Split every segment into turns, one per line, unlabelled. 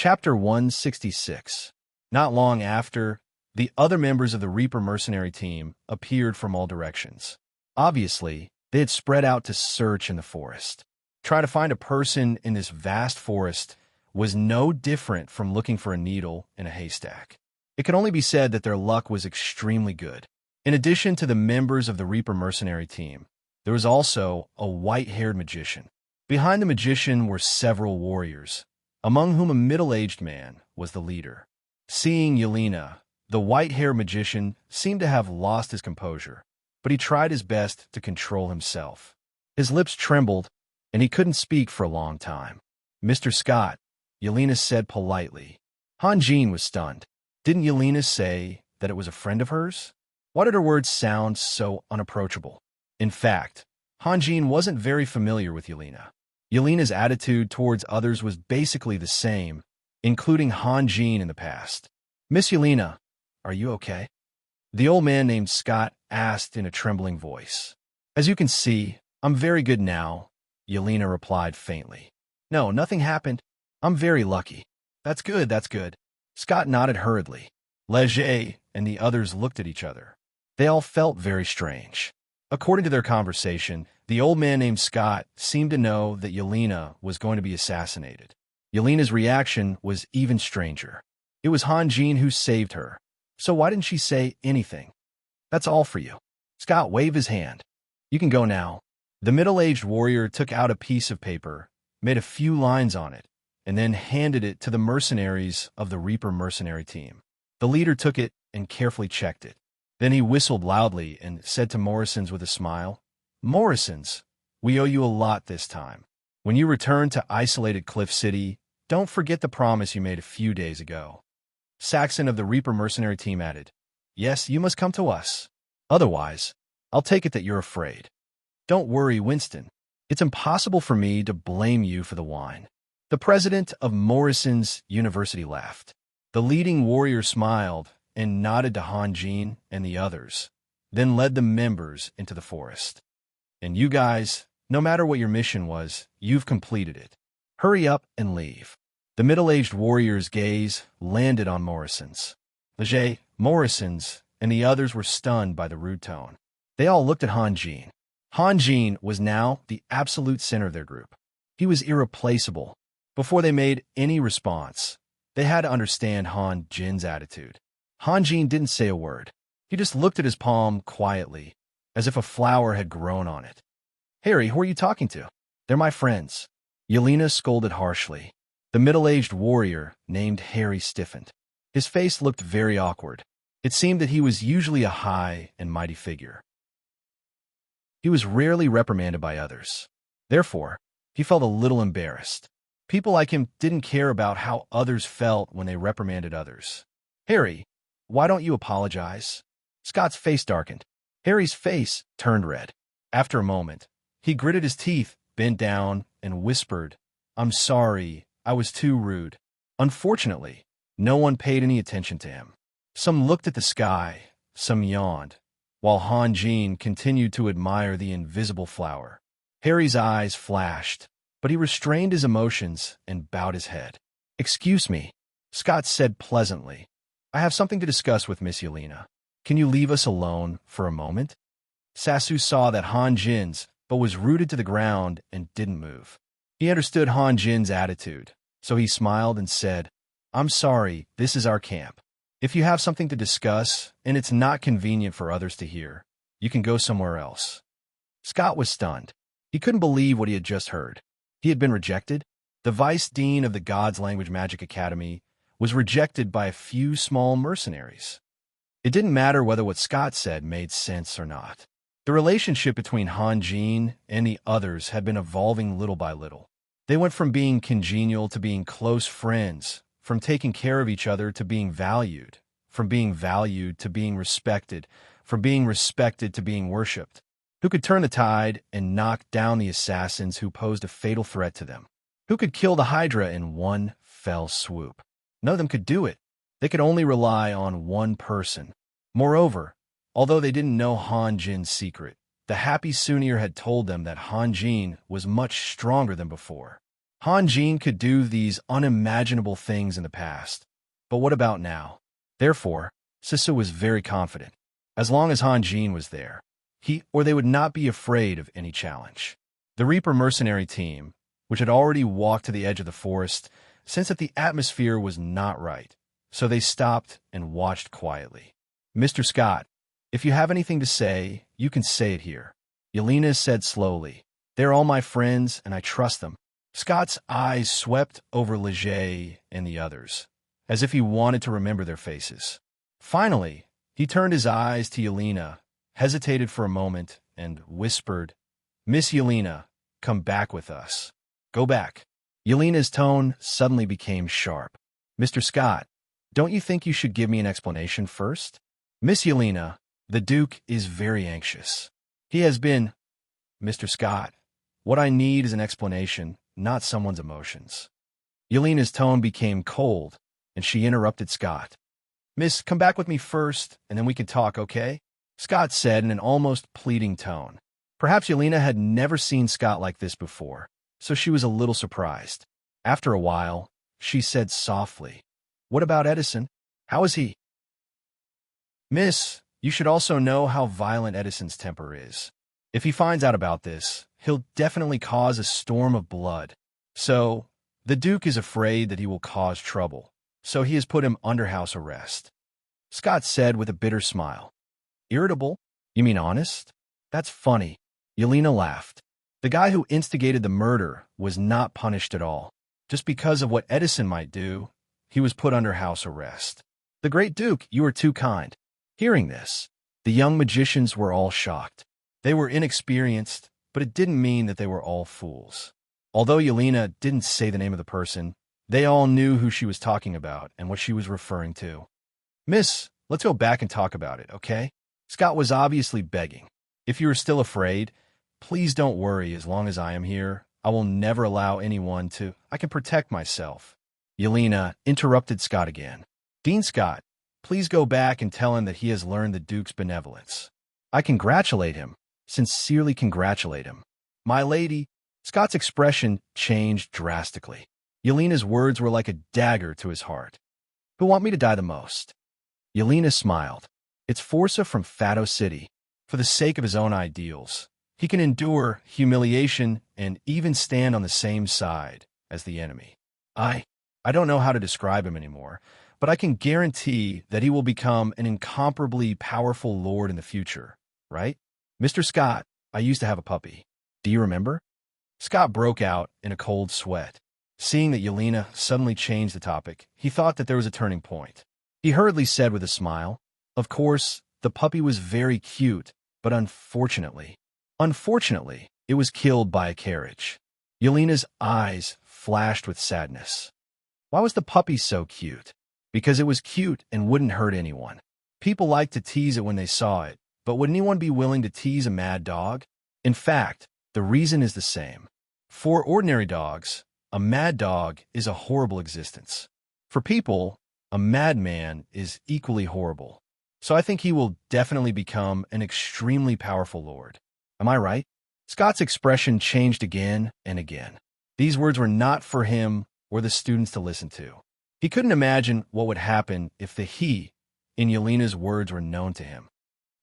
Chapter 166. Not long after, the other members of the Reaper mercenary team appeared from all directions. Obviously, they had spread out to search in the forest. Try to find a person in this vast forest was no different from looking for a needle in a haystack. It could only be said that their luck was extremely good. In addition to the members of the Reaper mercenary team, there was also a white-haired magician. Behind the magician were several warriors, among whom a middle-aged man was the leader. Seeing Yelena, the white-haired magician seemed to have lost his composure, but he tried his best to control himself. His lips trembled, and he couldn't speak for a long time. "Mr. Scott," Yelena said politely. Han Jin was stunned. Didn't Yelena say that it was a friend of hers? Why did her words sound so unapproachable? In fact, Han Jin wasn't very familiar with Yelena. Yelena's attitude towards others was basically the same, including Han Jin in the past. "Miss Yelena, are you okay?" The old man named Scott asked in a trembling voice. "As you can see, I'm very good now," Yelena replied faintly. "No, nothing happened. I'm very lucky." That's good, that's good." Scott nodded hurriedly. Leger and the others looked at each other. They all felt very strange. According to their conversation, the old man named Scott seemed to know that Yelena was going to be assassinated. Yelena's reaction was even stranger. It was Han Jin who saved her. So why didn't she say anything? "That's all for you." Scott waved his hand. "You can go now." The middle-aged warrior took out a piece of paper, made a few lines on it, and then handed it to the mercenaries of the Reaper mercenary team. The leader took it and carefully checked it. Then he whistled loudly and said to Morrisons with a smile, "Morrisons, we owe you a lot this time. When you return to isolated Cliff City, don't forget the promise you made a few days ago." Saxon of the Reaper mercenary team added, "Yes, you must come to us. Otherwise, I'll take it that you're afraid." "Don't worry, Winston. It's impossible for me to blame you for the wine." The president of Morrison's University laughed. The leading warrior smiled and nodded to Han Jin and the others, then led the members into the forest. "And you guys, no matter what your mission was, you've completed it. Hurry up and leave." The middle-aged warrior's gaze landed on Morrison's. Leger, Morrison's, and the others were stunned by the rude tone. They all looked at Han Jin. Han Jin was now the absolute center of their group. He was irreplaceable. Before they made any response, they had to understand Han Jin's attitude. Han Jin didn't say a word. He just looked at his palm quietly, as if a flower had grown on it. "Harry, who are you talking to?" "They're my friends." Yelena scolded harshly. The middle-aged warrior named Harry stiffened. His face looked very awkward. It seemed that he was usually a high and mighty figure. He was rarely reprimanded by others. Therefore, he felt a little embarrassed. People like him didn't care about how others felt when they reprimanded others. "Harry, why don't you apologize?" Scott's face darkened. Harry's face turned red. After a moment, he gritted his teeth, bent down, and whispered, "I'm sorry, I was too rude." Unfortunately, no one paid any attention to him. Some looked at the sky, some yawned, while Han Jin continued to admire the invisible flower. Harry's eyes flashed, but he restrained his emotions and bowed his head. "Excuse me," Scott said pleasantly. "I have something to discuss with Miss Yelena. Can you leave us alone for a moment?" Sasu saw that Han Jin's but was rooted to the ground and didn't move. He understood Han Jin's attitude, so he smiled and said, "I'm sorry, this is our camp. If you have something to discuss and it's not convenient for others to hear, you can go somewhere else." Scott was stunned. He couldn't believe what he had just heard. He had been rejected. The vice dean of the God's Language Magic Academy was rejected by a few small mercenaries. It didn't matter whether what Scott said made sense or not. The relationship between Han Jin and the others had been evolving little by little. They went from being congenial to being close friends, from taking care of each other to being valued, from being valued to being respected, from being respected to being worshipped. Who could turn the tide and knock down the assassins who posed a fatal threat to them? Who could kill the Hydra in one fell swoop? None of them could do it. They could only rely on one person. Moreover, although they didn't know Han Jin's secret, the happy Sunir had told them that Han Jin was much stronger than before. Han Jin could do these unimaginable things in the past, but what about now? Therefore, Sisu was very confident. As long as Han Jin was there, he or they would not be afraid of any challenge. The Reaper mercenary team, which had already walked to the edge of the forest, sensed that the atmosphere was not right, so they stopped and watched quietly. Mr. Scott, if you have anything to say, you can say it here. Yelena said slowly. They're all my friends, and I trust them. Scott's eyes swept over Leger and the others, as if he wanted to remember their faces. Finally, he turned his eyes to Yelena, hesitated for a moment, and whispered, Miss Yelena, come back with us. Go back. Yelena's tone suddenly became sharp. Mr. Scott, don't you think you should give me an explanation first? Miss Yelena, the Duke is very anxious. He has been... Mr. Scott, what I need is an explanation, not someone's emotions. Yelena's tone became cold, and she interrupted Scott. Miss, come back with me first, and then we can talk, okay? Scott said in an almost pleading tone. Perhaps Yelena had never seen Scott like this before, so she was a little surprised. After a while, she said softly, What about Edison? How is he? Miss, you should also know how violent Edison's temper is. If he finds out about this, he'll definitely cause a storm of blood. So, the Duke is afraid that he will cause trouble, so he has put him under house arrest. Scott said with a bitter smile. Irritable? You mean honest? That's funny. Yelena laughed. The guy who instigated the murder was not punished at all. Just because of what Edison might do, he was put under house arrest. The great Duke, you are too kind. Hearing this, the young magicians were all shocked. They were inexperienced, but it didn't mean that they were all fools. Although Yelena didn't say the name of the person, they all knew who she was talking about and what she was referring to. Miss, let's go back and talk about it, okay? Scott was obviously begging. If you are still afraid, please don't worry. As long as I am here, I will never allow anyone to... I can protect myself. Yelena interrupted Scott again. Dean Scott, please go back and tell him that he has learned the Duke's benevolence. I congratulate him. Sincerely congratulate him. My lady, Scott's expression changed drastically. Yelena's words were like a dagger to his heart. Who want me to die the most? Yelena smiled. It's Forza from Fado City. For the sake of his own ideals, he can endure humiliation and even stand on the same side as the enemy. I don't know how to describe him anymore, but I can guarantee that he will become an incomparably powerful lord in the future, right? Mr. Scott, I used to have a puppy. Do you remember? Scott broke out in a cold sweat. Seeing that Yelena suddenly changed the topic, he thought that there was a turning point. He hurriedly said with a smile, Of course, the puppy was very cute, but unfortunately, it was killed by a carriage. Yelena's eyes flashed with sadness. Why was the puppy so cute? Because it was cute and wouldn't hurt anyone. People liked to tease it when they saw it, but would anyone be willing to tease a mad dog? In fact, the reason is the same. For ordinary dogs, a mad dog is a horrible existence. For people, a madman is equally horrible. So I think he will definitely become an extremely powerful lord. Am I right? Scott's expression changed again and again. These words were not for him or the students to listen to. He couldn't imagine what would happen if the he in Yelena's words were known to him.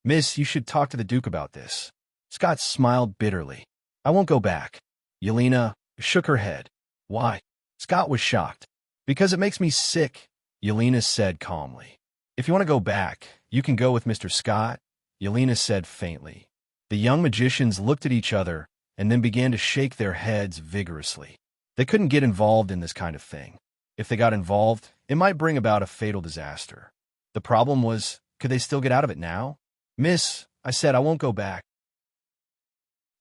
Miss, you should talk to the Duke about this. Scott smiled bitterly. I won't go back. Yelena shook her head. Why? Scott was shocked. Because it makes me sick, Yelena said calmly. If you want to go back, you can go with Mr. Scott, Yelena said faintly. The young magicians looked at each other and then began to shake their heads vigorously. They couldn't get involved in this kind of thing. If they got involved, it might bring about a fatal disaster. The problem was, could they still get out of it now? Miss, I said I won't go back.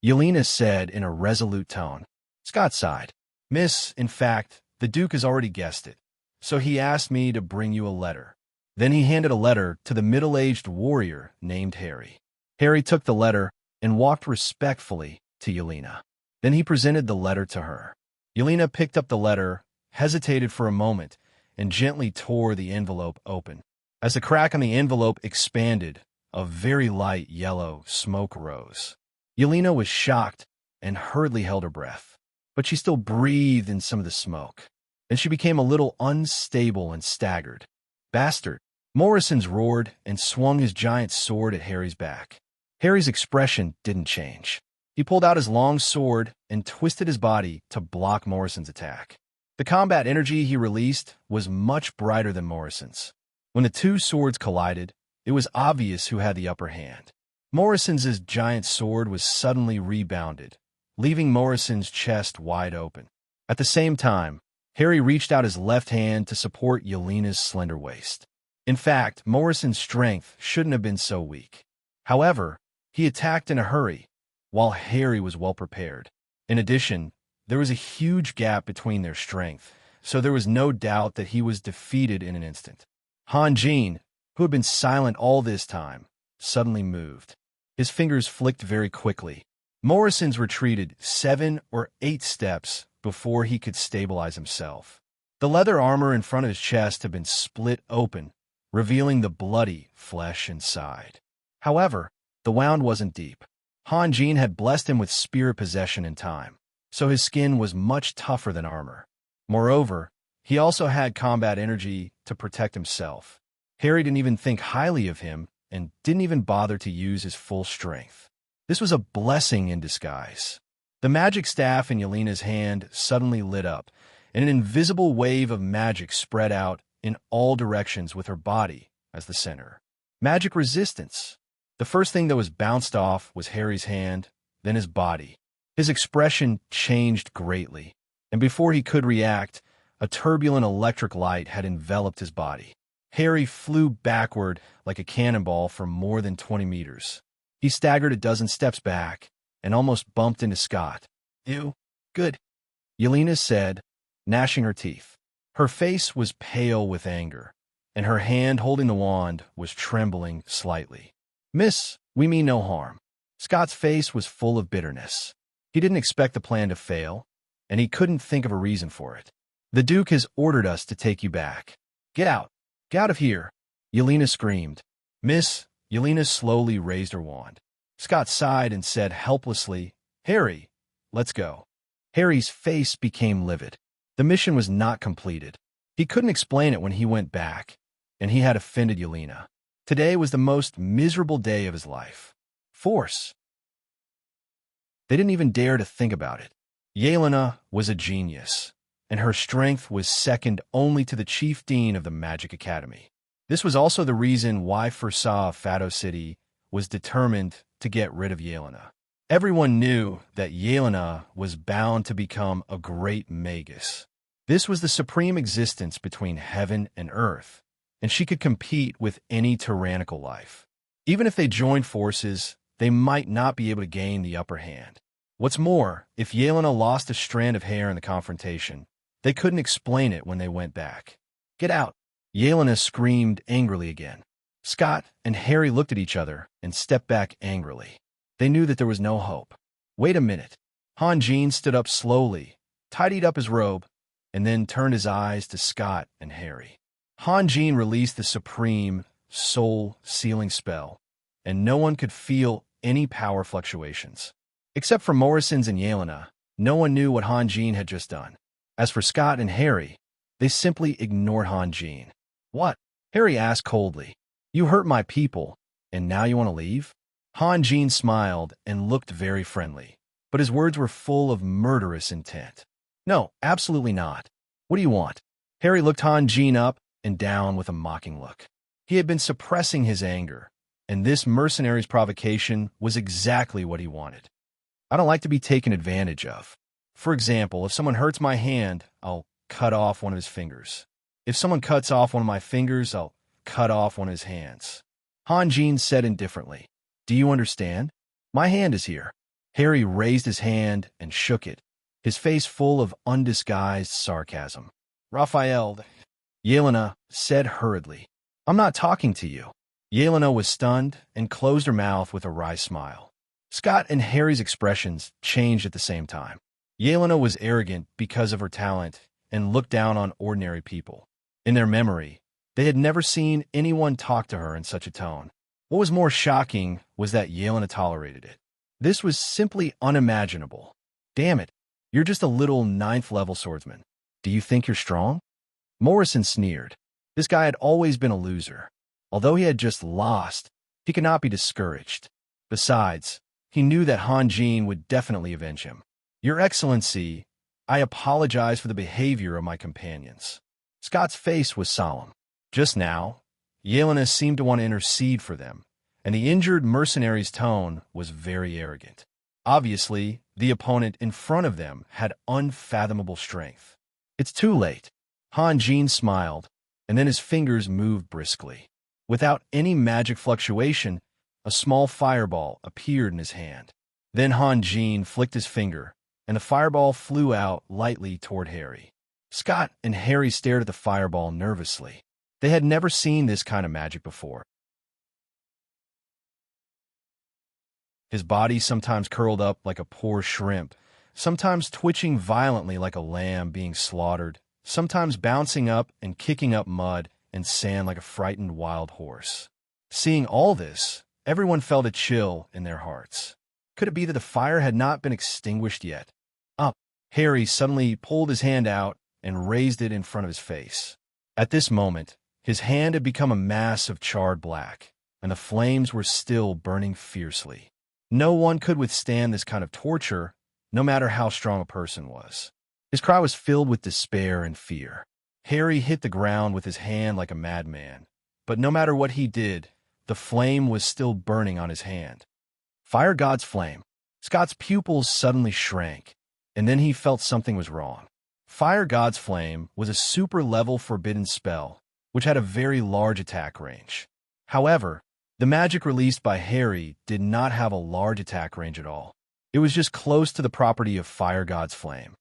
Yelena said in a resolute tone. Scott sighed. Miss, in fact, the Duke has already guessed it, so he asked me to bring you a letter. Then he handed a letter to the middle-aged warrior named Harry. Harry took the letter and walked respectfully to Yelena. Then he presented the letter to her. Yelena picked up the letter, hesitated for a moment, and gently tore the envelope open. As the crack on the envelope expanded, a very light yellow smoke rose. Yelena was shocked and hurriedly held her breath. but she still breathed in some of the smoke, and she became a little unstable and staggered. "Bastard!" Morrison's roared and swung his giant sword at Harry's back. Harry's expression didn't change. He pulled out his long sword and twisted his body to block Morrison's attack. The combat energy he released was much brighter than Morrison's. When the two swords collided, it was obvious who had the upper hand. Morrison's giant sword was suddenly rebounded, leaving Morrison's chest wide open. At the same time, Harry reached out his left hand to support Yelena's slender waist. In fact, Morrison's strength shouldn't have been so weak. However, he attacked in a hurry, while Harry was well prepared. In addition, there was a huge gap between their strength, so there was no doubt that he was defeated in an instant. Han Jin, who had been silent all this time, suddenly moved. His fingers flicked very quickly. Morrison's retreated 7 or 8 steps before he could stabilize himself. The leather armor in front of his chest had been split open, revealing the bloody flesh inside. However, the wound wasn't deep. Han Jin had blessed him with spirit possession in time, so his skin was much tougher than armor. Moreover, he also had combat energy to protect himself. Harry didn't even think highly of him and didn't even bother to use his full strength. This was a blessing in disguise. The magic staff in Yelena's hand suddenly lit up, and an invisible wave of magic spread out in all directions with her body as the center. Magic resistance. The first thing that was bounced off was Harry's hand, then his body. His expression changed greatly, and before he could react, a turbulent electric light had enveloped his body. Harry flew backward like a cannonball for more than 20 meters. He staggered a dozen steps back and almost bumped into Scott. "Ew, good," Yelena said, gnashing her teeth. Her face was pale with anger, and her hand holding the wand was trembling slightly. "Miss, we mean no harm." Scott's face was full of bitterness. He didn't expect the plan to fail, and he couldn't think of a reason for it. "The Duke has ordered us to take you back. Get out. Get out of here," Yelena screamed. "Miss," Yelena slowly raised her wand. Scott sighed and said helplessly, "Harry, let's go." Harry's face became livid. The mission was not completed. He couldn't explain it when he went back, and he had offended Yelena. Today was the most miserable day of his life. Force. They didn't even dare to think about it. Yelena was a genius, and her strength was second only to the chief dean of the Magic Academy. This was also the reason why Fursaw of Fado City was determined to get rid of Yelena. Everyone knew that Yelena was bound to become a great magus. This was the supreme existence between heaven and earth, and she could compete with any tyrannical life. Even if they joined forces, they might not be able to gain the upper hand. What's more, if Yelena lost a strand of hair in the confrontation, they couldn't explain it when they went back. "Get out!" Yelena screamed angrily again. Scott and Harry looked at each other and stepped back angrily. They knew that there was no hope. "Wait a minute." Han Jin stood up slowly, tidied up his robe, and then turned his eyes to Scott and Harry. Han Jin released the supreme, soul-sealing spell, and no one could feel any power fluctuations. Except for Morrison's and Yelena, no one knew what Han Jin had just done. As for Scott and Harry, they simply ignored Han Jin. "What?" Harry asked coldly. "You hurt my people, and now you want to leave?" Han Jin smiled and looked very friendly, but his words were full of murderous intent. "No, absolutely not. What do you want?" Harry looked Han Jin up and down with a mocking look. He had been suppressing his anger, and this mercenary's provocation was exactly what he wanted. "I don't like to be taken advantage of. For example, if someone hurts my hand, I'll cut off one of his fingers. If someone cuts off one of my fingers, I'll cut off one of his hands." Han Jin said indifferently, "Do you understand? My hand is here." Harry raised his hand and shook it, his face full of undisguised sarcasm. "Raphael," Yelena said hurriedly, "I'm not talking to you." Yelena was stunned and closed her mouth with a wry smile. Scott and Harry's expressions changed at the same time. Yelena was arrogant because of her talent and looked down on ordinary people. In their memory, they had never seen anyone talk to her in such a tone. What was more shocking was that Yelena tolerated it. This was simply unimaginable. "Damn it," You're just a little ninth-level swordsman. Do you think you're strong? Morrison sneered. This guy had always been a loser. Although he had just lost, he could not be discouraged. Besides, he knew that Han Jin would definitely avenge him. Your Excellency, I apologize for the behavior of my companions. Scott's face was solemn. Just now, Yelena seemed to want to intercede for them, and the injured mercenary's tone was very arrogant. Obviously, the opponent in front of them had unfathomable strength. It's too late. Han Jin smiled, and then his fingers moved briskly. Without any magic fluctuation, a small fireball appeared in his hand. Then Han Jin flicked his finger, and the fireball flew out lightly toward Harry. Scott and Harry stared at the fireball nervously. They had never seen this kind of magic before. His body sometimes curled up like a poor shrimp, sometimes twitching violently like a lamb being slaughtered, sometimes bouncing up and kicking up mud and sand like a frightened wild horse. Seeing all this, everyone felt a chill in their hearts. Could it be that the fire had not been extinguished yet? Up! Harry suddenly pulled his hand out and raised it in front of his face. At this moment, his hand had become a mass of charred black, and the flames were still burning fiercely. No one could withstand this kind of torture, no matter how strong a person was. His cry was filled with despair and fear. Harry hit the ground with his hand like a madman, but no matter what he did, the flame was still burning on his hand. Fire God's flame. Scott's pupils suddenly shrank, and then he felt something was wrong. Fire God's flame was a super-level forbidden spell, which had a very large attack range. However, the magic released by Harry did not have a large attack range at all. It was just close to the property of Fire God's flame.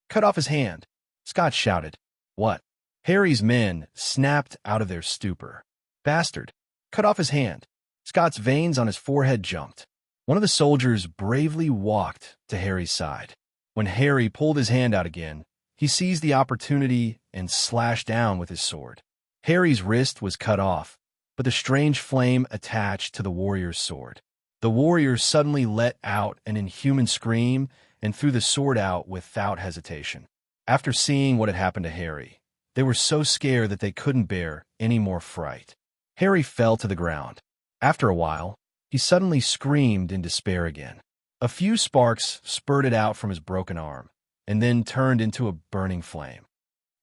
Cut off his hand, Scott shouted. What? Harry's men snapped out of their stupor. Bastard! Cut off his hand. Scott's veins on his forehead jumped. One of the soldiers bravely walked to Harry's side. When Harry pulled his hand out again, he seized the opportunity and slashed down with his sword. Harry's wrist was cut off, but the strange flame attached to the warrior's sword. The warrior suddenly let out an inhuman scream and threw the sword out without hesitation. After seeing what had happened to Harry, they were so scared that they couldn't bear any more fright. Harry fell to the ground. After a while, he suddenly screamed in despair again. A few sparks spurted out from his broken arm, and then turned into a burning flame.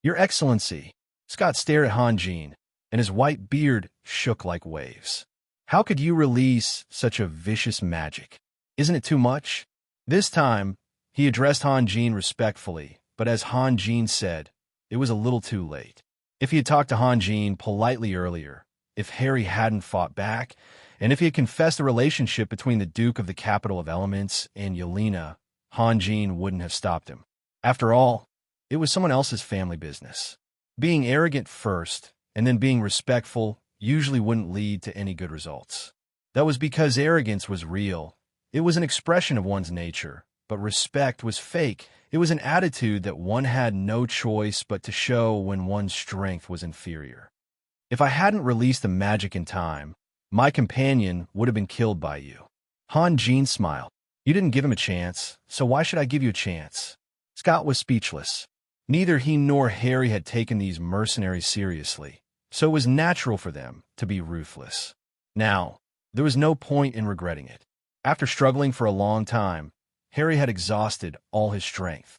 Your Excellency! Scott stared at Han Jin, and his white beard shook like waves. How could you release such a vicious magic? Isn't it too much? This time, he addressed Han Jin respectfully, but as Han Jin said, it was a little too late. If he had talked to Han Jin politely earlier, if Harry hadn't fought back, and if he had confessed the relationship between the Duke of the Capital of Elements and Yelena, Han Jin wouldn't have stopped him. After all, it was someone else's family business. Being arrogant first, and then being respectful, usually wouldn't lead to any good results. That was because arrogance was real. It was an expression of one's nature, but respect was fake. It was an attitude that one had no choice but to show when one's strength was inferior. If I hadn't released the magic in time, my companion would have been killed by you. Han Jin smiled. You didn't give him a chance, so why should I give you a chance? Scott was speechless. Neither he nor Harry had taken these mercenaries seriously, so it was natural for them to be ruthless. Now, there was no point in regretting it. After struggling for a long time, Harry had exhausted all his strength.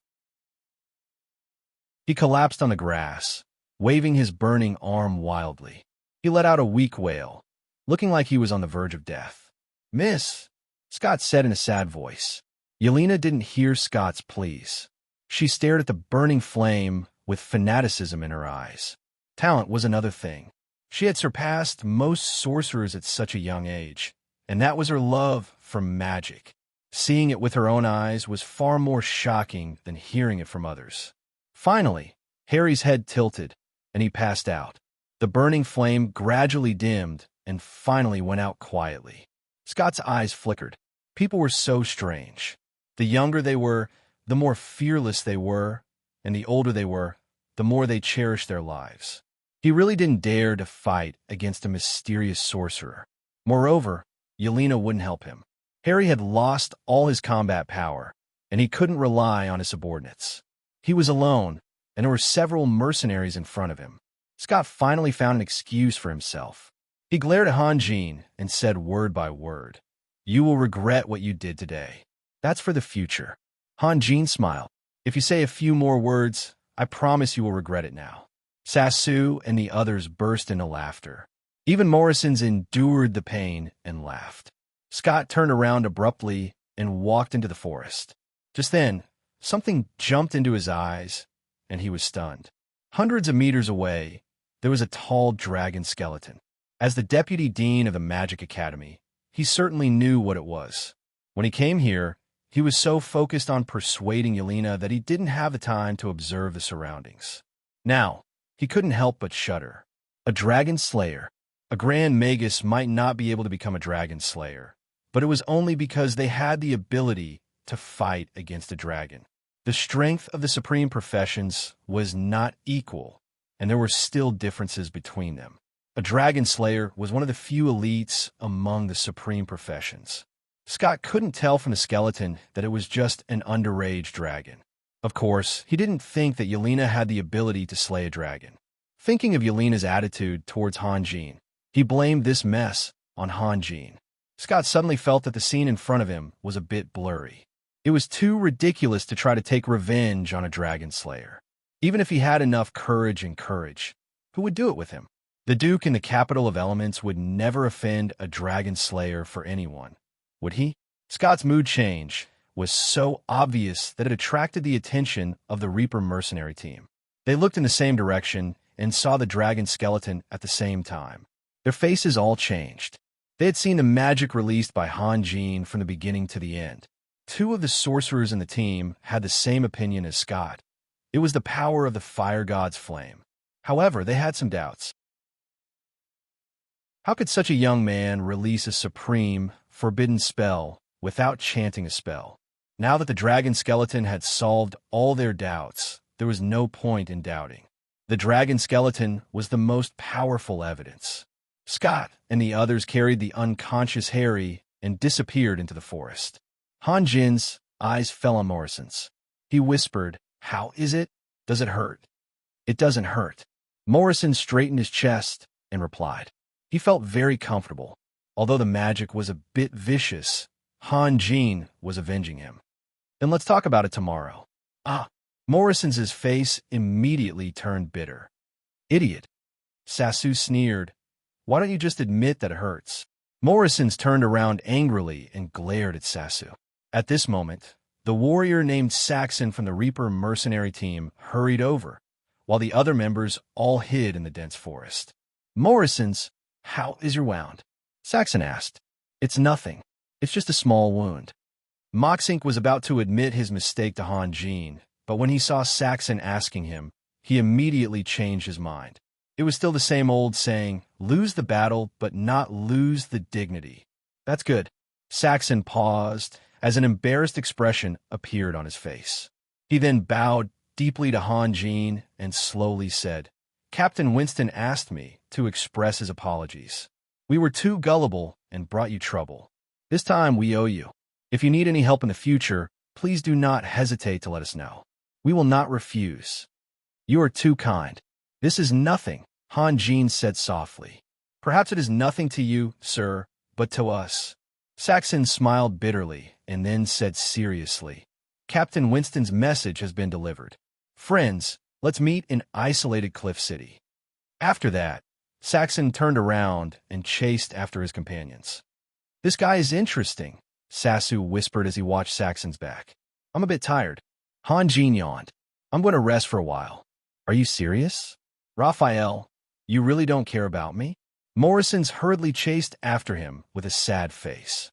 He collapsed on the grass, waving his burning arm wildly. He let out a weak wail, looking like he was on the verge of death. Miss, Scott said in a sad voice. Yelena didn't hear Scott's pleas. She stared at the burning flame with fanaticism in her eyes. Talent was another thing. She had surpassed most sorcerers at such a young age, and that was her love for magic. Seeing it with her own eyes was far more shocking than hearing it from others. Finally, Harry's head tilted, and he passed out. The burning flame gradually dimmed and finally went out quietly. Scott's eyes flickered. People were so strange. The younger they were, the more fearless they were, and the older they were, the more they cherished their lives. He really didn't dare to fight against a mysterious sorcerer. Moreover, Yelena wouldn't help him. Harry had lost all his combat power, and he couldn't rely on his subordinates. He was alone, and there were several mercenaries in front of him. Scott finally found an excuse for himself. He glared at Hanjin and said word by word, "You will regret what you did today. That's for the future." Hanjin smiled. "If you say a few more words, I promise you will regret it now." Sassu and the others burst into laughter. Even Morrison's endured the pain and laughed. Scott turned around abruptly and walked into the forest. Just then, something jumped into his eyes, and he was stunned. Hundreds of meters away, there was a tall dragon skeleton. As the deputy dean of the Magic Academy, he certainly knew what it was. When he came here, he was so focused on persuading Yelena that he didn't have the time to observe the surroundings. Now, he couldn't help but shudder. A dragon slayer. A grand magus might not be able to become a dragon slayer, but it was only because they had the ability to fight against a dragon. The strength of the supreme professions was not equal, and there were still differences between them. A dragon slayer was one of the few elites among the supreme professions. Scott couldn't tell from the skeleton that it was just an underage dragon. Of course, he didn't think that Yelena had the ability to slay a dragon. Thinking of Yelena's attitude towards Hanjin, he blamed this mess on Hanjin. Scott suddenly felt that the scene in front of him was a bit blurry. It was too ridiculous to try to take revenge on a dragon slayer. Even if he had enough courage, who would do it with him? The Duke in the capital of elements would never offend a dragon slayer for anyone, would he? Scott's mood change was so obvious that it attracted the attention of the Reaper mercenary team. They looked in the same direction and saw the dragon skeleton at the same time. Their faces all changed. They had seen the magic released by Hanjin from the beginning to the end. Two of the sorcerers in the team had the same opinion as Scott. It was the power of the fire god's flame. However, they had some doubts. How could such a young man release a supreme, forbidden spell without chanting a spell? Now that the dragon skeleton had solved all their doubts, there was no point in doubting. The dragon skeleton was the most powerful evidence. Scott and the others carried the unconscious Harry and disappeared into the forest. Hanjin's eyes fell on Morrison's. He whispered, "How is it? Does it hurt?" "It doesn't hurt." Morrison straightened his chest and replied. He felt very comfortable. Although the magic was a bit vicious, Hanjin was avenging him. "Then let's talk about it tomorrow." Morrison's face immediately turned bitter. "Idiot." Sassu sneered. "Why don't you just admit that it hurts?" Morrison's turned around angrily and glared at Sassu. At this moment, the warrior named Saxon from the Reaper mercenary team hurried over, while the other members all hid in the dense forest. "Morrison's, how is your wound?" Saxon asked. "It's nothing. It's just a small wound." Moxink was about to admit his mistake to Hanjin, but when he saw Saxon asking him, he immediately changed his mind. It was still the same old saying, lose the battle, but not lose the dignity. "That's good." Saxon paused as an embarrassed expression appeared on his face. He then bowed deeply to Hanjin and slowly said, "Captain Winston asked me to express his apologies. We were too gullible and brought you trouble. This time we owe you. If you need any help in the future, please do not hesitate to let us know. We will not refuse. You are too kind." "This is nothing," Hanjin said softly. "Perhaps it is nothing to you, sir, but to us." Saxon smiled bitterly and then said seriously, "Captain Winston's message has been delivered. Friends, let's meet in isolated Cliff City." After that, Saxon turned around and chased after his companions. "This guy is interesting," Sassu whispered as he watched Saxon's back. "I'm a bit tired." Hanjin yawned. "I'm going to rest for a while." "Are you serious? Raphael, you really don't care about me?" Morrison's hurriedly chased after him with a sad face.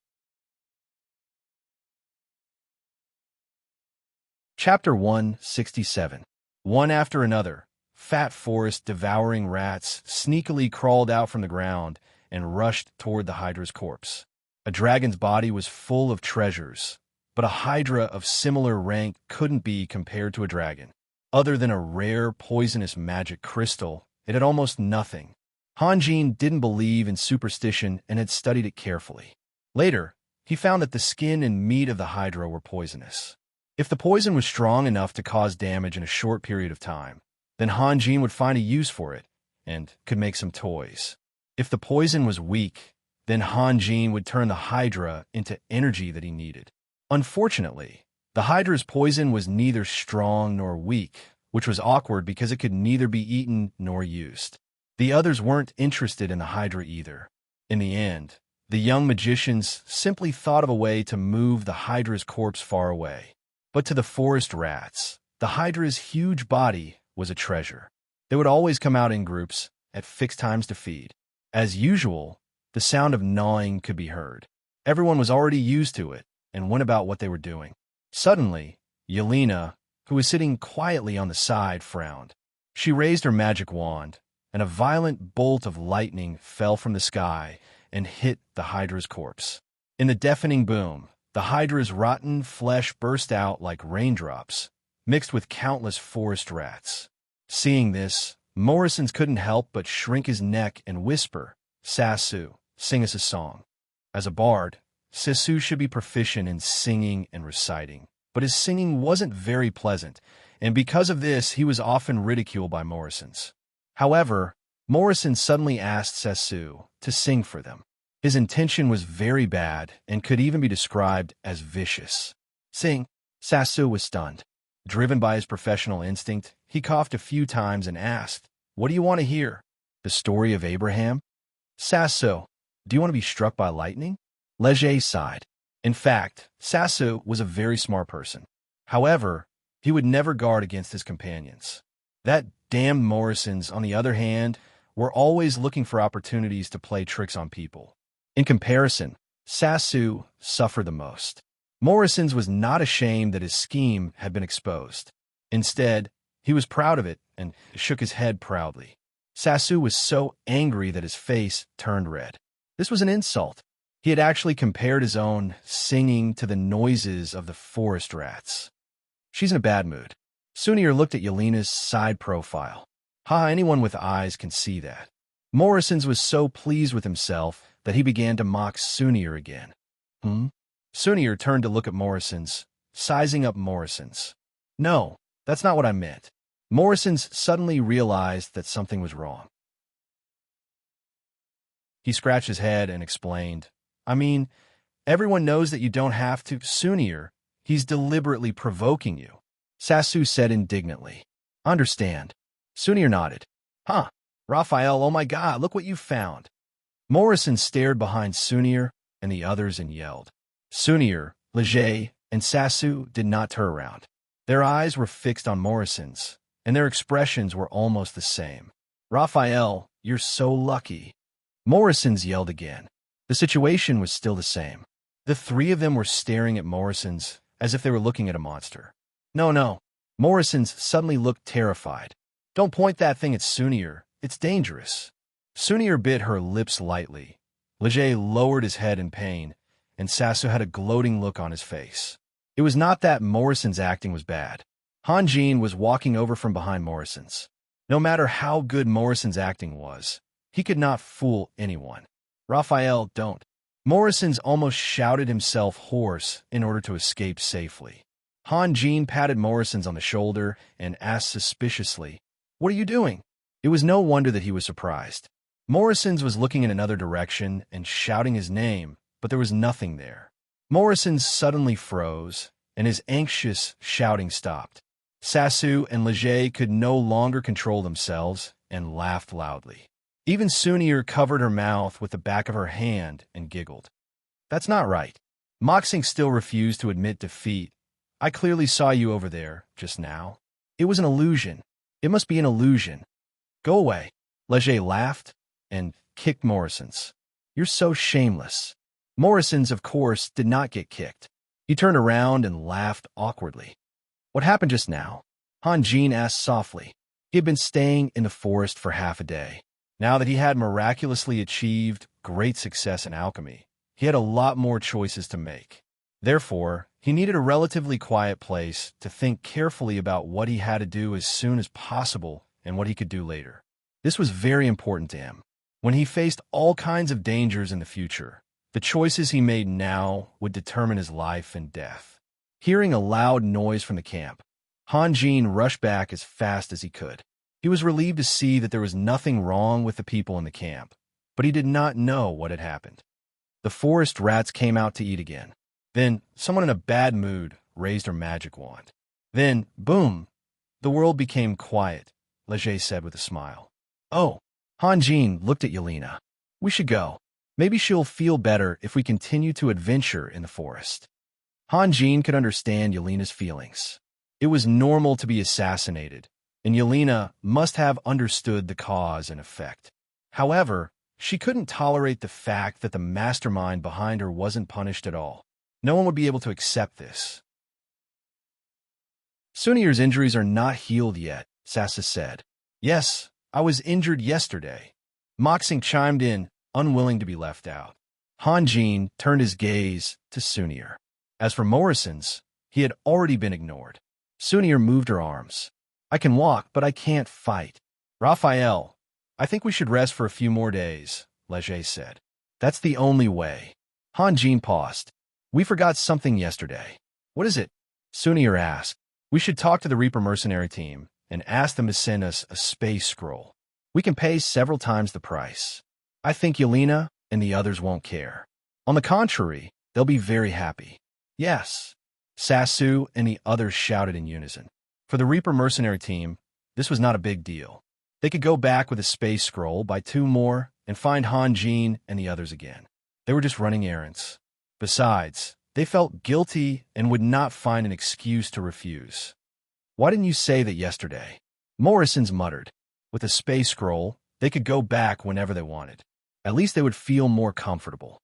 Chapter 167. One after another, fat forest-devouring rats sneakily crawled out from the ground and rushed toward the Hydra's corpse. A dragon's body was full of treasures, but a Hydra of similar rank couldn't be compared to a dragon. Other than a rare, poisonous magic crystal, it had almost nothing. Hanjin didn't believe in superstition and had studied it carefully. Later, he found that the skin and meat of the Hydra were poisonous. If the poison was strong enough to cause damage in a short period of time, then Hanjin would find a use for it and could make some toys. If the poison was weak, then Hanjin would turn the Hydra into energy that he needed. Unfortunately, the Hydra's poison was neither strong nor weak, which was awkward because it could neither be eaten nor used. The others weren't interested in the Hydra either. In the end, the young magicians simply thought of a way to move the Hydra's corpse far away. But to the forest rats, the Hydra's huge body was a treasure. They would always come out in groups at fixed times to feed. As usual, the sound of gnawing could be heard. Everyone was already used to it and went about what they were doing. Suddenly, Yelena, who was sitting quietly on the side, frowned. She raised her magic wand, and a violent bolt of lightning fell from the sky and hit the Hydra's corpse. In the deafening boom, the Hydra's rotten flesh burst out like raindrops, mixed with countless forest rats. Seeing this, Morrisons couldn't help but shrink his neck and whisper, "Sassu, sing us a song." As a bard, Sassu should be proficient in singing and reciting, but his singing wasn't very pleasant, and because of this, he was often ridiculed by Morrisons. However, Morrison suddenly asked Sassu to sing for them. His intention was very bad and could even be described as vicious. "Sing." Sassu was stunned. Driven by his professional instinct, he coughed a few times and asked, "What do you want to hear? The story of Abraham?" "Sassu, do you want to be struck by lightning?" Leger sighed. In fact, Sassu was a very smart person. However, he would never guard against his companions. That damned Morrisons, on the other hand, were always looking for opportunities to play tricks on people. In comparison, Sassu suffered the most. Morrisons was not ashamed that his scheme had been exposed. Instead, he was proud of it and shook his head proudly. Sassu was so angry that his face turned red. This was an insult. He had actually compared his own singing to the noises of the forest rats. "She's in a bad mood." Sunir looked at Yelena's side profile. Anyone with eyes can see that. Morrisons was so pleased with himself that he began to mock Sunir again. Sunir turned to look at Morrisons, sizing up Morrisons. "No, that's not what I meant." Morrisons suddenly realized that something was wrong. He scratched his head and explained, "I mean, everyone knows that you don't have to." "Sunir, he's deliberately provoking you," Sassu said indignantly. "Understand." Sunir nodded. Raphael, oh my God, look what you found." Morrison stared behind Sunir and the others and yelled. Sunir, Leger, and Sassu did not turn around. Their eyes were fixed on Morrison's, and their expressions were almost the same. "Raphael, you're so lucky." Morrison's yelled again. The situation was still the same. The three of them were staring at Morrison's as if they were looking at a monster. No. Morrison's suddenly looked terrified. "Don't point that thing at Sunir. It's dangerous." Sunir bit her lips lightly. Leger lowered his head in pain, and Sassu had a gloating look on his face. It was not that Morrison's acting was bad. Hanjin was walking over from behind Morrison's. No matter how good Morrison's acting was, he could not fool anyone. "Raphael, don't." Morrison's almost shouted himself hoarse in order to escape safely. Hanjin patted Morrison's on the shoulder and asked suspiciously, "What are you doing?" It was no wonder that he was surprised. Morrison's was looking in another direction and shouting his name, but there was nothing there. Morrison's suddenly froze, and his anxious shouting stopped. Sassu and Leger could no longer control themselves and laughed loudly. Even Sunir covered her mouth with the back of her hand and giggled. "That's not right." Moxing still refused to admit defeat. "I clearly saw you over there, just now. It was an illusion. It must be an illusion. Go away." Leger laughed and kicked Morrison's. "You're so shameless." Morrison's, of course, did not get kicked. He turned around and laughed awkwardly. "What happened just now?" Hanjin asked softly. He had been staying in the forest for half a day. Now that he had miraculously achieved great success in alchemy, he had a lot more choices to make. Therefore, he needed a relatively quiet place to think carefully about what he had to do as soon as possible and what he could do later. This was very important to him. When he faced all kinds of dangers in the future, the choices he made now would determine his life and death. Hearing a loud noise from the camp, Hanjin rushed back as fast as he could. He was relieved to see that there was nothing wrong with the people in the camp, but he did not know what had happened. The forest rats came out to eat again. Then, someone in a bad mood raised her magic wand. Then, boom, the world became quiet, Leger said with a smile. Oh, Hanjin looked at Yelena. We should go. Maybe she'll feel better if we continue to adventure in the forest. Hanjin could understand Yelena's feelings. It was normal to be assassinated, and Yelena must have understood the cause and effect. However, she couldn't tolerate the fact that the mastermind behind her wasn't punished at all. No one would be able to accept this. Sunir's injuries are not healed yet, Sasa said. Yes, I was injured yesterday. Moxing chimed in, unwilling to be left out. Hanjin turned his gaze to Sunir. As for Morrison's, he had already been ignored. Sunir moved her arms. I can walk, but I can't fight. Raphael, I think we should rest for a few more days, Leger said. That's the only way. Hanjin paused. We forgot something yesterday. What is it? Sunir asked. We should talk to the Reaper mercenary team and ask them to send us a space scroll. We can pay several times the price. I think Yelena and the others won't care. On the contrary, they'll be very happy. Yes, Sasu and the others shouted in unison. For the Reaper mercenary team, this was not a big deal. They could go back with a space scroll, buy 2 more, and find Hanjin and the others again. They were just running errands. Besides, they felt guilty and would not find an excuse to refuse. Why didn't you say that yesterday? Morrison's muttered. With a space scroll, they could go back whenever they wanted. At least they would feel more comfortable.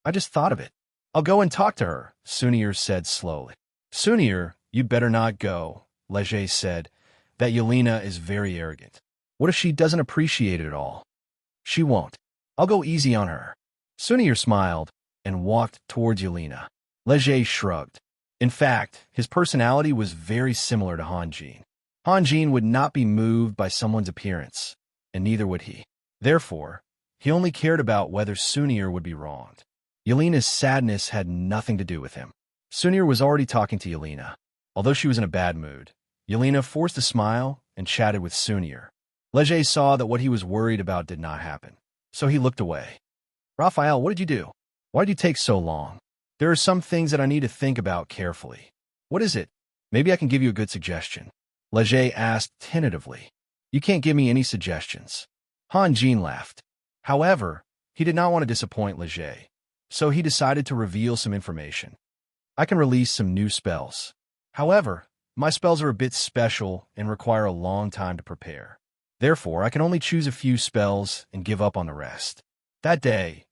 I just thought of it. I'll go and talk to her, Sunir said slowly. Sunir, you'd better not go, Leger said. That Yelena is very arrogant. What if she doesn't appreciate it at all? She won't. I'll go easy on her. Sunir smiled and walked towards Yelena. Leger shrugged. In fact, his personality was very similar to Hanjin. Hanjin would not be moved by someone's appearance, and neither would he. Therefore, he only cared about whether Sunir would be wronged. Yelena's sadness had nothing to do with him. Sunir was already talking to Yelena. Although she was in a bad mood, Yelena forced a smile and chatted with Sunir. Leger saw that what he was worried about did not happen, so he looked away. Raphael, what did you do? Why did you take so long? There are some things that I need to think about carefully. What is it? Maybe I can give you a good suggestion. Leger asked tentatively. You can't give me any suggestions. Hanjin laughed. However, he did not want to disappoint Leger, so he decided to reveal some information. I can release some new spells. However, my spells are a bit special and require a long time to prepare. Therefore, I can only choose a few spells and give up on the rest. That day,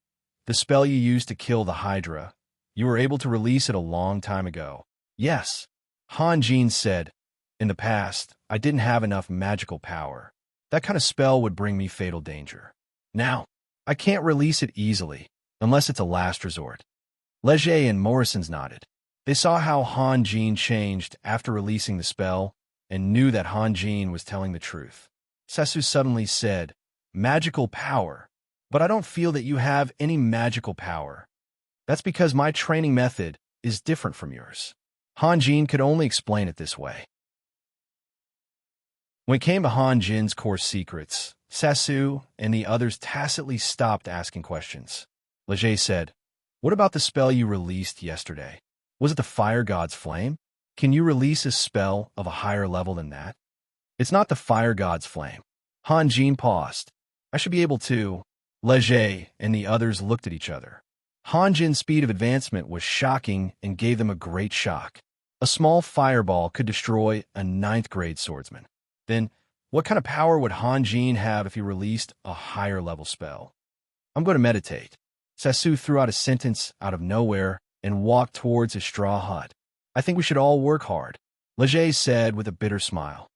the spell you used to kill the Hydra, you were able to release it a long time ago. Yes, Hanjin said. In the past, I didn't have enough magical power. That kind of spell would bring me fatal danger. Now, I can't release it easily, unless it's a last resort. Leger and Morrison's nodded. They saw how Hanjin changed after releasing the spell and knew that Hanjin was telling the truth. Sasu suddenly said, Magical power. But I don't feel that you have any magical power. That's because my training method is different from yours. Hanjin could only explain it this way. When it came to Hanjin's core secrets, Sasu and the others tacitly stopped asking questions. Leger said, What about the spell you released yesterday? Was it the Fire God's Flame? Can you release a spell of a higher level than that? It's not the Fire God's Flame. Hanjin paused. I should be able to. Leger and the others looked at each other. Hanjin's speed of advancement was shocking and gave them a great shock. A small fireball could destroy a 9th-grade swordsman. Then, what kind of power would Hanjin have if he released a higher-level spell? I'm going to meditate. Sasu threw out a sentence out of nowhere and walked towards his straw hut. I think we should all work hard, Leger said with a bitter smile.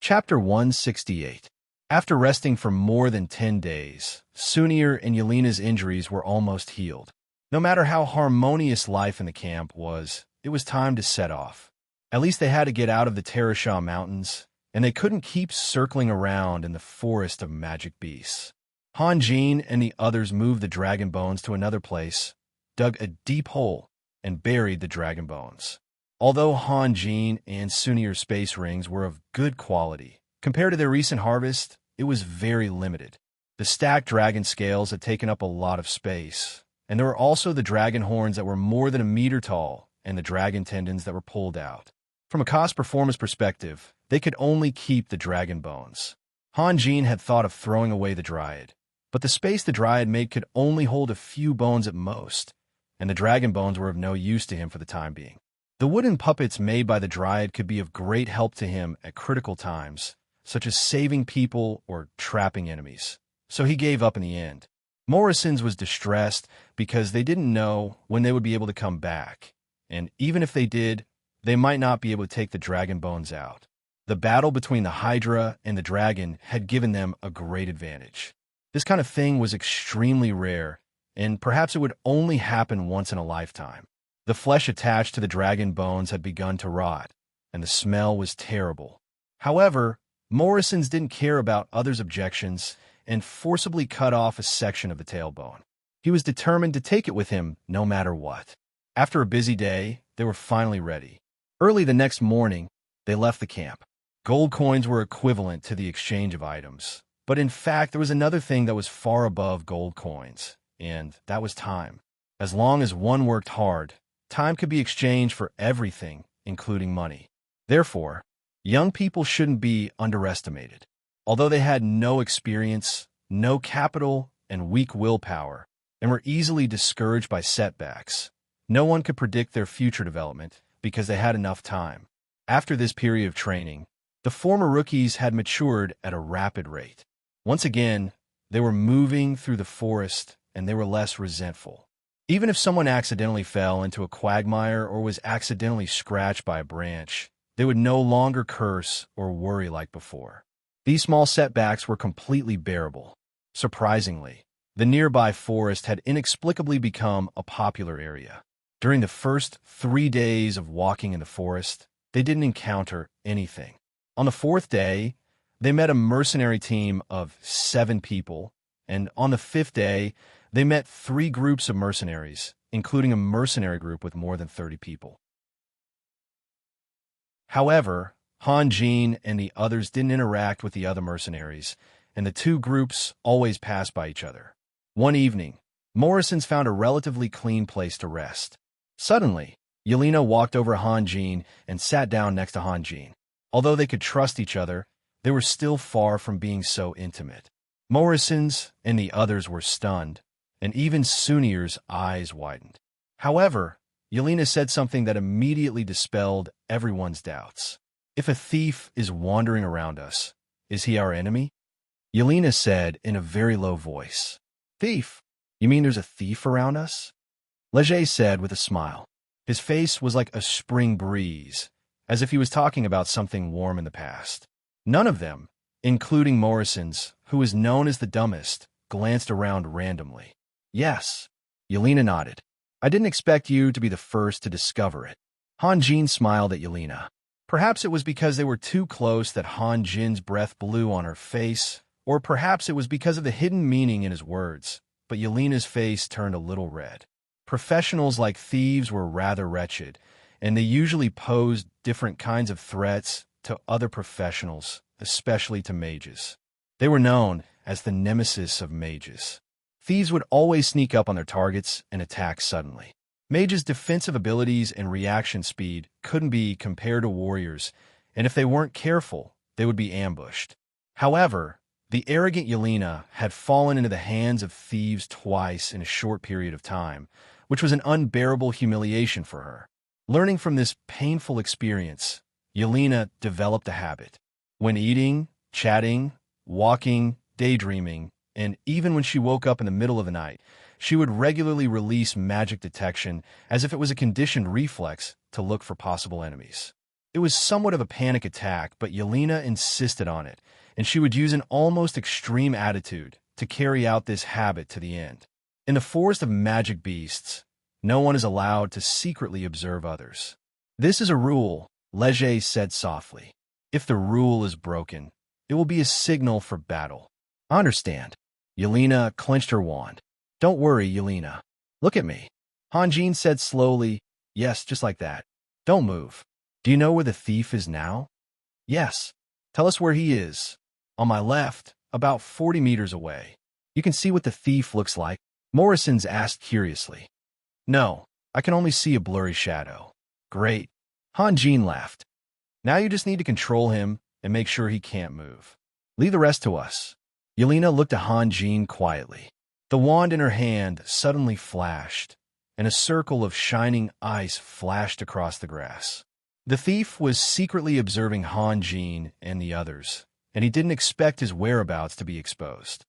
Chapter 168. After resting for more than 10 days, Sunir and Yelena's injuries were almost healed. No matter how harmonious life in the camp was, it was time to set off. At least they had to get out of the Terrashaw Mountains, and they couldn't keep circling around in the forest of magic beasts. Han Jin and the others moved the dragon bones to another place, dug a deep hole, and buried the dragon bones. Although Han Jin and Sunir's space rings were of good quality, compared to their recent harvest, it was very limited. The stacked dragon scales had taken up a lot of space, and there were also the dragon horns that were more than a meter tall and the dragon tendons that were pulled out. From a cost-performance perspective, they could only keep the dragon bones. Han Jin had thought of throwing away the dryad, but the space the dryad made could only hold a few bones at most, and the dragon bones were of no use to him for the time being. The wooden puppets made by the dryad could be of great help to him at critical times, such as saving people or trapping enemies, so he gave up in the end. Morrison's was distressed because they didn't know when they would be able to come back, and even if they did, they might not be able to take the dragon bones out. The battle between the Hydra and the dragon had given them a great advantage. This kind of thing was extremely rare, and perhaps it would only happen once in a lifetime. The flesh attached to the dragon bones had begun to rot, and the smell was terrible. However, Morrison's didn't care about others' objections and forcibly cut off a section of the tailbone. He was determined to take it with him no matter what. After a busy day, they were finally ready. Early the next morning, they left the camp. Gold coins were equivalent to the exchange of items. But in fact, there was another thing that was far above gold coins, and that was time. As long as one worked hard, time could be exchanged for everything, including money. Therefore, young people shouldn't be underestimated. Although they had no experience, no capital, and weak willpower, and were easily discouraged by setbacks, no one could predict their future development because they had enough time. After this period of training, the former rookies had matured at a rapid rate. Once again, they were moving through the forest, and they were less resentful. Even if someone accidentally fell into a quagmire or was accidentally scratched by a branch, they would no longer curse or worry like before. These small setbacks were completely bearable. Surprisingly, the nearby forest had inexplicably become a popular area. During the first 3 days of walking in the forest, they didn't encounter anything. On the 4th day, they met a mercenary team of 7 people, and on the 5th day, they met 3 groups of mercenaries, including a mercenary group with more than 30 people. However, Han Jin and the others didn't interact with the other mercenaries, and the 2 groups always passed by each other. One evening, Morrison's found a relatively clean place to rest. Suddenly, Yelena walked over Han Jin and sat down next to Han Jin. Although they could trust each other, they were still far from being so intimate. Morrison's and the others were stunned, and even Sunir's eyes widened. However, Yelena said something that immediately dispelled everyone's doubts. If a thief is wandering around us, is he our enemy? Yelena said in a very low voice. Thief? You mean there's a thief around us? Leger said with a smile. His face was like a spring breeze, as if he was talking about something warm in the past. None of them, including Morrison's, who was known as the dumbest, glanced around randomly. Yes, Yelena nodded. I didn't expect you to be the first to discover it. Han Jin smiled at Yelena. Perhaps it was because they were too close that Han Jin's breath blew on her face, or perhaps it was because of the hidden meaning in his words, but Yelena's face turned a little red. Professionals like thieves were rather wretched, and they usually posed different kinds of threats to other professionals, especially to mages. They were known as the nemesis of mages. Thieves would always sneak up on their targets and attack suddenly. Mages' defensive abilities and reaction speed couldn't be compared to warriors, and if they weren't careful, they would be ambushed. However, the arrogant Yelena had fallen into the hands of thieves twice in a short period of time, which was an unbearable humiliation for her. Learning from this painful experience, Yelena developed a habit. When eating, chatting, walking, daydreaming, and even when she woke up in the middle of the night, she would regularly release magic detection as if it was a conditioned reflex to look for possible enemies. It was somewhat of a panic attack, but Yelena insisted on it, and she would use an almost extreme attitude to carry out this habit to the end. In the forest of magic beasts, no one is allowed to secretly observe others. This is a rule, Leger said softly. If the rule is broken, it will be a signal for battle. I understand. Yelena clenched her wand. Don't worry, Yelena. Look at me. Hanjin said slowly, yes, just like that. Don't move. Do you know where the thief is now? Yes. Tell us where he is. On my left, about 40 meters away. You can see what the thief looks like? Morrison's asked curiously. No, I can only see a blurry shadow. Great. Hanjin laughed. Now you just need to control him and make sure he can't move. Leave the rest to us. Yelena looked at Hanjin quietly. The wand in her hand suddenly flashed, and a circle of shining ice flashed across the grass. The thief was secretly observing Hanjin and the others, and he didn't expect his whereabouts to be exposed.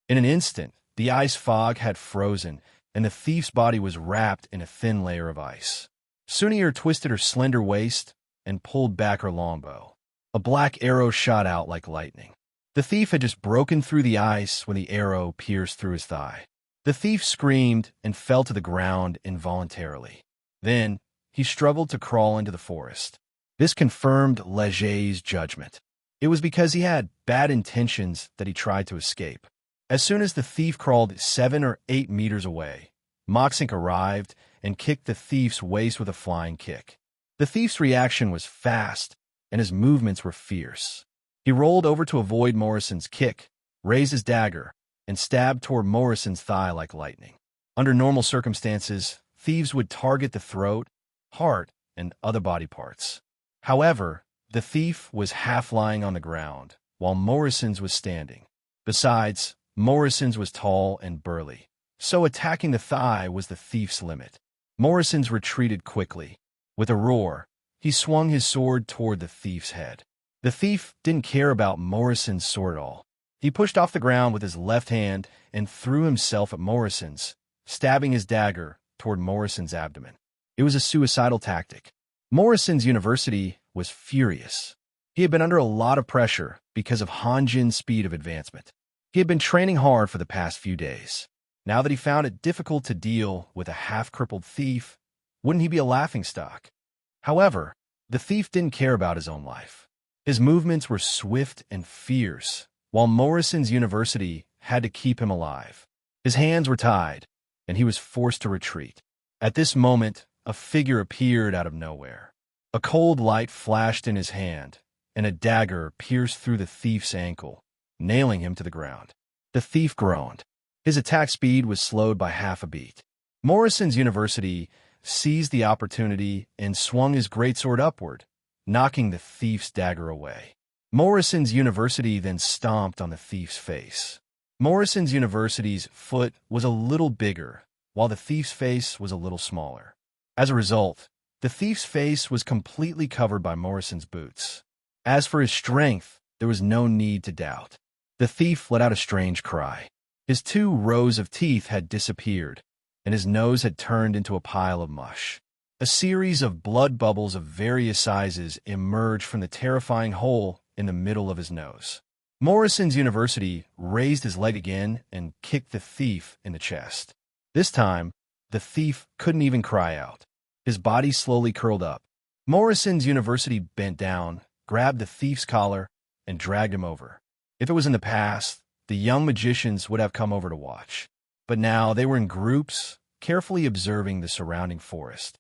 In an instant, the ice fog had frozen, and the thief's body was wrapped in a thin layer of ice. Sunir twisted her slender waist and pulled back her longbow. A black arrow shot out like lightning. The thief had just broken through the ice when the arrow pierced through his thigh. The thief screamed and fell to the ground involuntarily. Then, he struggled to crawl into the forest. This confirmed Leger's judgment. It was because he had bad intentions that he tried to escape. As soon as the thief crawled 7 or 8 meters away, Moxink arrived and kicked the thief's waist with a flying kick. The thief's reaction was fast, and his movements were fierce. He rolled over to avoid Morrison's kick, raised his dagger, and stabbed toward Morrison's thigh like lightning. Under normal circumstances, thieves would target the throat, heart, and other body parts. However, the thief was half lying on the ground, while Morrison's was standing. Besides, Morrison's was tall and burly, so attacking the thigh was the thief's limit. Morrison's retreated quickly. With a roar, he swung his sword toward the thief's head. The thief didn't care about Morrison's sword at all. He pushed off the ground with his left hand and threw himself at Morrison's, stabbing his dagger toward Morrison's abdomen. It was a suicidal tactic. Morrison's University was furious. He had been under a lot of pressure because of Hanjin's speed of advancement. He had been training hard for the past few days. Now that he found it difficult to deal with a half-crippled thief, wouldn't he be a laughingstock? However, the thief didn't care about his own life. His movements were swift and fierce, while Morrison's University had to keep him alive. His hands were tied, and he was forced to retreat. At this moment, a figure appeared out of nowhere. A cold light flashed in his hand, and a dagger pierced through the thief's ankle, nailing him to the ground. The thief groaned. His attack speed was slowed by half a beat. Morrison's University seized the opportunity and swung his greatsword upward, knocking the thief's dagger away. Morrison's University then stomped on the thief's face. Morrison's University's foot was a little bigger, while the thief's face was a little smaller. As a result, the thief's face was completely covered by Morrison's boots. As for his strength, there was no need to doubt. The thief let out a strange cry. His 2 rows of teeth had disappeared, and his nose had turned into a pile of mush. A series of blood bubbles of various sizes emerged from the terrifying hole in the middle of his nose. Morrison's University raised his leg again and kicked the thief in the chest. This time, the thief couldn't even cry out. His body slowly curled up. Morrison's University bent down, grabbed the thief's collar, and dragged him over. If it was in the past, the young magicians would have come over to watch. But now they were in groups, carefully observing the surrounding forest.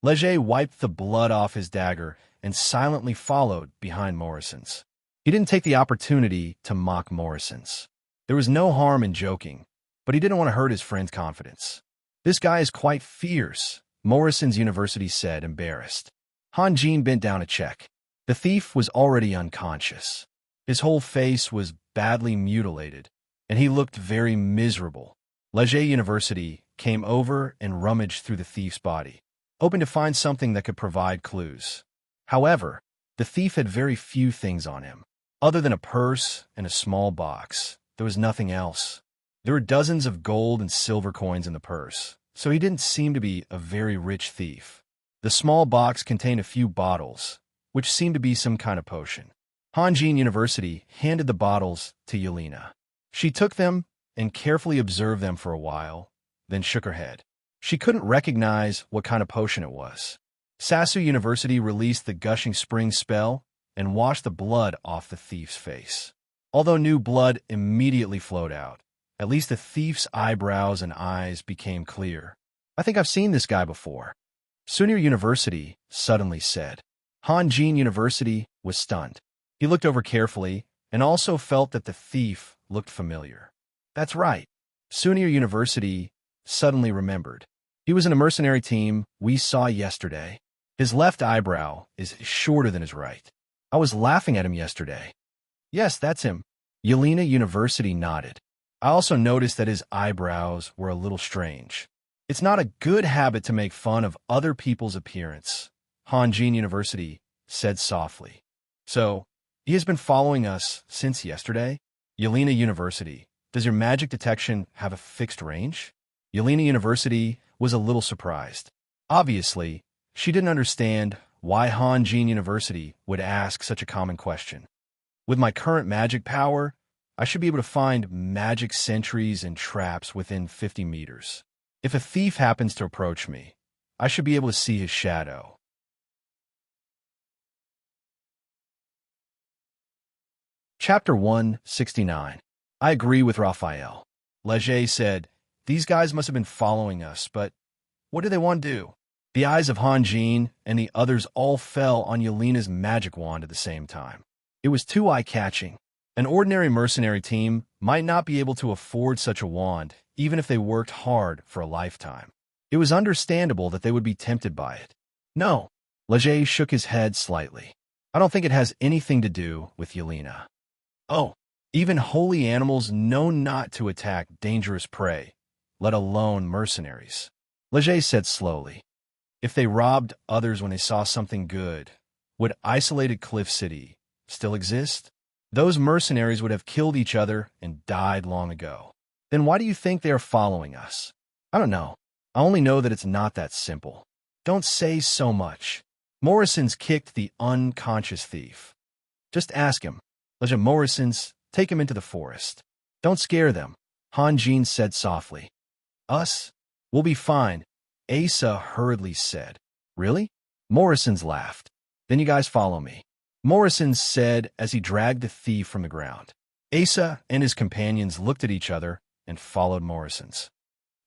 Leger wiped the blood off his dagger and silently followed behind Morrison's. He didn't take the opportunity to mock Morrison's. There was no harm in joking, but he didn't want to hurt his friend's confidence. This guy is quite fierce, Morrison's University said, embarrassed. Hanjin bent down to check. The thief was already unconscious. His whole face was badly mutilated, and he looked very miserable. Leger University came over and rummaged through the thief's body, hoping to find something that could provide clues. However, the thief had very few things on him. Other than a purse and a small box, there was nothing else. There were dozens of gold and silver coins in the purse, so he didn't seem to be a very rich thief. The small box contained a few bottles, which seemed to be some kind of potion. Hanjin University handed the bottles to Yelena. She took them and carefully observed them for a while, then shook her head. She couldn't recognize what kind of potion it was. Sasu University released the gushing spring spell and washed the blood off the thief's face. Although new blood immediately flowed out, at least the thief's eyebrows and eyes became clear. I think I've seen this guy before. Sunir University suddenly said. Hanjin University was stunned. He looked over carefully and also felt that the thief looked familiar. That's right. Sunir University suddenly remembered. He was in a mercenary team we saw yesterday. His left eyebrow is shorter than his right. I was laughing at him yesterday. Yes, that's him. Yelena University nodded. I also noticed that his eyebrows were a little strange. It's not a good habit to make fun of other people's appearance, Hanjin University said softly. So, he has been following us since yesterday? Yelena University, does your magic detection have a fixed range? Yelena University was a little surprised. Obviously, she didn't understand why Hanjin University would ask such a common question. With my current magic power, I should be able to find magic sentries and traps within 50 meters. If a thief happens to approach me, I should be able to see his shadow. Chapter 169. I agree with Raphael. Leger said, these guys must have been following us, but what do they want to do? The eyes of Hanjin and the others all fell on Yelena's magic wand at the same time. It was too eye-catching. An ordinary mercenary team might not be able to afford such a wand, even if they worked hard for a lifetime. It was understandable that they would be tempted by it. No, Leger shook his head slightly. I don't think it has anything to do with Yelena. Oh, even holy animals know not to attack dangerous prey, let alone mercenaries. Leger said slowly. If they robbed others when they saw something good, would isolated Cliff City still exist? Those mercenaries would have killed each other and died long ago. Then why do you think they are following us? I don't know. I only know that it's not that simple. Don't say so much. Morrison's kicked the unconscious thief. Just ask him. Legend Morrison's, take him into the forest. Don't scare them, Hanjin said softly. Us? We'll be fine, Asa hurriedly said. Really? Morrison's laughed. Then you guys follow me. Morrison said as he dragged the thief from the ground. Asa and his companions looked at each other and followed Morrison's.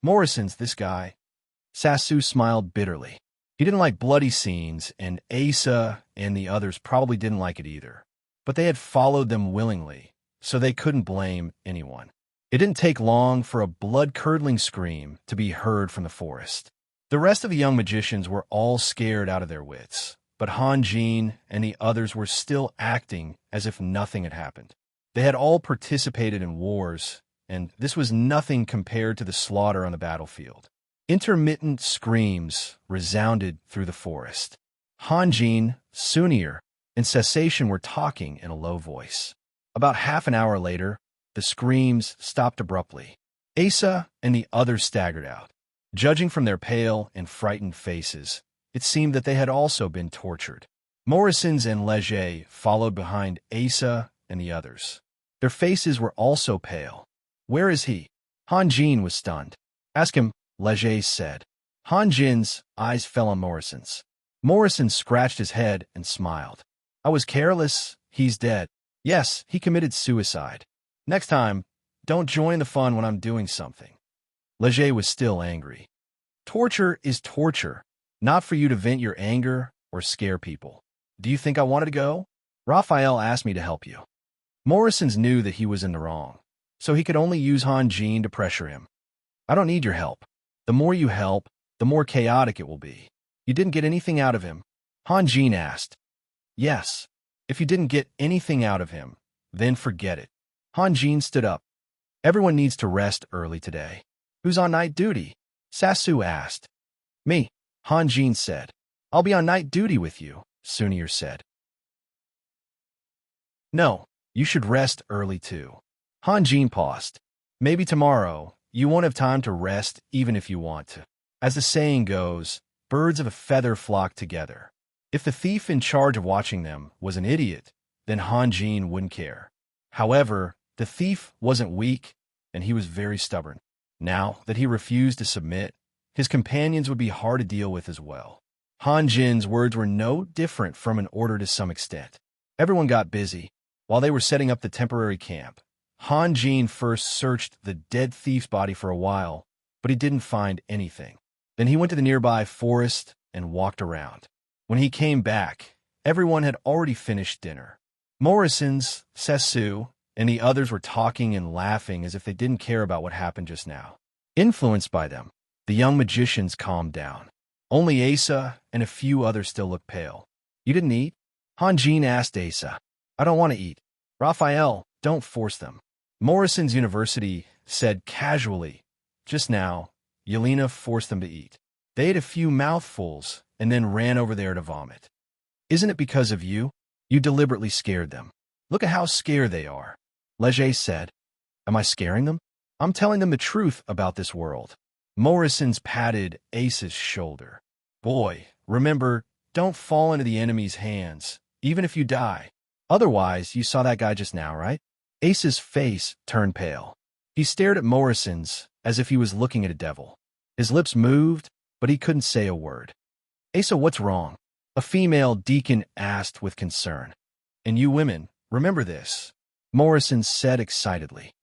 Morrison's this guy. Sassu smiled bitterly. He didn't like bloody scenes, and Asa and the others probably didn't like it either. But they had followed them willingly, so they couldn't blame anyone. It didn't take long for a blood-curdling scream to be heard from the forest. The rest of the young magicians were all scared out of their wits, but Hanjin and the others were still acting as if nothing had happened. They had all participated in wars, and this was nothing compared to the slaughter on the battlefield. Intermittent screams resounded through the forest. Hanjin, Sunir, and Cessation were talking in a low voice. About half an hour later, the screams stopped abruptly. Asa and the others staggered out. Judging from their pale and frightened faces, it seemed that they had also been tortured. Morrison's and Leger followed behind Asa and the others. Their faces were also pale. Where is he? Hanjin was stunned. Ask him, Leger said. Hanjin's eyes fell on Morrison's. Morrison scratched his head and smiled. I was careless. He's dead. Yes, he committed suicide. Next time, don't join the fun when I'm doing something. Leger was still angry. Torture is torture, not for you to vent your anger or scare people. Do you think I wanted to go? Raphael asked me to help you. Morrison's knew that he was in the wrong, so he could only use Hanjin to pressure him. I don't need your help. The more you help, the more chaotic it will be. You didn't get anything out of him? Hanjin asked. Yes. If you didn't get anything out of him, then forget it. Hanjin stood up. Everyone needs to rest early today. Who's on night duty? Sassu asked. Me, Hanjin said. I'll be on night duty with you, Sunir said. No, you should rest early too. Hanjin paused. Maybe tomorrow, you won't have time to rest even if you want to. As the saying goes, birds of a feather flock together. If the thief in charge of watching them was an idiot, then Hanjin wouldn't care. However, the thief wasn't weak, and he was very stubborn. Now that he refused to submit, his companions would be hard to deal with as well. Hanjin's words were no different from an order to some extent. Everyone got busy. While they were setting up the temporary camp, Han Jin first searched the dead thief's body for a while, but he didn't find anything. Then he went to the nearby forest and walked around. When he came back, everyone had already finished dinner. Morrison's, Sesu, and the others were talking and laughing as if they didn't care about what happened just now. Influenced by them, the young magicians calmed down. Only Asa and a few others still looked pale. "You didn't eat?" Han Jin asked Asa. "I don't want to eat." "Raphael, don't force them." Morrison's University said casually. Just now, Yelena forced them to eat. They ate a few mouthfuls and then ran over there to vomit. "Isn't it because of you? You deliberately scared them. Look at how scared they are." Leger said. "Am I scaring them? I'm telling them the truth about this world." Morrison's patted Asa's shoulder. "Boy, remember, don't fall into the enemy's hands, even if you die. Otherwise, you saw that guy just now, right?" Asa's face turned pale. He stared at Morrison's as if he was looking at a devil. His lips moved, but he couldn't say a word. "Asa, what's wrong?" a female deacon asked with concern. "And you women, remember this," Morrison said excitedly.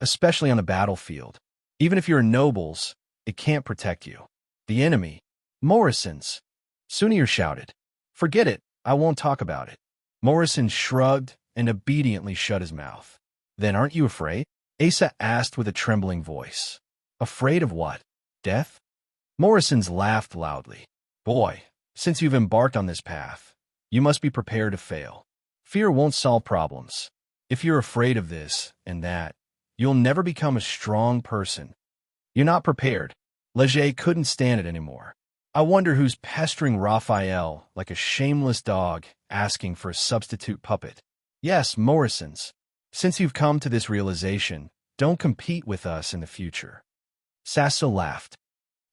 "Especially on the battlefield. Even if you're nobles, it can't protect you. The enemy." Morrison's. Sunir shouted. "Forget it, I won't talk about it." Morrison shrugged and obediently shut his mouth. "Then aren't you afraid?" Asa asked with a trembling voice. "Afraid of what? Death?" Morrison's laughed loudly. "Boy, since you've embarked on this path, you must be prepared to fail. Fear won't solve problems. If you're afraid of this and that, you'll never become a strong person. You're not prepared." Leger couldn't stand it anymore. "I wonder who's pestering Raphael like a shameless dog asking for a substitute puppet." "Yes, Morrison's. Since you've come to this realization, don't compete with us in the future." Sasso laughed.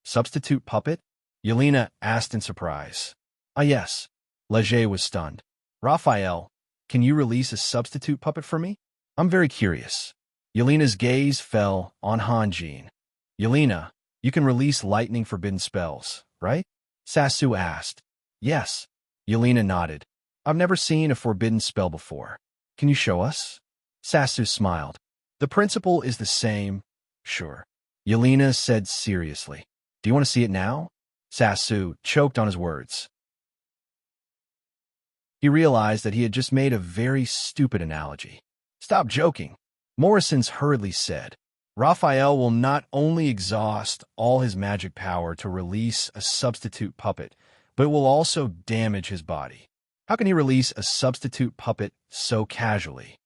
"Substitute puppet?" Yelena asked in surprise. "Ah, yes." Leger was stunned. "Raphael, can you release a substitute puppet for me? I'm very curious." Yelena's gaze fell on Han Jin. "Yelena, you can release lightning forbidden spells, right?" Sasu asked. "Yes." Yelena nodded. "I've never seen a forbidden spell before. Can you show us?" Sasu smiled. "The principle is the same, sure." Yelena said seriously. "Do you want to see it now?" Sasu choked on his words. He realized that he had just made a very stupid analogy. "Stop joking," Morrison's hurriedly said. "Raphael will not only exhaust all his magic power to release a substitute puppet, but it will also damage his body. How can he release a substitute puppet so casually?"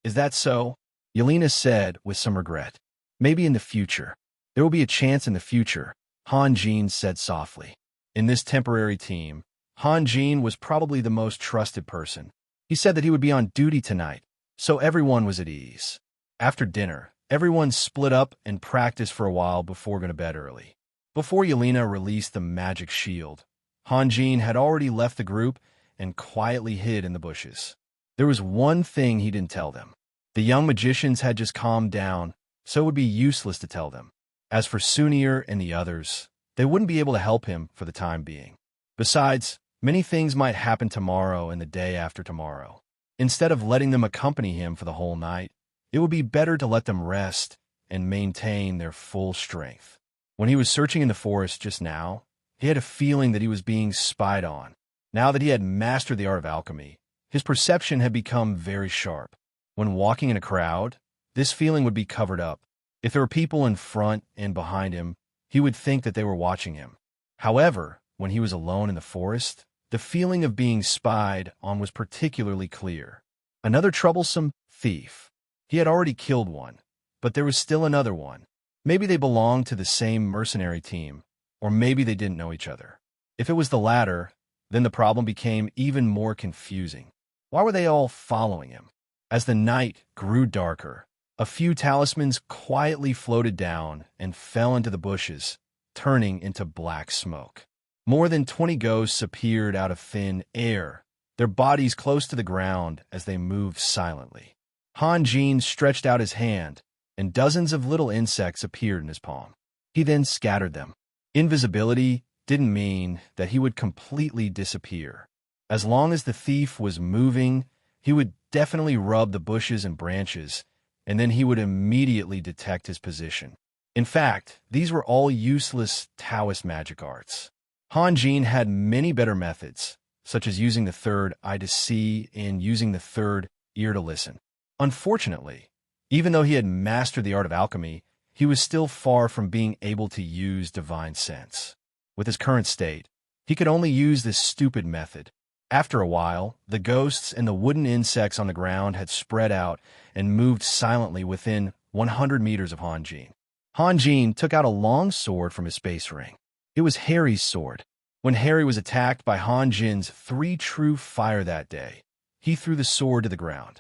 "Is that so?" Yelena said with some regret. "Maybe in the future. There will be a chance in the future," Han Jin said softly. In this temporary team, Han Jin was probably the most trusted person. He said that he would be on duty tonight, so everyone was at ease. After dinner, everyone split up and practiced for a while before going to bed early. Before Yelena released the magic shield, Han Jin had already left the group and quietly hid in the bushes. There was one thing he didn't tell them. The young magicians had just calmed down, so it would be useless to tell them. As for Sunir and the others, they wouldn't be able to help him for the time being. Besides, many things might happen tomorrow and the day after tomorrow. Instead of letting them accompany him for the whole night, it would be better to let them rest and maintain their full strength. When he was searching in the forest just now, he had a feeling that he was being spied on. Now that he had mastered the art of alchemy, his perception had become very sharp. When walking in a crowd, this feeling would be covered up. If there were people in front and behind him, he would think that they were watching him. However, when he was alone in the forest, the feeling of being spied on was particularly clear. Another troublesome thief. He had already killed one, but there was still another one. Maybe they belonged to the same mercenary team, or maybe they didn't know each other. If it was the latter, then the problem became even more confusing. Why were they all following him? As the night grew darker, a few talismans quietly floated down and fell into the bushes, turning into black smoke. More than 20 ghosts appeared out of thin air, their bodies close to the ground as they moved silently. Han Jin stretched out his hand, and dozens of little insects appeared in his palm. He then scattered them. Invisibility didn't mean that he would completely disappear. As long as the thief was moving He would definitely rub the bushes and branches, and then he would immediately detect his position. In fact, these were all useless Taoist magic arts. Han Jin had many better methods, such as using the third eye to see and using the third ear to listen. Unfortunately, even though he had mastered the art of alchemy, he was still far from being able to use divine sense. With his current state, he could only use this stupid method. After a while, the ghosts and the wooden insects on the ground had spread out and moved silently within 100 meters of Han Jin. Han Jin took out a long sword from his space ring. It was Harry's sword. When Harry was attacked by Han Jin's 3 true fire that day, he threw the sword to the ground.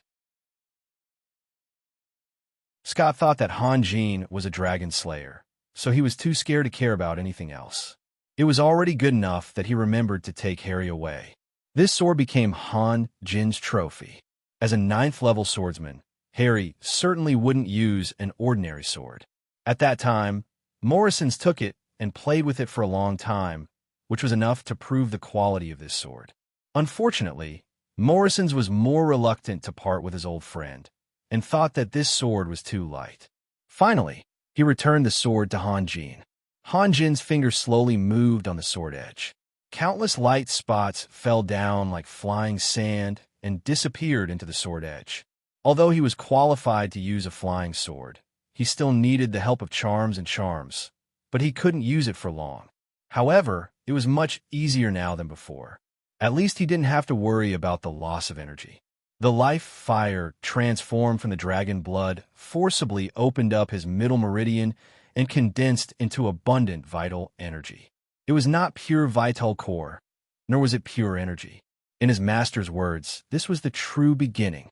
Scott thought that Han Jin was a dragon slayer, so he was too scared to care about anything else. It was already good enough that he remembered to take Harry away. This sword became Han Jin's trophy. As a 9th-level swordsman, Harry certainly wouldn't use an ordinary sword. At that time, Morrison's took it and played with it for a long time, which was enough to prove the quality of this sword. Unfortunately, Morrison's was more reluctant to part with his old friend, and thought that this sword was too light. Finally, he returned the sword to Han Jin. Han Jin's fingers slowly moved on the sword edge. Countless light spots fell down like flying sand and disappeared into the sword edge. Although he was qualified to use a flying sword, he still needed the help of charms and charms, but he couldn't use it for long. However, it was much easier now than before. At least he didn't have to worry about the loss of energy. The life fire transformed from the dragon blood forcibly opened up his middle meridian and condensed into abundant vital energy. It was not pure vital core, nor was it pure energy. In his master's words, this was the true beginning.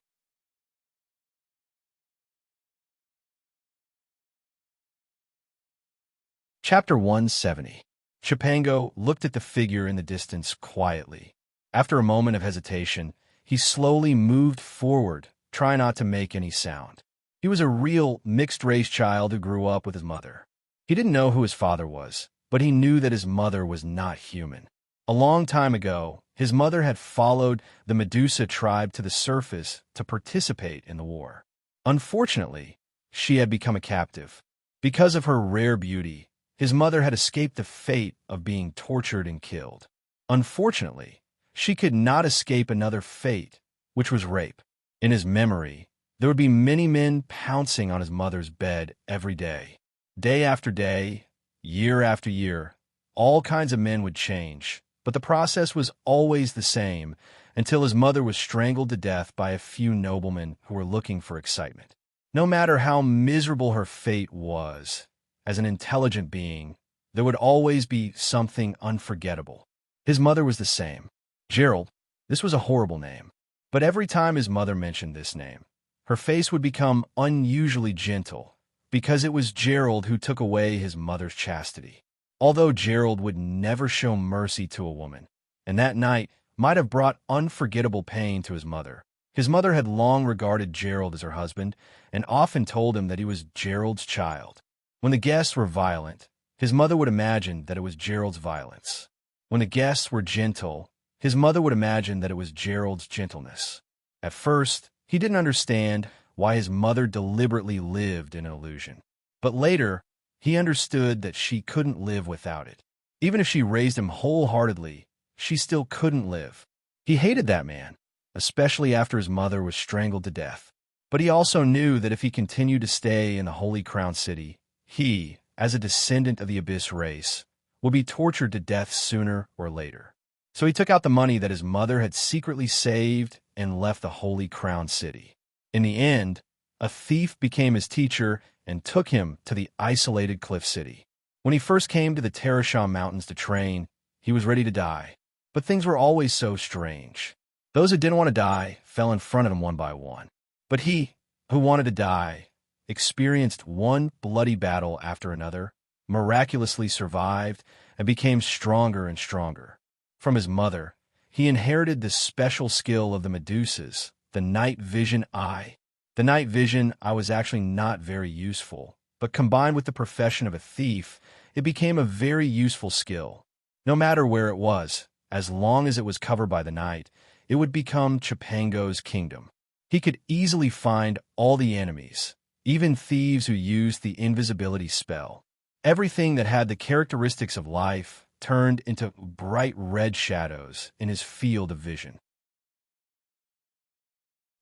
Chapter 170. Chipango looked at the figure in the distance quietly. After a moment of hesitation, he slowly moved forward, trying not to make any sound. He was a real mixed-race child who grew up with his mother. He didn't know who his father was, but he knew that his mother was not human. A long time ago, his mother had followed the Medusa tribe to the surface to participate in the war. Unfortunately, she had become a captive. Because of her rare beauty, his mother had escaped the fate of being tortured and killed. Unfortunately, she could not escape another fate, which was rape. In his memory, there would be many men pouncing on his mother's bed every day. Day after day, year after year, all kinds of men would change, but the process was always the same until his mother was strangled to death by a few noblemen who were looking for excitement. No matter how miserable her fate was, as an intelligent being, there would always be something unforgettable. His mother was the same. Gerald, this was a horrible name, but every time his mother mentioned this name, her face would become unusually gentle, because it was Gerald who took away his mother's chastity. Although Gerald would never show mercy to a woman, and that night might have brought unforgettable pain to his mother had long regarded Gerald as her husband and often told him that he was Gerald's child. When the guests were violent, his mother would imagine that it was Gerald's violence. When the guests were gentle, his mother would imagine that it was Gerald's gentleness. At first, he didn't understand why his mother deliberately lived in an illusion. But later, he understood that she couldn't live without it. Even if she raised him wholeheartedly, she still couldn't live. He hated that man, especially after his mother was strangled to death. But he also knew that if he continued to stay in the Holy Crown City, he, as a descendant of the Abyss race, would be tortured to death sooner or later. So he took out the money that his mother had secretly saved and left the Holy Crown City. In the end, a thief became his teacher and took him to the isolated Cliff City. When he first came to the Terrasham Mountains to train, he was ready to die. But things were always so strange. Those who didn't want to die fell in front of him one by one. But he, who wanted to die, experienced one bloody battle after another, miraculously survived, and became stronger and stronger. From his mother, he inherited the special skill of the Medusas, the night vision eye. The night vision eye was actually not very useful, but combined with the profession of a thief, it became a very useful skill. No matter where it was, as long as it was covered by the night, it would become Chipango's kingdom. He could easily find all the enemies, even thieves who used the invisibility spell. Everything that had the characteristics of life turned into bright red shadows in his field of vision.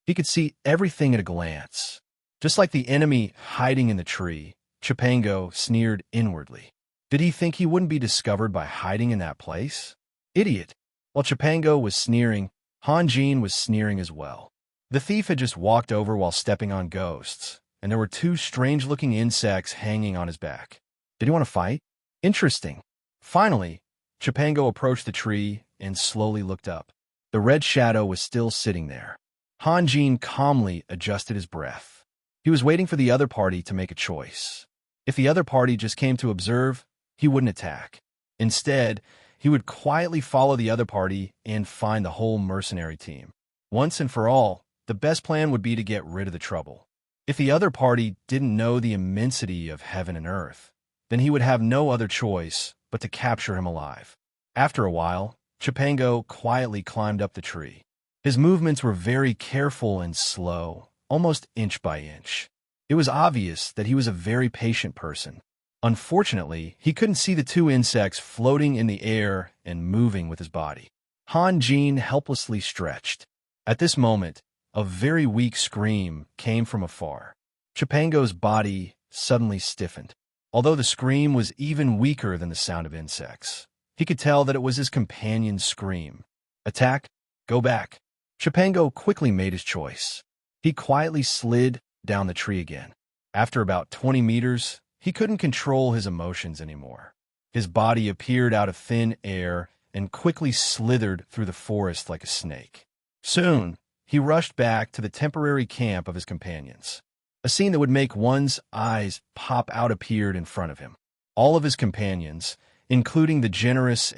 He could see everything at a glance. Just like the enemy hiding in the tree, Chipango sneered inwardly. Did he think he wouldn't be discovered by hiding in that place? Idiot! While Chipango was sneering, Hanjin was sneering as well. The thief had just walked over while stepping on ghosts, and there were two strange-looking insects hanging on his back. Did he want to fight? Interesting. Finally, Chipango approached the tree and slowly looked up. The red shadow was still sitting there. Hanjin calmly adjusted his breath. He was waiting for the other party to make a choice. If the other party just came to observe, he wouldn't attack. Instead, he would quietly follow the other party and find the whole mercenary team. Once and for all, the best plan would be to get rid of the trouble. If the other party didn't know the immensity of heaven and earth, then he would have no other choice but to capture him alive. After a while, Chipango quietly climbed up the tree. His movements were very careful and slow, almost inch by inch. It was obvious that he was a very patient person. Unfortunately, he couldn't see the two insects floating in the air and moving with his body. Hanjin helplessly stretched. At this moment, a very weak scream came from afar. Chipango's body suddenly stiffened. Although the scream was even weaker than the sound of insects, he could tell that it was his companion's scream. Attack, go back. Chipango quickly made his choice. He quietly slid down the tree again. After about 20 meters, he couldn't control his emotions anymore. His body appeared out of thin air and quickly slithered through the forest like a snake. Soon, he rushed back to the temporary camp of his companions. A scene that would make one's eyes pop out appeared in front of him. All of his companions, including the generous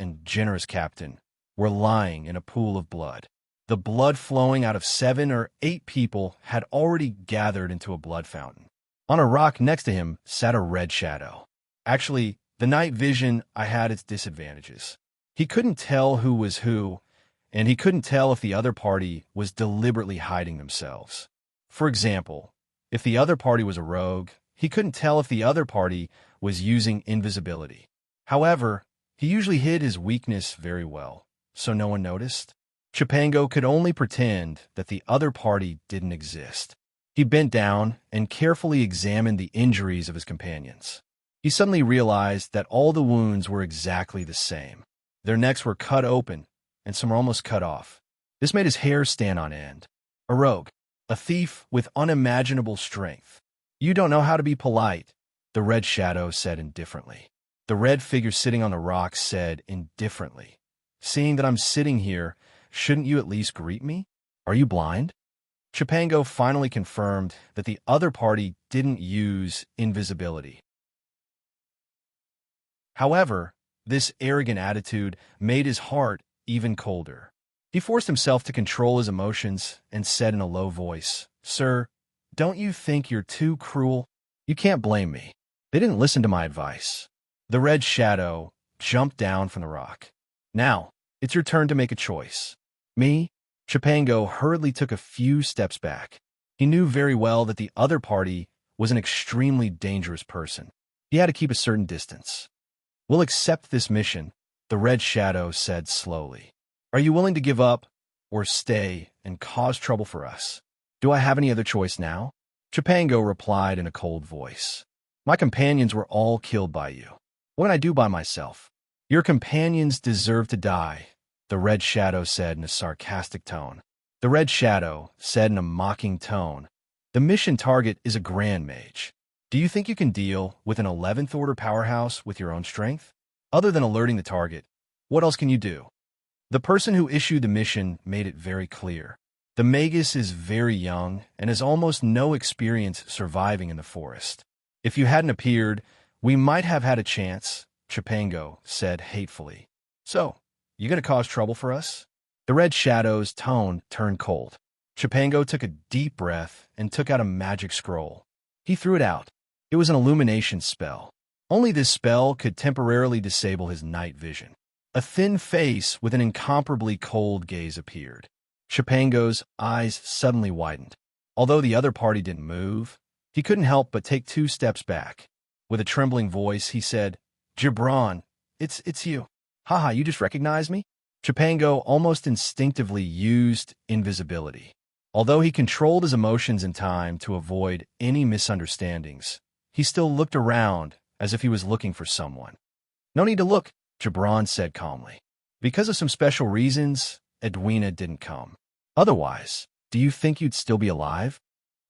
captain, were lying in a pool of blood. The blood flowing out of 7 or 8 people had already gathered into a blood fountain. On a rock next to him sat a red shadow. Actually, the night vision had its disadvantages. He couldn't tell who was who, and he couldn't tell if the other party was deliberately hiding themselves. For example, if the other party was a rogue, he couldn't tell if the other party was using invisibility. However, he usually hid his weakness very well, so no one noticed. Chipango could only pretend that the other party didn't exist. He bent down and carefully examined the injuries of his companions. He suddenly realized that all the wounds were exactly the same. Their necks were cut open, and some were almost cut off. This made his hair stand on end. A rogue, a thief with unimaginable strength. You don't know how to be polite, the red shadow said indifferently. The red figure sitting on the rock said indifferently, seeing that I'm sitting here, shouldn't you at least greet me? Are you blind? Chipango finally confirmed that the other party didn't use invisibility. However, this arrogant attitude made his heart even colder. He forced himself to control his emotions and said in a low voice, "Sir, don't you think you're too cruel? You can't blame me. They didn't listen to my advice." The red shadow jumped down from the rock. "Now, it's your turn to make a choice." "Me?" Chipango hurriedly took a few steps back. He knew very well that the other party was an extremely dangerous person. He had to keep a certain distance. "We'll accept this mission," the red shadow said slowly. "Are you willing to give up or stay and cause trouble for us? Do I have any other choice now?" Chipango replied in a cold voice. "My companions were all killed by you. What can I do by myself?" "Your companions deserve to die," the red shadow said in a sarcastic tone. The red shadow said in a mocking tone, "The mission target is a grand mage. Do you think you can deal with an 11th order powerhouse with your own strength? Other than alerting the target, what else can you do?" The person who issued the mission made it very clear. The magus is very young and has almost no experience surviving in the forest. "If you hadn't appeared, we might have had a chance," Chipango said hatefully. "So, you gonna cause trouble for us?" The red shadow's tone turned cold. Chipango took a deep breath and took out a magic scroll. He threw it out. It was an illumination spell. Only this spell could temporarily disable his night vision. A thin face with an incomparably cold gaze appeared. Chipango's eyes suddenly widened. Although the other party didn't move, he couldn't help but take 2 steps back. With a trembling voice, he said, "Gibran, it's you. Haha, you just recognized me?" Chipango almost instinctively used invisibility. Although he controlled his emotions in time to avoid any misunderstandings, he still looked around as if he was looking for someone. "No need to look," Gibran said calmly. "Because of some special reasons, Edwina didn't come. Otherwise, do you think you'd still be alive?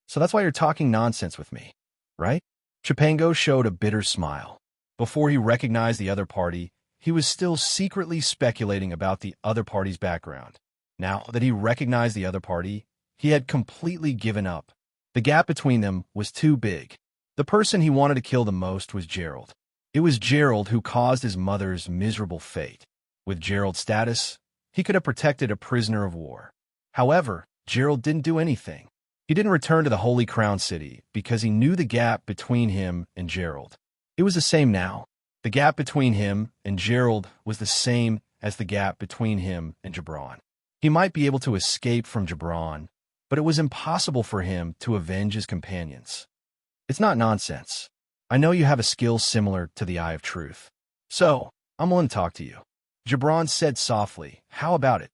So that's why you're talking nonsense with me, right?" Chipango showed a bitter smile. Before he recognized the other party, he was still secretly speculating about the other party's background. Now that he recognized the other party, he had completely given up. The gap between them was too big. The person he wanted to kill the most was Gerald. It was Gerald who caused his mother's miserable fate. With Gerald's status, he could have protected a prisoner of war. However, Gerald didn't do anything. He didn't return to the Holy Crown City because he knew the gap between him and Gerald. It was the same now. The gap between him and Gerald was the same as the gap between him and Gibran. He might be able to escape from Gibran, but it was impossible for him to avenge his companions. "It's not nonsense. I know you have a skill similar to the Eye of Truth. So, I'm willing to talk to you." Gibran said softly, "How about it?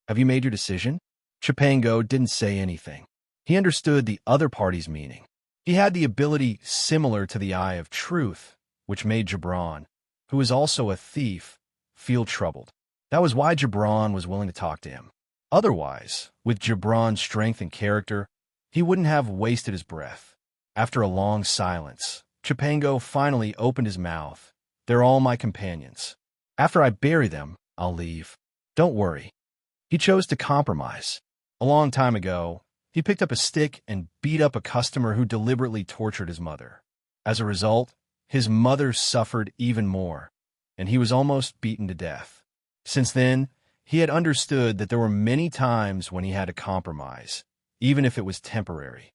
Have you made your decision?" Chipango didn't say anything. He understood the other party's meaning. He had the ability similar to the Eye of Truth, which made Gibran, who was also a thief, feel troubled. That was why Gibran was willing to talk to him. Otherwise, with Gibran's strength and character, he wouldn't have wasted his breath. After a long silence, Chipango finally opened his mouth. "They're all my companions. After I bury them, I'll leave. Don't worry." He chose to compromise. A long time ago, he picked up a stick and beat up a customer who deliberately tortured his mother. As a result, his mother suffered even more, and he was almost beaten to death. Since then, he had understood that there were many times when he had to compromise, even if it was temporary.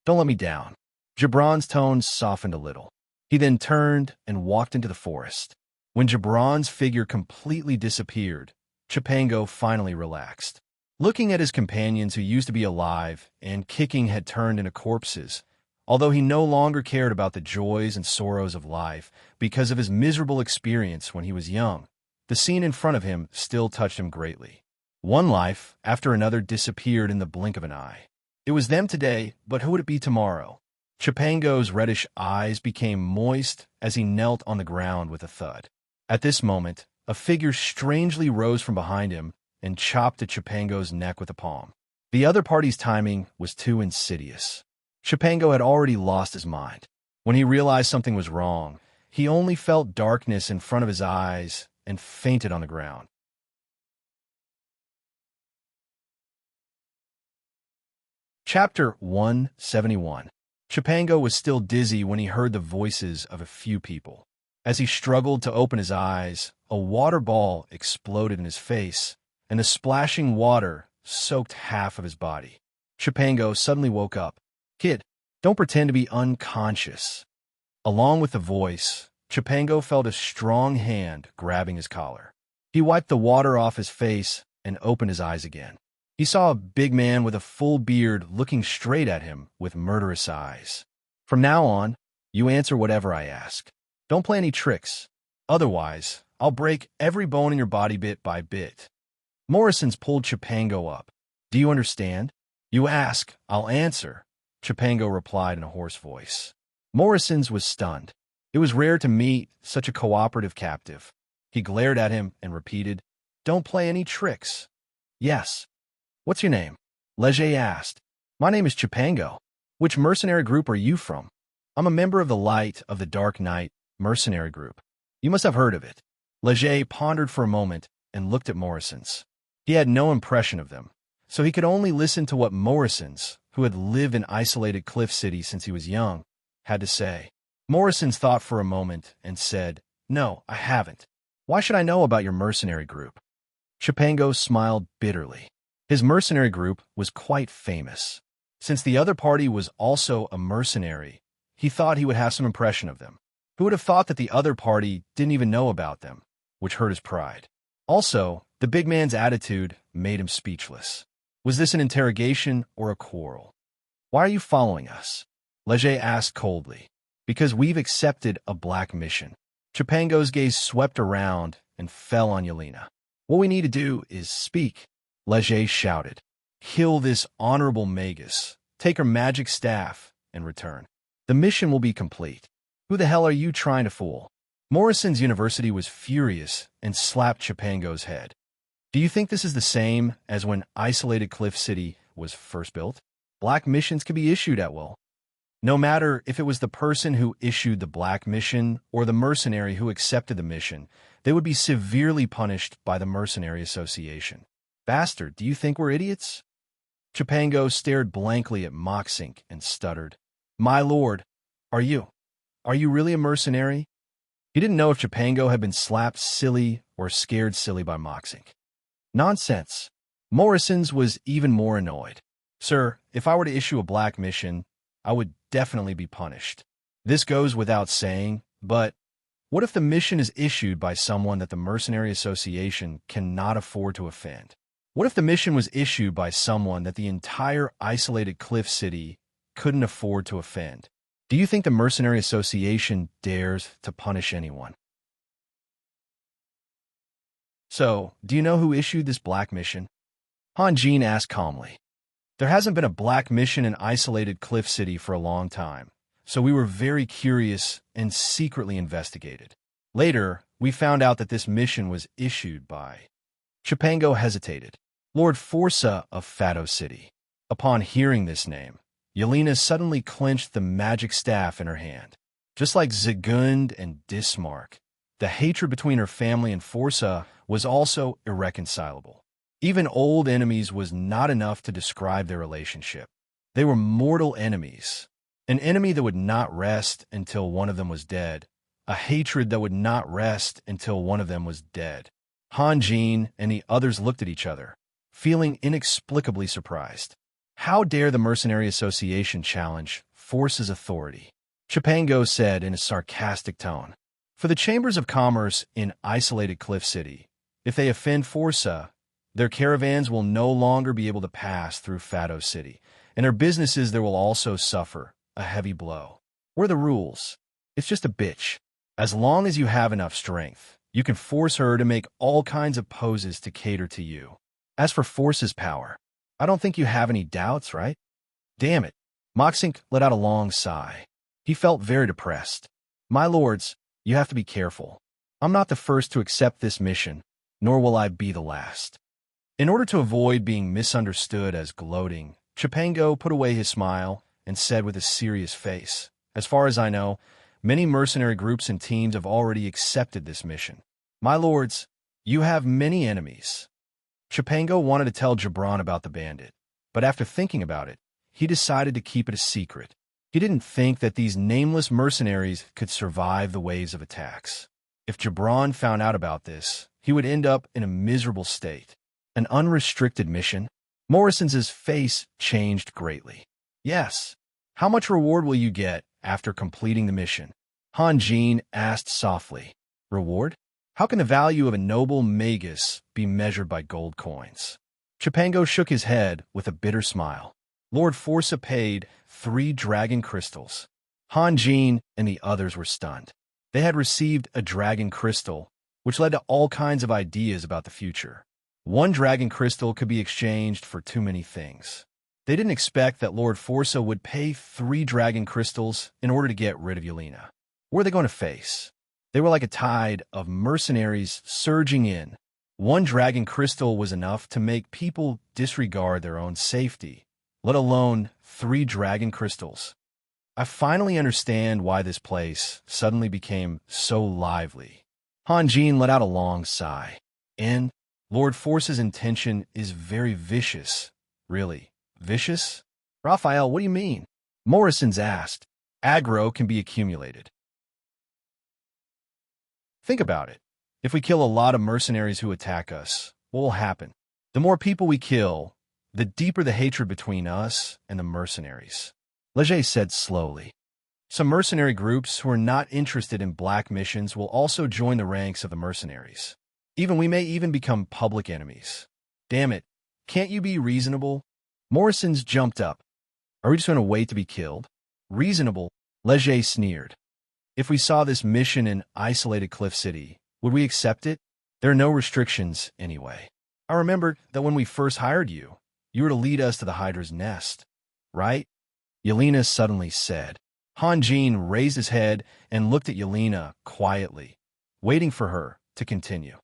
"Don't let me down." Gibran's tone softened a little. He then turned and walked into the forest. When Gibran's figure completely disappeared, Chipango finally relaxed. Looking at his companions who used to be alive and kicking had turned into corpses, although he no longer cared about the joys and sorrows of life because of his miserable experience when he was young, the scene in front of him still touched him greatly. One life after another disappeared in the blink of an eye. It was them today, but who would it be tomorrow? Chipango's reddish eyes became moist as he knelt on the ground with a thud. At this moment, a figure strangely rose from behind him and chopped at Chipango's neck with a palm. The other party's timing was too insidious. Chipango had already lost his mind. When he realized something was wrong, he only felt darkness in front of his eyes and fainted on the ground. Chapter 171. Chipango was still dizzy when he heard the voices of a few people. As he struggled to open his eyes, a water ball exploded in his face, and the splashing water soaked half of his body. Chipango suddenly woke up. "Kid, don't pretend to be unconscious." Along with the voice, Chipango felt a strong hand grabbing his collar. He wiped the water off his face and opened his eyes again. He saw a big man with a full beard looking straight at him with murderous eyes. "From now on, you answer whatever I ask. Don't play any tricks. Otherwise, I'll break every bone in your body bit by bit." Morrison's pulled Chipango up. "Do you understand? You ask, I'll answer," Chipango replied in a hoarse voice. Morrison's was stunned. It was rare to meet such a cooperative captive. He glared at him and repeated, "Don't play any tricks." "Yes." "What's your name?" Leger asked. "My name is Chipango." "Which mercenary group are you from?" "I'm a member of the Light of the Dark Night mercenary group." "You must have heard of it." Leger pondered for a moment and looked at Morrison's. He had no impression of them, so he could only listen to what Morrison's, who had lived in isolated Cliff City since he was young, had to say. Morrison's thought for a moment and said, "No, I haven't. Why should I know about your mercenary group?" Chipango smiled bitterly. His mercenary group was quite famous. Since the other party was also a mercenary, he thought he would have some impression of them. Who would have thought that the other party didn't even know about them, which hurt his pride. Also, the big man's attitude made him speechless. Was this an interrogation or a quarrel? Why are you following us? Leger asked coldly. Because we've accepted a black mission. Chipango's gaze swept around and fell on Yelena. What we need to do is speak, Leger shouted. Kill this honorable magus, take her magic staff, and return. The mission will be complete. Who the hell are you trying to fool? Morrison's University was furious and slapped Chipango's head. Do you think this is the same as when Isolated Cliff City was first built? Black missions could be issued at will. No matter if it was the person who issued the black mission or the mercenary who accepted the mission, they would be severely punished by the Mercenary Association. Bastard, do you think we're idiots? Chipango stared blankly at Moxink and stuttered. My lord, are you really a mercenary? He didn't know if Chipango had been slapped silly or scared silly by Moxink. Nonsense. Morrison's was even more annoyed. Sir, if I were to issue a black mission, I would definitely be punished. This goes without saying, but what if the mission is issued by someone that the Mercenary Association cannot afford to offend? What if the mission was issued by someone that the entire Isolated Cliff City couldn't afford to offend? Do you think the Mercenary Association dares to punish anyone? So, do you know who issued this black mission? Han Jin asked calmly. There hasn't been a black mission in Isolated Cliff City for a long time, so we were very curious and secretly investigated. Later, we found out that this mission was issued by... Chipango hesitated. Lord Forza of Fado City. Upon hearing this name, Yelena suddenly clenched the magic staff in her hand. Just like Zigund and Dismark, the hatred between her family and Forza was also irreconcilable. Even old enemies was not enough to describe their relationship. They were mortal enemies. An enemy that would not rest until one of them was dead. A hatred that would not rest until one of them was dead. Han Jin and the others looked at each other, feeling inexplicably surprised. How dare the Mercenary Association challenge Force's authority? Chipango said in a sarcastic tone. For the Chambers of Commerce in Isolated Cliff City, if they offend Forza, their caravans will no longer be able to pass through Fado City, and their businesses there will also suffer a heavy blow. What are the rules? It's just a bitch. As long as you have enough strength, you can force her to make all kinds of poses to cater to you. As for Force's power, I don't think you have any doubts, right? Damn it. Moxink let out a long sigh. He felt very depressed. My lords, you have to be careful. I'm not the first to accept this mission, nor will I be the last. In order to avoid being misunderstood as gloating, Chipango put away his smile and said with a serious face, as far as I know, many mercenary groups and teams have already accepted this mission. My lords, you have many enemies. Chipango wanted to tell Gibran about the bandit, but after thinking about it, he decided to keep it a secret. He didn't think that these nameless mercenaries could survive the waves of attacks. If Gibran found out about this, he would end up in a miserable state. An unrestricted mission? Morrison's face changed greatly. Yes. How much reward will you get after completing the mission? Han Jin asked softly. Reward? How can the value of a noble magus be measured by gold coins? Chipango shook his head with a bitter smile. Lord Forza paid 3 dragon crystals. Han Jin and the others were stunned. They had received a dragon crystal, which led to all kinds of ideas about the future. 1 dragon crystal could be exchanged for too many things. They didn't expect that Lord Forza would pay 3 dragon crystals in order to get rid of Yelena. What were they going to face? They were like a tide of mercenaries surging in. 1 dragon crystal was enough to make people disregard their own safety, let alone 3 dragon crystals. I finally understand why this place suddenly became so lively. Han Jin let out a long sigh. And Lord Force's intention is very vicious. Really? Vicious? Raphael, what do you mean? Morrison's asked. Aggro can be accumulated. Think about it. If we kill a lot of mercenaries who attack us, what will happen? The more people we kill, the deeper the hatred between us and the mercenaries. Leger said slowly. Some mercenary groups who are not interested in black missions will also join the ranks of the mercenaries. We may even become public enemies. Damn it. Can't you be reasonable? Morrison's jumped up. Are we just going to wait to be killed? Reasonable, Leger sneered. If we saw this mission in isolated Cliff City, would we accept it? There are no restrictions, anyway. I remembered that when we first hired you, you were to lead us to the Hydra's nest, right? Yelena suddenly said. Hanjin raised his head and looked at Yelena quietly, waiting for her to continue.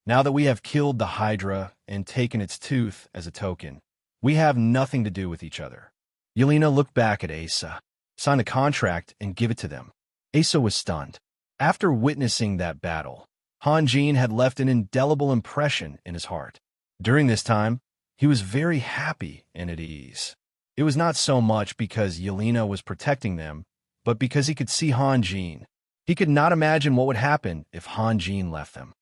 Now that we have killed the Hydra and taken its tooth as a token, we have nothing to do with each other. Yelena looked back at Asa, sign a contract, and give it to them. Asa was stunned. After witnessing that battle, Hanjin had left an indelible impression in his heart. During this time, he was very happy and at ease. It was not so much because Yelena was protecting them, but because he could see Hanjin. He could not imagine what would happen if Hanjin left them.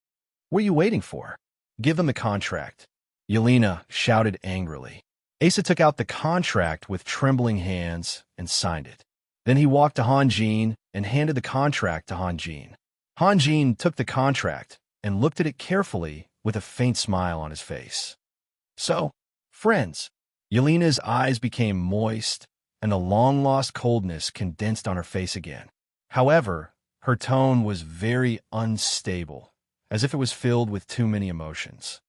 What are you waiting for? Give them the contract. Yelena shouted angrily. Asa took out the contract with trembling hands and signed it. Then he walked to Hanjin and handed the contract to Hanjin. Hanjin took the contract and looked at it carefully with a faint smile on his face. So, friends. Yelena's eyes became moist, and a long-lost coldness condensed on her face again. However, her tone was very unstable, as if it was filled with too many emotions.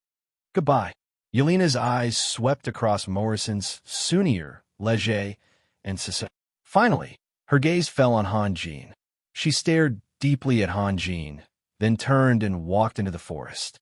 Goodbye. Yelena's eyes swept across Morrison's, Sunier, Leger, and Cessa. Finally, her gaze fell on Hanjin. She stared deeply at Hanjin, then turned and walked into the forest.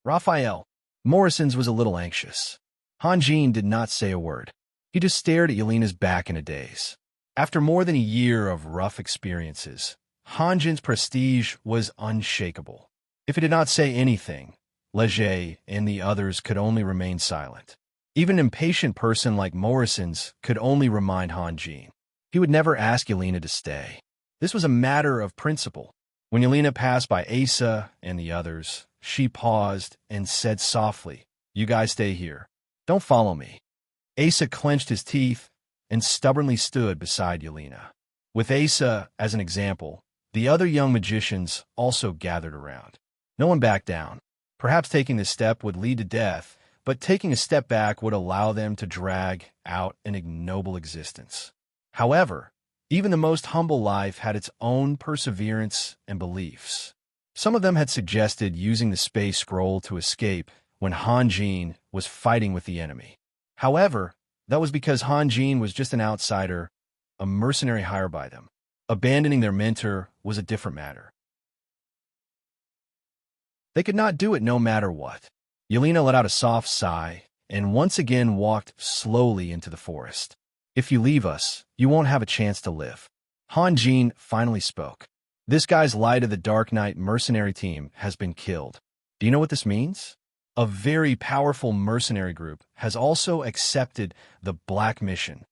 Raphael. Morrison's was a little anxious. Hanjin did not say a word. He just stared at Yelena's back in a daze. After more than a year of rough experiences, Hanjin's prestige was unshakable. If he did not say anything, Leger and the others could only remain silent. Even an impatient person like Morrison's could only remind Hanjin. He would never ask Yelena to stay. This was a matter of principle. When Yelena passed by Asa and the others, she paused and said softly, "You guys stay here. Don't follow me." Asa clenched his teeth and stubbornly stood beside Yelena. With Asa as an example, the other young magicians also gathered around. No one backed down. Perhaps taking this step would lead to death, but taking a step back would allow them to drag out an ignoble existence. However, even the most humble life had its own perseverance and beliefs. Some of them had suggested using the space scroll to escape when Hanjin was fighting with the enemy. However, that was because Hanjin was just an outsider, a mercenary hired by them. Abandoning their mentor was a different matter. They could not do it no matter what. Yelena let out a soft sigh and once again walked slowly into the forest. "If you leave us, you won't have a chance to live." Hanjin finally spoke. "This guy's Light of the Dark Knight mercenary team has been killed. Do you know what this means? A very powerful mercenary group has also accepted the Black Mission.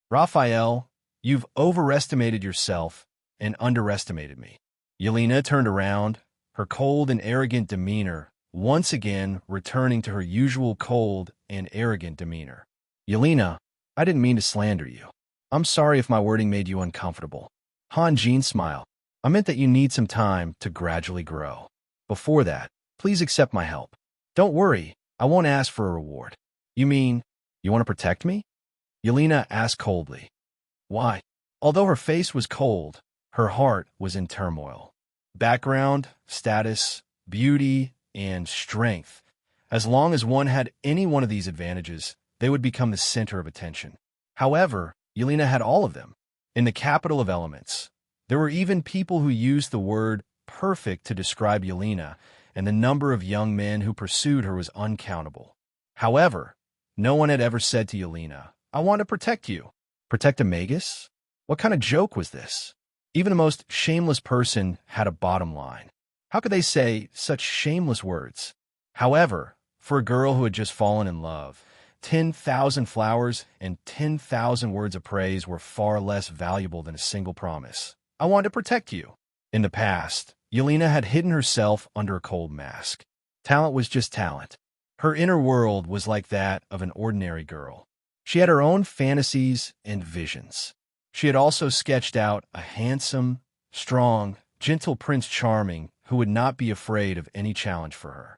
Raphael, you've overestimated yourself and underestimated me." Yelena turned around, her cold and arrogant demeanor once again returning to her usual cold and arrogant demeanor. "Yelena, I didn't mean to slander you. I'm sorry if my wording made you uncomfortable." Hanjin smiled. "I meant that you need some time to gradually grow. Before that, please accept my help. Don't worry, I won't ask for a reward." "You mean, you want to protect me?" Yelena asked coldly. "Why?" Although her face was cold, her heart was in turmoil. Background, status, beauty, and strength. As long as one had any one of these advantages, they would become the center of attention. However, Yelena had all of them. In the capital of elements, there were even people who used the word perfect to describe Yelena, and the number of young men who pursued her was uncountable. However, no one had ever said to Yelena, "I want to protect you." Protect a magus? What kind of joke was this? Even the most shameless person had a bottom line. How could they say such shameless words? However, for a girl who had just fallen in love, 10,000 flowers and 10,000 words of praise were far less valuable than a single promise. "I want to protect you." In the past, Yelena had hidden herself under a cold mask. Talent was just talent. Her inner world was like that of an ordinary girl. She had her own fantasies and visions. She had also sketched out a handsome, strong, gentle Prince Charming who would not be afraid of any challenge for her.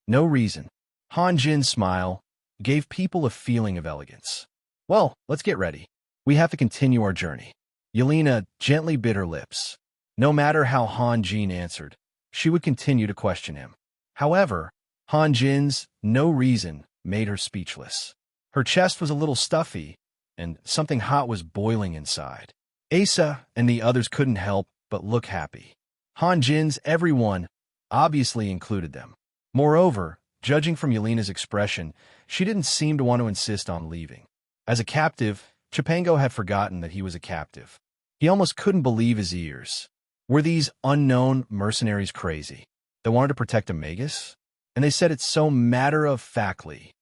No reason. Han Jin's smile gave people a feeling of elegance. Well, let's get ready. We have to continue our journey. Yelena gently bit her lips. No matter how Han Jin answered, she would continue to question him. However, Han Jin's no reason made her speechless. Her chest was a little stuffy, and something hot was boiling inside. Asa and the others couldn't help but look happy. Han Jin's everyone obviously included them. Moreover, judging from Yelena's expression, she didn't seem to want to insist on leaving. As a captive, Chipango had forgotten that he was a captive. He almost couldn't believe his ears. Were these unknown mercenaries crazy? They wanted to protect a magus? And they said it so matter-of-factly.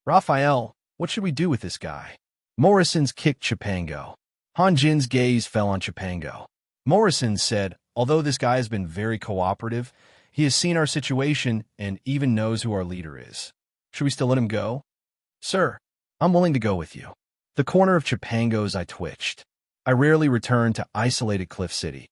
Raphael, what should we do with this guy? Morrison's kicked Chipango. Han Jin's gaze fell on Chipango. Morrison said, although this guy has been very cooperative, he has seen our situation and even knows who our leader is. Should we still let him go? Sir, I'm willing to go with you. The corner of Chipango's eye twitched. I rarely return to isolated Cliff City.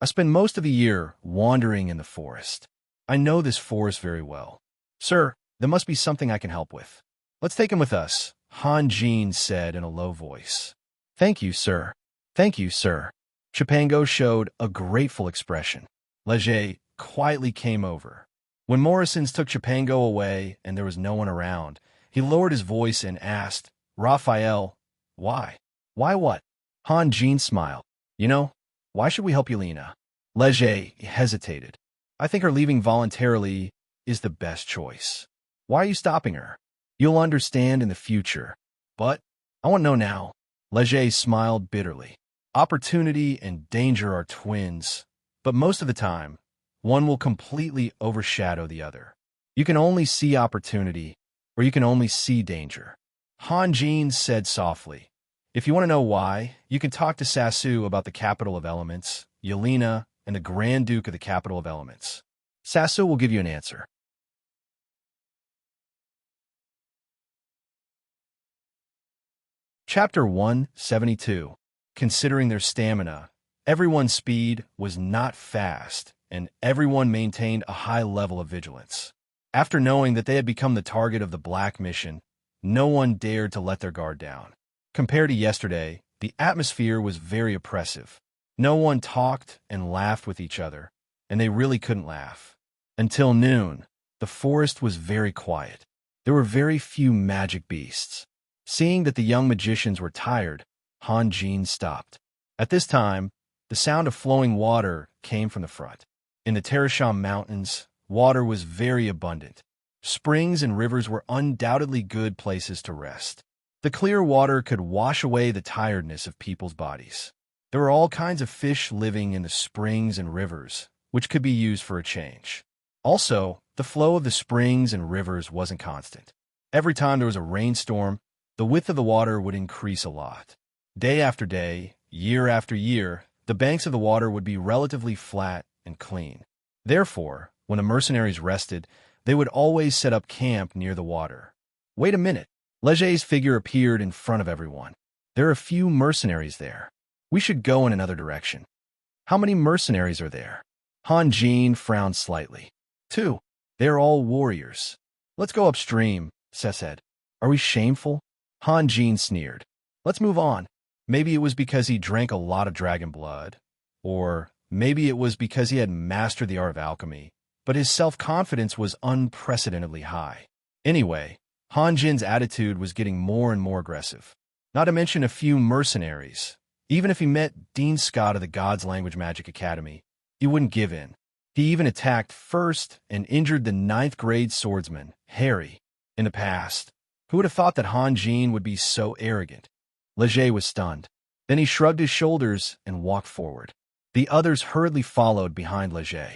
I spend most of the year wandering in the forest. I know this forest very well. Sir, there must be something I can help with. Let's take him with us, Han Jin said in a low voice. Thank you, sir. Thank you, sir. Chipango showed a grateful expression. Leger quietly came over. When Morrisons took Chipango away and there was no one around, he lowered his voice and asked, Raphael, why? Why what? Han Jin smiled. You know, why should we help Yelena? Leger hesitated. I think her leaving voluntarily is the best choice. Why are you stopping her? You'll understand in the future. But I want to know now. Leger smiled bitterly. Opportunity and danger are twins, but most of the time, one will completely overshadow the other. You can only see opportunity, or you can only see danger. Han Jin said softly, if you want to know why, you can talk to Sasu about the capital of elements, Yelena, and the Grand Duke of the capital of elements. Sasu will give you an answer. Chapter 172. Considering their stamina, everyone's speed was not fast, and everyone maintained a high level of vigilance. After knowing that they had become the target of the Black Mission, no one dared to let their guard down. Compared to yesterday, the atmosphere was very oppressive. No one talked and laughed with each other, and they really couldn't laugh. Until noon, the forest was very quiet. There were very few magic beasts. Seeing that the young magicians were tired, Han Jin stopped. At this time, the sound of flowing water came from the front. In the Terasham Mountains, water was very abundant. Springs and rivers were undoubtedly good places to rest. The clear water could wash away the tiredness of people's bodies. There were all kinds of fish living in the springs and rivers, which could be used for a change. Also, the flow of the springs and rivers wasn't constant. Every time there was a rainstorm, the width of the water would increase a lot. Day after day, year after year, the banks of the water would be relatively flat and clean. Therefore, when the mercenaries rested, they would always set up camp near the water. Wait a minute. Leger's figure appeared in front of everyone. There are a few mercenaries there. We should go in another direction. How many mercenaries are there? Han Jin frowned slightly. 2. They are all warriors. Let's go upstream, Seth said. Are we shameful? Han Jin sneered. Let's move on. Maybe it was because he drank a lot of dragon blood, or maybe it was because he had mastered the art of alchemy, but his self-confidence was unprecedentedly high. Anyway, Han Jin's attitude was getting more and more aggressive. Not to mention a few mercenaries. Even if he met Dean Scott of the God's Language Magic Academy, he wouldn't give in. He even attacked first and injured the 9th grade swordsman, Harry. In the past, who would have thought that Han Jin would be so arrogant? Leger was stunned. Then he shrugged his shoulders and walked forward. The others hurriedly followed behind Leger.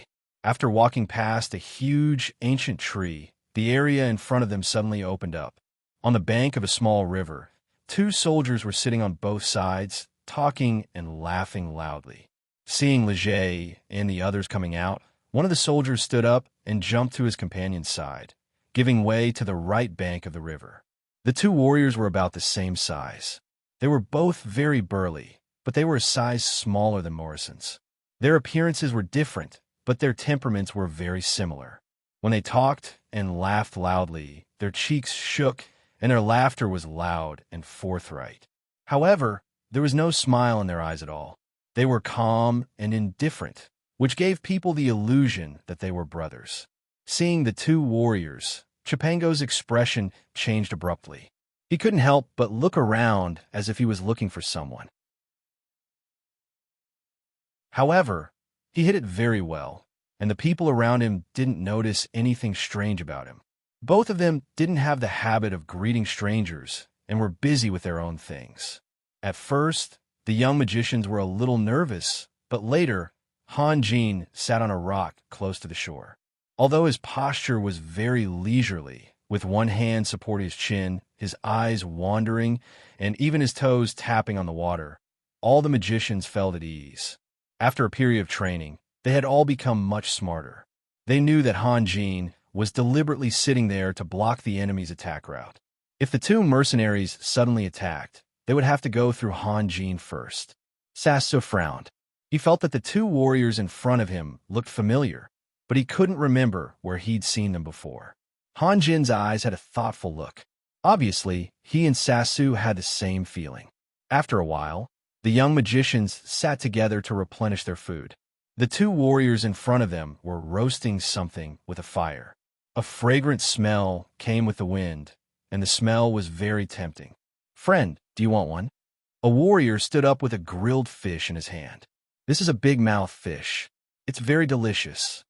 After walking past a huge, ancient tree, the area in front of them suddenly opened up. On the bank of a small river, 2 soldiers were sitting on both sides, talking and laughing loudly. Seeing Leger and the others coming out, one of the soldiers stood up and jumped to his companion's side, giving way to the right bank of the river. The 2 warriors were about the same size. They were both very burly, but they were a size smaller than Morrison's. Their appearances were different, but their temperaments were very similar. When they talked and laughed loudly, their cheeks shook, and their laughter was loud and forthright. However, there was no smile in their eyes at all. They were calm and indifferent, which gave people the illusion that they were brothers. Seeing the two warriors, Chipango's expression changed abruptly. He couldn't help but look around as if he was looking for someone. However, he hid it very well, and the people around him didn't notice anything strange about him. Both of them didn't have the habit of greeting strangers and were busy with their own things. At first, the young magicians were a little nervous, but later, Han Jin sat on a rock close to the shore. Although his posture was very leisurely, with one hand supporting his chin, his eyes wandering, and even his toes tapping on the water, all the magicians felt at ease. After a period of training, they had all become much smarter. They knew that Han Jin was deliberately sitting there to block the enemy's attack route. If the two mercenaries suddenly attacked, they would have to go through Han Jin first. Sasu frowned. He felt that the two warriors in front of him looked familiar, but he couldn't remember where he'd seen them before. Han Jin's eyes had a thoughtful look. Obviously, he and Sasu had the same feeling. After a while, the young magicians sat together to replenish their food. The two warriors in front of them were roasting something with a fire. A fragrant smell came with the wind, and the smell was very tempting. "Friend, do you want one?" A warrior stood up with a grilled fish in his hand. "This is a big-mouth fish. It's very delicious."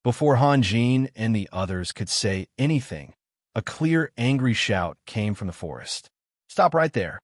Before Han Jin and the others could say anything, a clear, angry shout came from the forest. "Stop right there."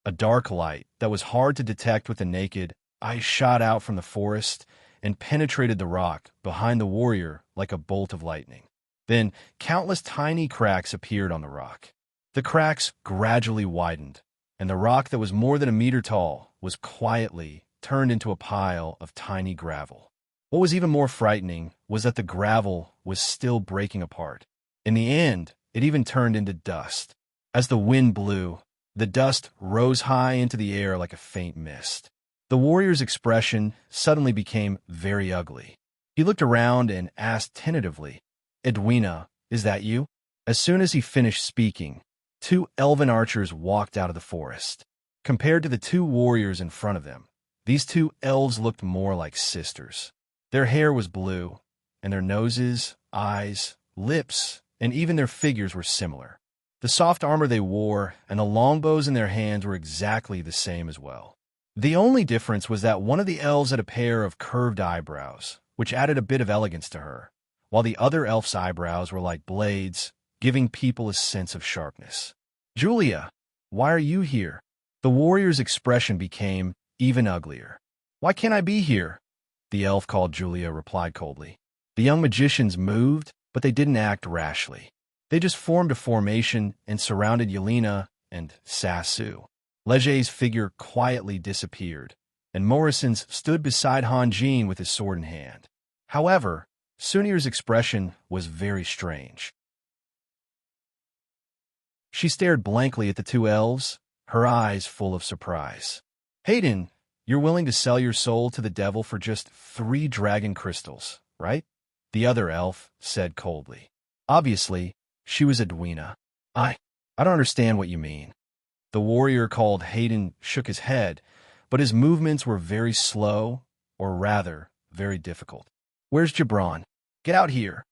A dark light that was hard to detect with the naked eye shot out from the forest and penetrated the rock behind the warrior like a bolt of lightning. Then countless tiny cracks appeared on the rock. The cracks gradually widened, and the rock that was more than a meter tall was quietly turned into a pile of tiny gravel. What was even more frightening was that the gravel was still breaking apart. In the end, it even turned into dust. As the wind blew, the dust rose high into the air like a faint mist. The warrior's expression suddenly became very ugly. He looked around and asked tentatively, "Edwina, is that you?" As soon as he finished speaking, two elven archers walked out of the forest. Compared to the two warriors in front of them, these two elves looked more like sisters. Their hair was blue, and their noses, eyes, lips, and even their figures were similar. The soft armor they wore and the longbows in their hands were exactly the same as well. The only difference was that one of the elves had a pair of curved eyebrows, which added a bit of elegance to her, while the other elf's eyebrows were like blades, giving people a sense of sharpness. "Julia, why are you here?" The warrior's expression became even uglier. "Why can't I be here?" The elf called Julia replied coldly. The young magicians moved, but they didn't act rashly. They just formed a formation and surrounded Yelena and Sasu. Leger's figure quietly disappeared, and Morrison's stood beside Han Jin with his sword in hand. However, Sunir's expression was very strange. She stared blankly at the two elves, her eyes full of surprise. "Hayden, you're willing to sell your soul to the devil for just 3 dragon crystals, right?" The other elf said coldly. Obviously, she was Edwina. I don't understand what you mean." The warrior called Hayden shook his head, but his movements were very slow, or rather, very difficult. "Where's Gibran? Get out here!"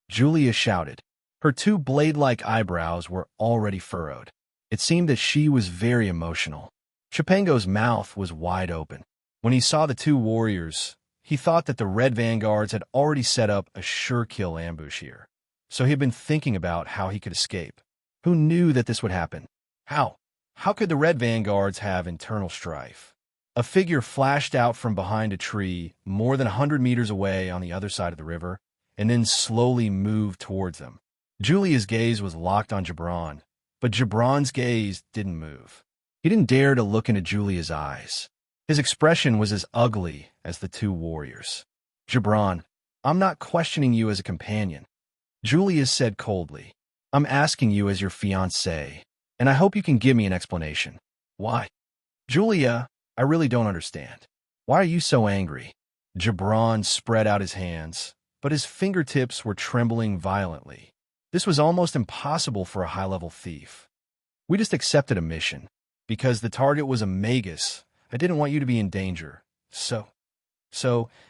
Julia shouted. Her 2 blade-like eyebrows were already furrowed. It seemed that she was very emotional. Chipango's mouth was wide open. When he saw the 2 warriors, he thought that the Red Vanguards had already set up a sure-kill ambush here. So he had been thinking about how he could escape. Who knew that this would happen? How could the Red Vanguards have internal strife? A figure flashed out from behind a tree more than 100 meters away on the other side of the river, and then slowly moved towards them. Julia's gaze was locked on Gibran, but Gibran's gaze didn't move. He didn't dare to look into Julia's eyes. His expression was as ugly as the 2 warriors. "Gibran, I'm not questioning you as a companion," Julia said coldly. "I'm asking you as your fiancé, and I hope you can give me an explanation." "Why?" "Julia, I really don't understand. Why are you so angry?" Gibran spread out his hands, but his fingertips were trembling violently. This was almost impossible for a high-level thief. We just accepted a mission. Because the target was a magus, I didn't want you to be in danger. So,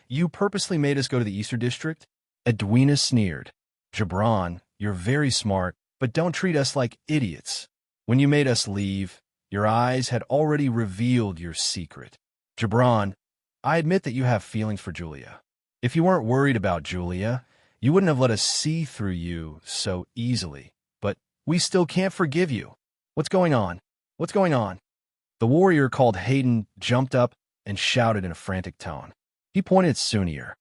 you purposely made us go to the Eastern District? Edwina sneered. Gibran, you're very smart, but don't treat us like idiots. When you made us leave, your eyes had already revealed your secret. Gibran, I admit that you have feelings for Julia. If you weren't worried about Julia, you wouldn't have let us see through you so easily. But we still can't forgive you. What's going on? What's going on? The warrior called Hayden jumped up and shouted in a frantic tone. He pointed at Sunir.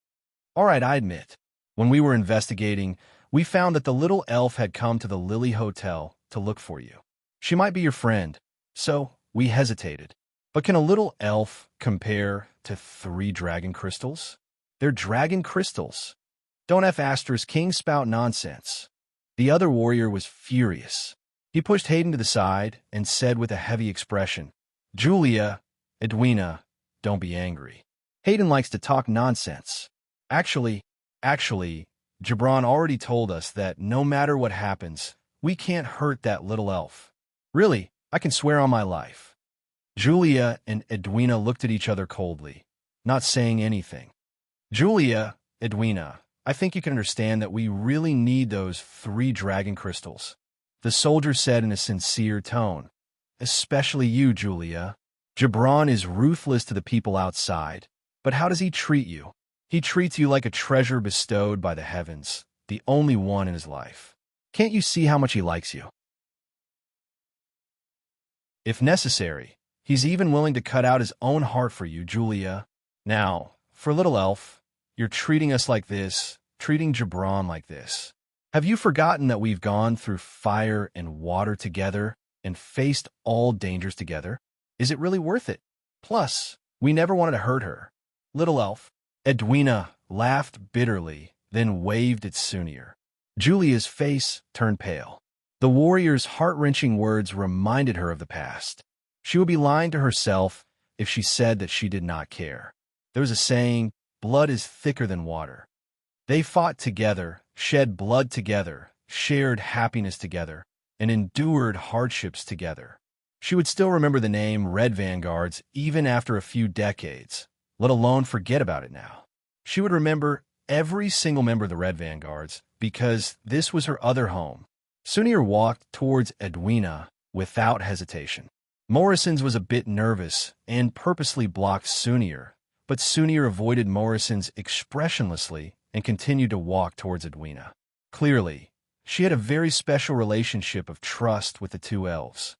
All right, I admit. When we were investigating, we found that the little elf had come to the Lily Hotel to look for you. She might be your friend, so we hesitated. But can a little elf compare to 3 dragon crystals? They're dragon crystals. Don't F** King spout nonsense. The other warrior was furious. He pushed Hayden to the side and said with a heavy expression, Julia, Edwina, don't be angry. Hayden likes to talk nonsense. Actually, Gibran already told us that no matter what happens, we can't hurt that little elf. Really, I can swear on my life. Julia and Edwina looked at each other coldly, not saying anything. Julia, Edwina, I think you can understand that we really need those 3 dragon crystals. The soldier said in a sincere tone, especially you, Julia. Gibran is ruthless to the people outside, but how does he treat you? He treats you like a treasure bestowed by the heavens, the only one in his life. Can't you see how much he likes you? If necessary, he's even willing to cut out his own heart for you, Julia. Now, for little elf, you're treating us like this, treating Gibran like this. Have you forgotten that we've gone through fire and water together and faced all dangers together? Is it really worth it? Plus, we never wanted to hurt her. Little elf. Edwina laughed bitterly, then waved at Sunir. Julia's face turned pale. The warrior's heart-wrenching words reminded her of the past. She would be lying to herself if she said that she did not care. There was a saying, blood is thicker than water. They fought together, shed blood together, shared happiness together, and endured hardships together. She would still remember the name Red Vanguards even after a few decades, let alone forget about it now. She would remember every single member of the Red Vanguards because this was her other home. Sunir walked towards Edwina without hesitation. Morrison's was a bit nervous and purposely blocked Sunir, but Sunir avoided Morrison's expressionlessly and continued to walk towards Edwina. Clearly, she had a very special relationship of trust with the 2 elves.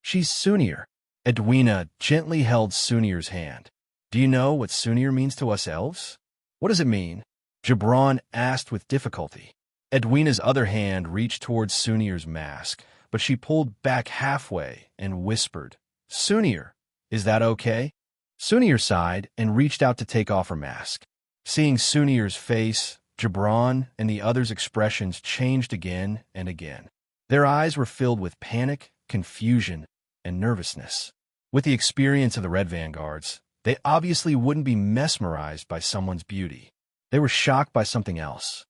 She's Sunir. Edwina gently held Sunir's hand. Do you know what Sunir means to us elves? What does it mean? Gibran asked with difficulty. Edwina's other hand reached towards Sunir's mask, but she pulled back halfway and whispered, Sunir, is that okay? Sunir sighed and reached out to take off her mask. Seeing Sunir's face, Gibran and the others' expressions changed again and again. Their eyes were filled with panic, confusion, and nervousness. With the experience of the Red Vanguards, they obviously wouldn't be mesmerized by someone's beauty. They were shocked by something else.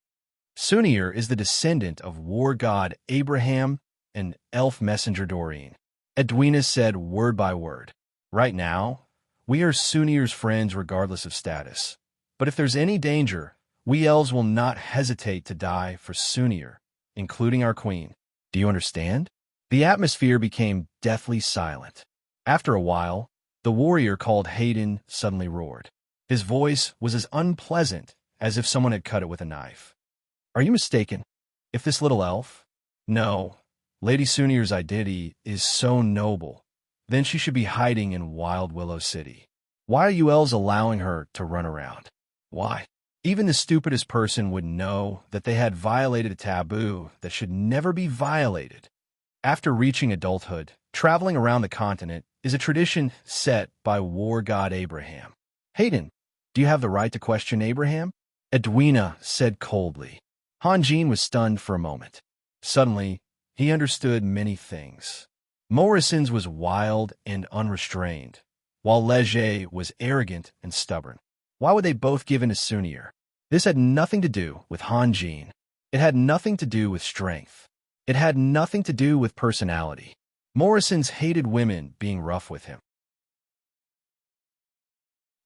Sunir is the descendant of war god Abraham and elf messenger Doreen. Edwina said word by word. Right now, we are Sunir's friends regardless of status. But if there's any danger, we elves will not hesitate to die for Sunir, including our queen. Do you understand? The atmosphere became deathly silent. After a while, the warrior called Hayden suddenly roared. His voice was as unpleasant as if someone had cut it with a knife. Are you mistaken? If this little elf? No. Lady Sunir's identity is so noble. Then she should be hiding in Wild Willow City. Why are you elves allowing her to run around? Why? Even the stupidest person would know that they had violated a taboo that should never be violated. After reaching adulthood, traveling around the continent is a tradition set by war god Abraham. Hayden, do you have the right to question Abraham? Edwina said coldly. Hanjin was stunned for a moment. Suddenly, he understood many things. Morrison's was wild and unrestrained, while Leger was arrogant and stubborn. Why would they both give in to Sunir? This had nothing to do with Hanjin. It had nothing to do with strength. It had nothing to do with personality. Morrison's hated women being rough with him.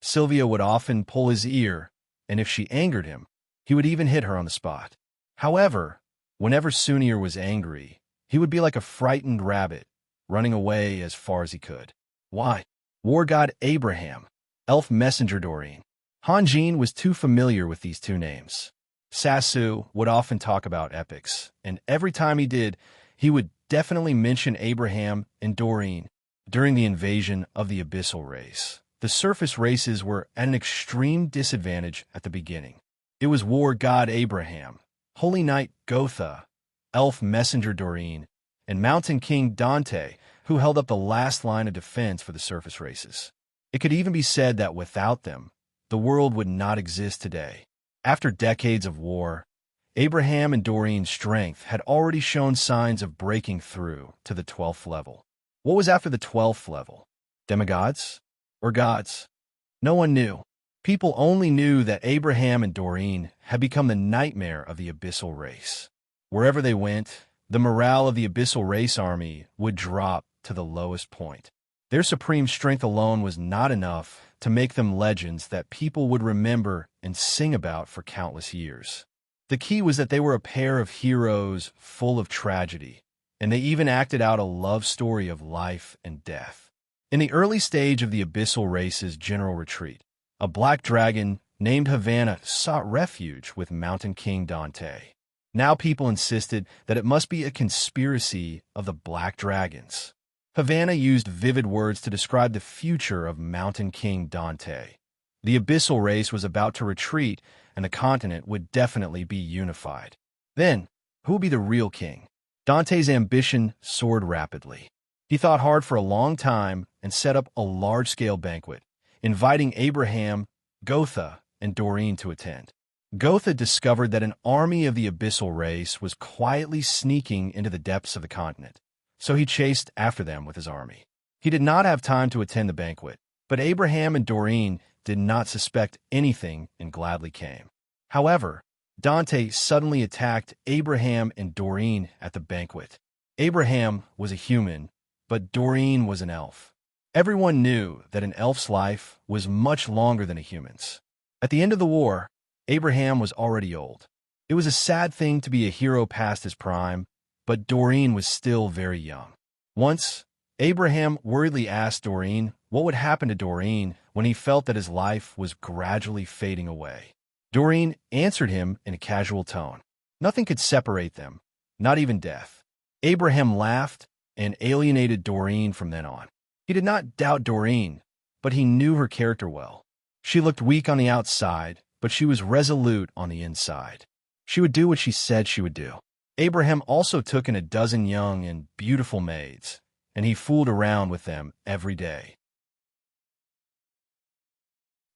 Sylvia would often pull his ear, and if she angered him, he would even hit her on the spot. However, whenever Sunir was angry, he would be like a frightened rabbit, running away as far as he could. Why? War god Abraham, elf messenger Doreen. Hanjin was too familiar with these two names. Sasu would often talk about epics, and every time he did, he would definitely mention Abraham and Doreen. During the invasion of the abyssal race, the surface races were at an extreme disadvantage at the beginning. It was war god Abraham, holy knight Gotha, elf messenger Doreen, and mountain king Dante, who held up the last line of defense for the surface races. It could even be said that without them, the world would not exist today. After decades of war, Abraham and Doreen's strength had already shown signs of breaking through to the 12th level. What was after the 12th level? Demigods? Or gods? No one knew. People only knew that Abraham and Doreen had become the nightmare of the abyssal race. Wherever they went, the morale of the abyssal race army would drop to the lowest point. Their supreme strength alone was not enough to make them legends that people would remember and sing about for countless years. The key was that they were a pair of heroes full of tragedy, and they even acted out a love story of life and death. In the early stage of the abyssal race's general retreat, a black dragon named Havana sought refuge with Mountain King Dante. Now people insisted that it must be a conspiracy of the black dragons. Havana used vivid words to describe the future of Mountain King Dante. The abyssal race was about to retreat, and the continent would definitely be unified. Then, who would be the real king? Dante's ambition soared rapidly. He thought hard for a long time and set up a large-scale banquet, inviting Abraham, Gotha, and Doreen to attend. Gotha discovered that an army of the abyssal race was quietly sneaking into the depths of the continent, so he chased after them with his army. He did not have time to attend the banquet, but Abraham and Doreen did not suspect anything and gladly came. However, Dante suddenly attacked Abraham and Doreen at the banquet. Abraham was a human, but Doreen was an elf. Everyone knew that an elf's life was much longer than a human's. At the end of the war, Abraham was already old. It was a sad thing to be a hero past his prime, but Doreen was still very young. Once, Abraham worriedly asked Doreen what would happen to Doreen when he felt that his life was gradually fading away. Doreen answered him in a casual tone. Nothing could separate them, not even death. Abraham laughed and alienated Doreen from then on. He did not doubt Doreen, but he knew her character well. She looked weak on the outside, but she was resolute on the inside. She would do what she said she would do. Abraham also took in a dozen young and beautiful maids, and he fooled around with them every day.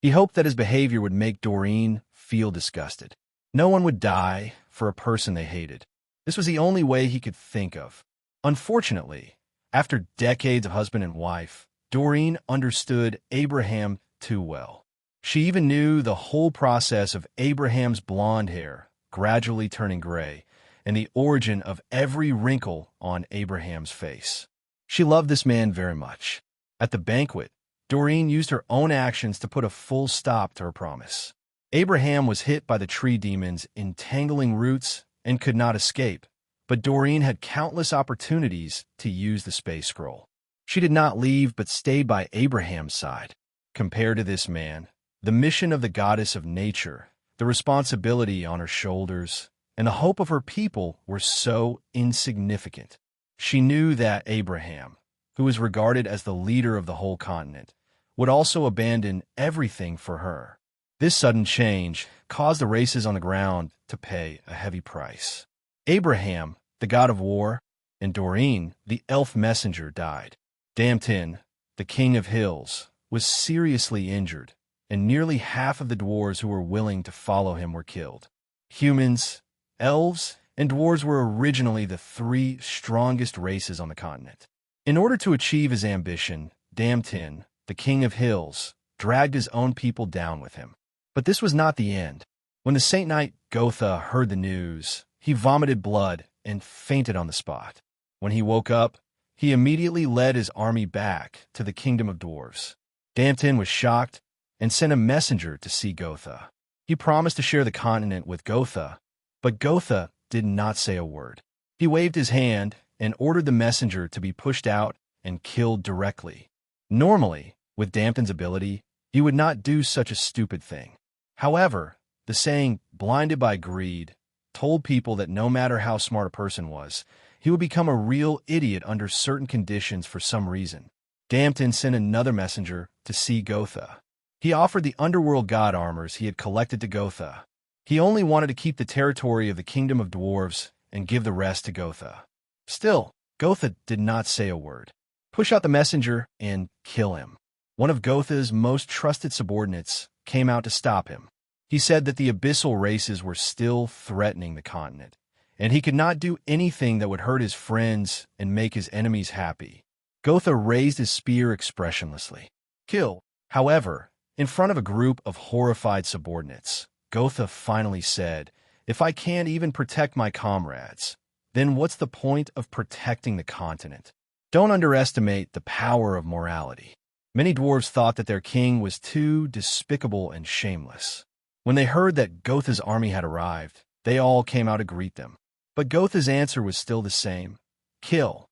He hoped that his behavior would make Doreen feel disgusted. No one would die for a person they hated. This was the only way he could think of. Unfortunately, after decades of husband and wife, Doreen understood Abraham too well. She even knew the whole process of Abraham's blonde hair gradually turning gray and the origin of every wrinkle on Abraham's face. She loved this man very much. At the banquet, Doreen used her own actions to put a full stop to her promise. Abraham was hit by the tree demon's entangling roots and could not escape, but Doreen had countless opportunities to use the space scroll. She did not leave but stayed by Abraham's side. Compared to this man, the mission of the goddess of nature, the responsibility on her shoulders, and the hope of her people were so insignificant. She knew that Abraham, who was regarded as the leader of the whole continent, would also abandon everything for her. This sudden change caused the races on the ground to pay a heavy price. Abraham, the god of war, and Doreen, the elf messenger, died. Damtin, the king of hills, was seriously injured, and nearly half of the dwarves who were willing to follow him were killed. Humans, elves, and dwarves were originally the three strongest races on the continent. In order to achieve his ambition, Damtin, the king of hills, dragged his own people down with him. But this was not the end. When the Saint Knight Gotha heard the news, he vomited blood and fainted on the spot. When he woke up, he immediately led his army back to the kingdom of dwarves. Damtin was shocked and sent a messenger to see Gotha. He promised to share the continent with Gotha, but Gotha did not say a word. He waved his hand and ordered the messenger to be pushed out and killed directly. Normally, with Damtin's ability, he would not do such a stupid thing. However, the saying, blinded by greed, told people that no matter how smart a person was, he would become a real idiot under certain conditions for some reason. Damtin sent another messenger to see Gotha. He offered the underworld god armors he had collected to Gotha. He only wanted to keep the territory of the kingdom of dwarves and give the rest to Gotha. Still, Gotha did not say a word. Push out the messenger and kill him. One of Gotha's most trusted subordinates came out to stop him. He said that the abyssal races were still threatening the continent, and he could not do anything that would hurt his friends and make his enemies happy. Gotha raised his spear expressionlessly. Kill. However, in front of a group of horrified subordinates, Gotha finally said, "If I can't even protect my comrades, then what's the point of protecting the continent?" Don't underestimate the power of morality. Many dwarves thought that their king was too despicable and shameless. When they heard that Gotha's army had arrived, they all came out to greet them. But Gotha's answer was still the same: kill.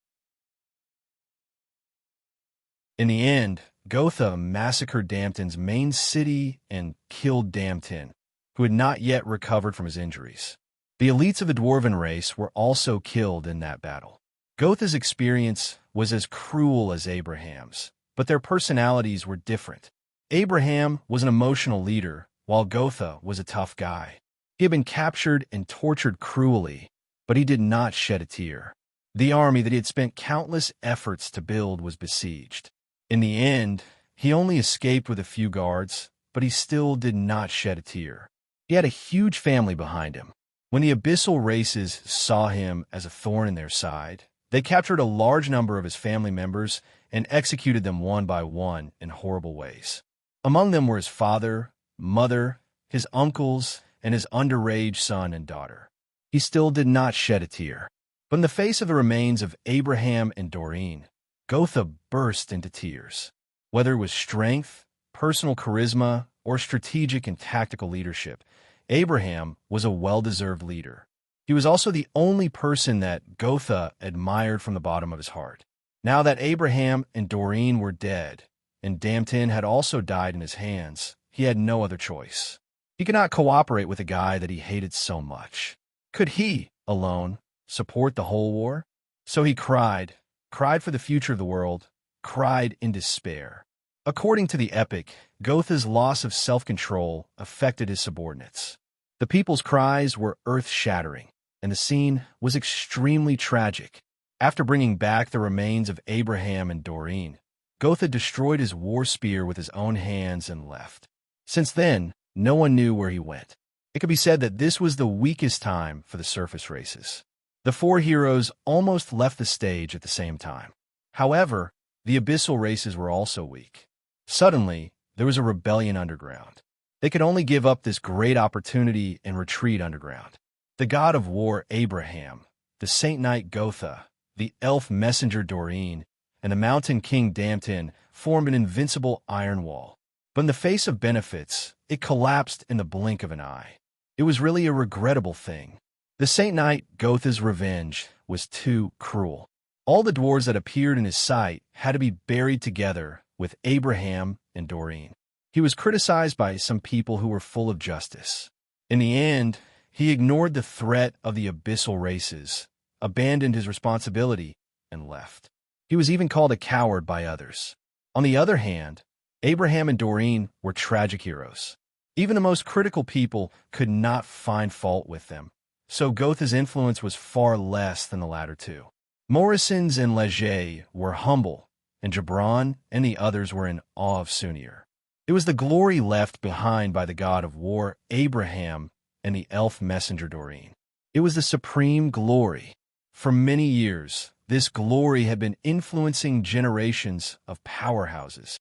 In the end, Gotha massacred Damtin's main city and killed Damtin, who had not yet recovered from his injuries. The elites of the dwarven race were also killed in that battle. Gotha's experience was as cruel as Abraham's, but their personalities were different. Abraham was an emotional leader, while Gotha was a tough guy. He had been captured and tortured cruelly, but he did not shed a tear. The army that he had spent countless efforts to build was besieged. In the end, he only escaped with a few guards, but he still did not shed a tear. He had a huge family behind him. When the abyssal races saw him as a thorn in their side, they captured a large number of his family members and executed them one by one in horrible ways. Among them were his father, mother, his uncles, and his underage son and daughter. He still did not shed a tear. But in the face of the remains of Abraham and Doreen, Gotha burst into tears. Whether it was strength, personal charisma, or strategic and tactical leadership, Abraham was a well-deserved leader. He was also the only person that Gotha admired from the bottom of his heart. Now that Abraham and Doreen were dead, and Damtin had also died in his hands, he had no other choice. He could not cooperate with a guy that he hated so much. Could he, alone, support the whole war? So he cried for the future of the world, cried in despair. According to the epic, Gotha's loss of self-control affected his subordinates. The people's cries were earth-shattering, and the scene was extremely tragic. After bringing back the remains of Abraham and Doreen, Gotha destroyed his war spear with his own hands and left. Since then, no one knew where he went. It could be said that this was the weakest time for the surface races. The four heroes almost left the stage at the same time. However, the abyssal races were also weak. Suddenly, there was a rebellion underground. They could only give up this great opportunity and retreat underground. The god of war Abraham, the Saint Knight Gotha, the elf messenger Doreen, and the mountain king Damtin formed an invincible iron wall. But in the face of benefits, it collapsed in the blink of an eye. It was really a regrettable thing. The Saint Knight Gotha's revenge was too cruel. All the dwarves that appeared in his sight had to be buried together with Abraham and Doreen. He was criticized by some people who were full of justice. In the end, he ignored the threat of the abyssal races, abandoned his responsibility, and left. He was even called a coward by others. On the other hand, Abraham and Doreen were tragic heroes. Even the most critical people could not find fault with them, so Gotha's influence was far less than the latter two. Morrisons and Leger were humble, and Gibran and the others were in awe of Sunir. It was the glory left behind by the god of war Abraham and the elf messenger Doreen. It was the supreme glory. For many years, this glory had been influencing generations of powerhouses.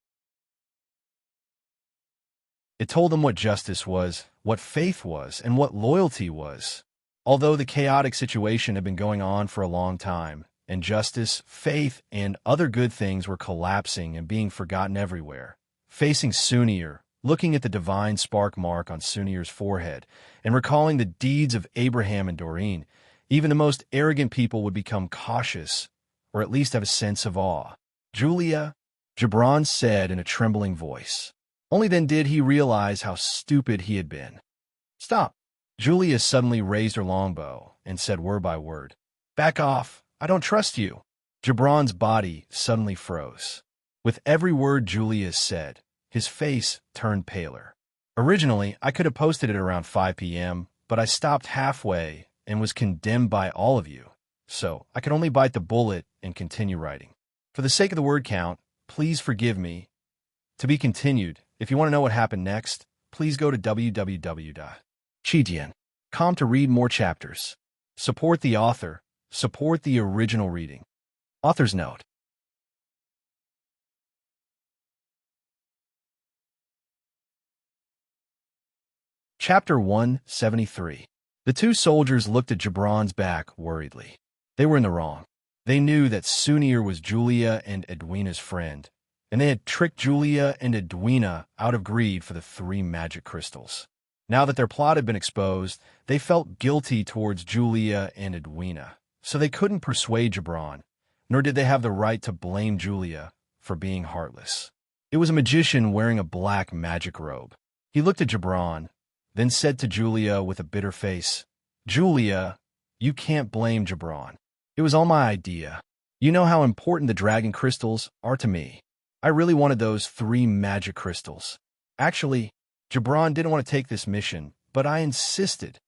It told them what justice was, what faith was, and what loyalty was. Although the chaotic situation had been going on for a long time, and justice, faith, and other good things were collapsing and being forgotten everywhere, facing Sunir, looking at the divine spark mark on Sunir's forehead, and recalling the deeds of Abraham and Doreen, even the most arrogant people would become cautious, or at least have a sense of awe. "Julia," Gibran said in a trembling voice. Only then did he realize how stupid he had been. "Stop." Julia suddenly raised her longbow and said word by word, "Back off. I don't trust you." Gibran's body suddenly froze. With every word Julia said, his face turned paler. "Originally, I could have posted it around 5 p.m., but I stopped halfway and was condemned by all of you. So I could only bite the bullet and continue writing. For the sake of the word count, please forgive me. To be continued. If you want to know what happened next, please go to www.chidian.com to read more chapters. Support the author. Support the original reading. Author's note. Chapter 173. The two soldiers looked at Gibran's back worriedly. They were in the wrong. They knew that Sunir was Julia and Edwina's friend, and they had tricked Julia and Edwina out of greed for the 3 magic crystals. Now that their plot had been exposed, they felt guilty towards Julia and Edwina, so they couldn't persuade Gibran, nor did they have the right to blame Julia for being heartless. It was a magician wearing a black magic robe. He looked at Gibran, then said to Julia with a bitter face, "Julia, you can't blame Gibran. It was all my idea. You know how important the dragon crystals are to me. I really wanted those 3 magic crystals. Actually, Gibran didn't want to take this mission, but I insisted.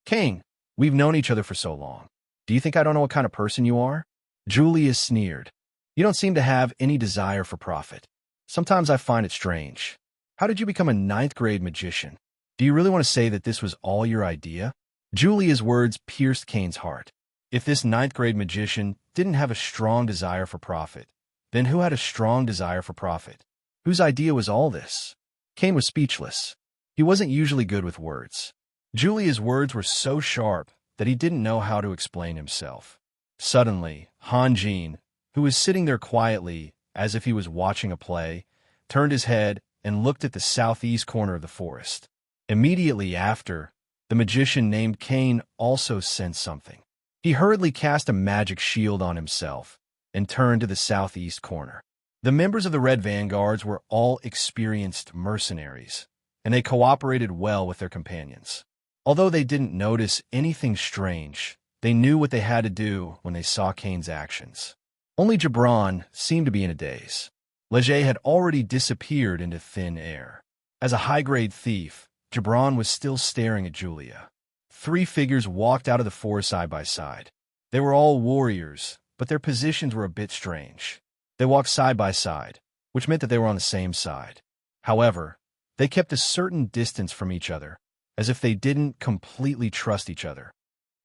Cain, we've known each other for so long. Do you think I don't know what kind of person you are?" Julia sneered. "You don't seem to have any desire for profit. Sometimes I find it strange. How did you become a 9th-grade magician? Do you really want to say that this was all your idea?" Julia's words pierced Cain's heart. If this 9th-grade magician didn't have a strong desire for profit, then who had a strong desire for profit? Whose idea was all this? Cain was speechless. He wasn't usually good with words. Julia's words were so sharp that he didn't know how to explain himself. Suddenly, Hanjin, who was sitting there quietly as if he was watching a play, turned his head and looked at the southeast corner of the forest. Immediately after, the magician named Cain also sensed something. He hurriedly cast a magic shield on himself and turned to the southeast corner. The members of the Red Vanguards were all experienced mercenaries, and they cooperated well with their companions. Although they didn't notice anything strange, they knew what they had to do when they saw Cain's actions. Only Gibran seemed to be in a daze. Leger had already disappeared into thin air. As a high-grade thief, Gibran was still staring at Julia. 3 figures walked out of the forest side by side. They were all warriors, but their positions were a bit strange. They walked side by side, which meant that they were on the same side. However, they kept a certain distance from each other, as if they didn't completely trust each other.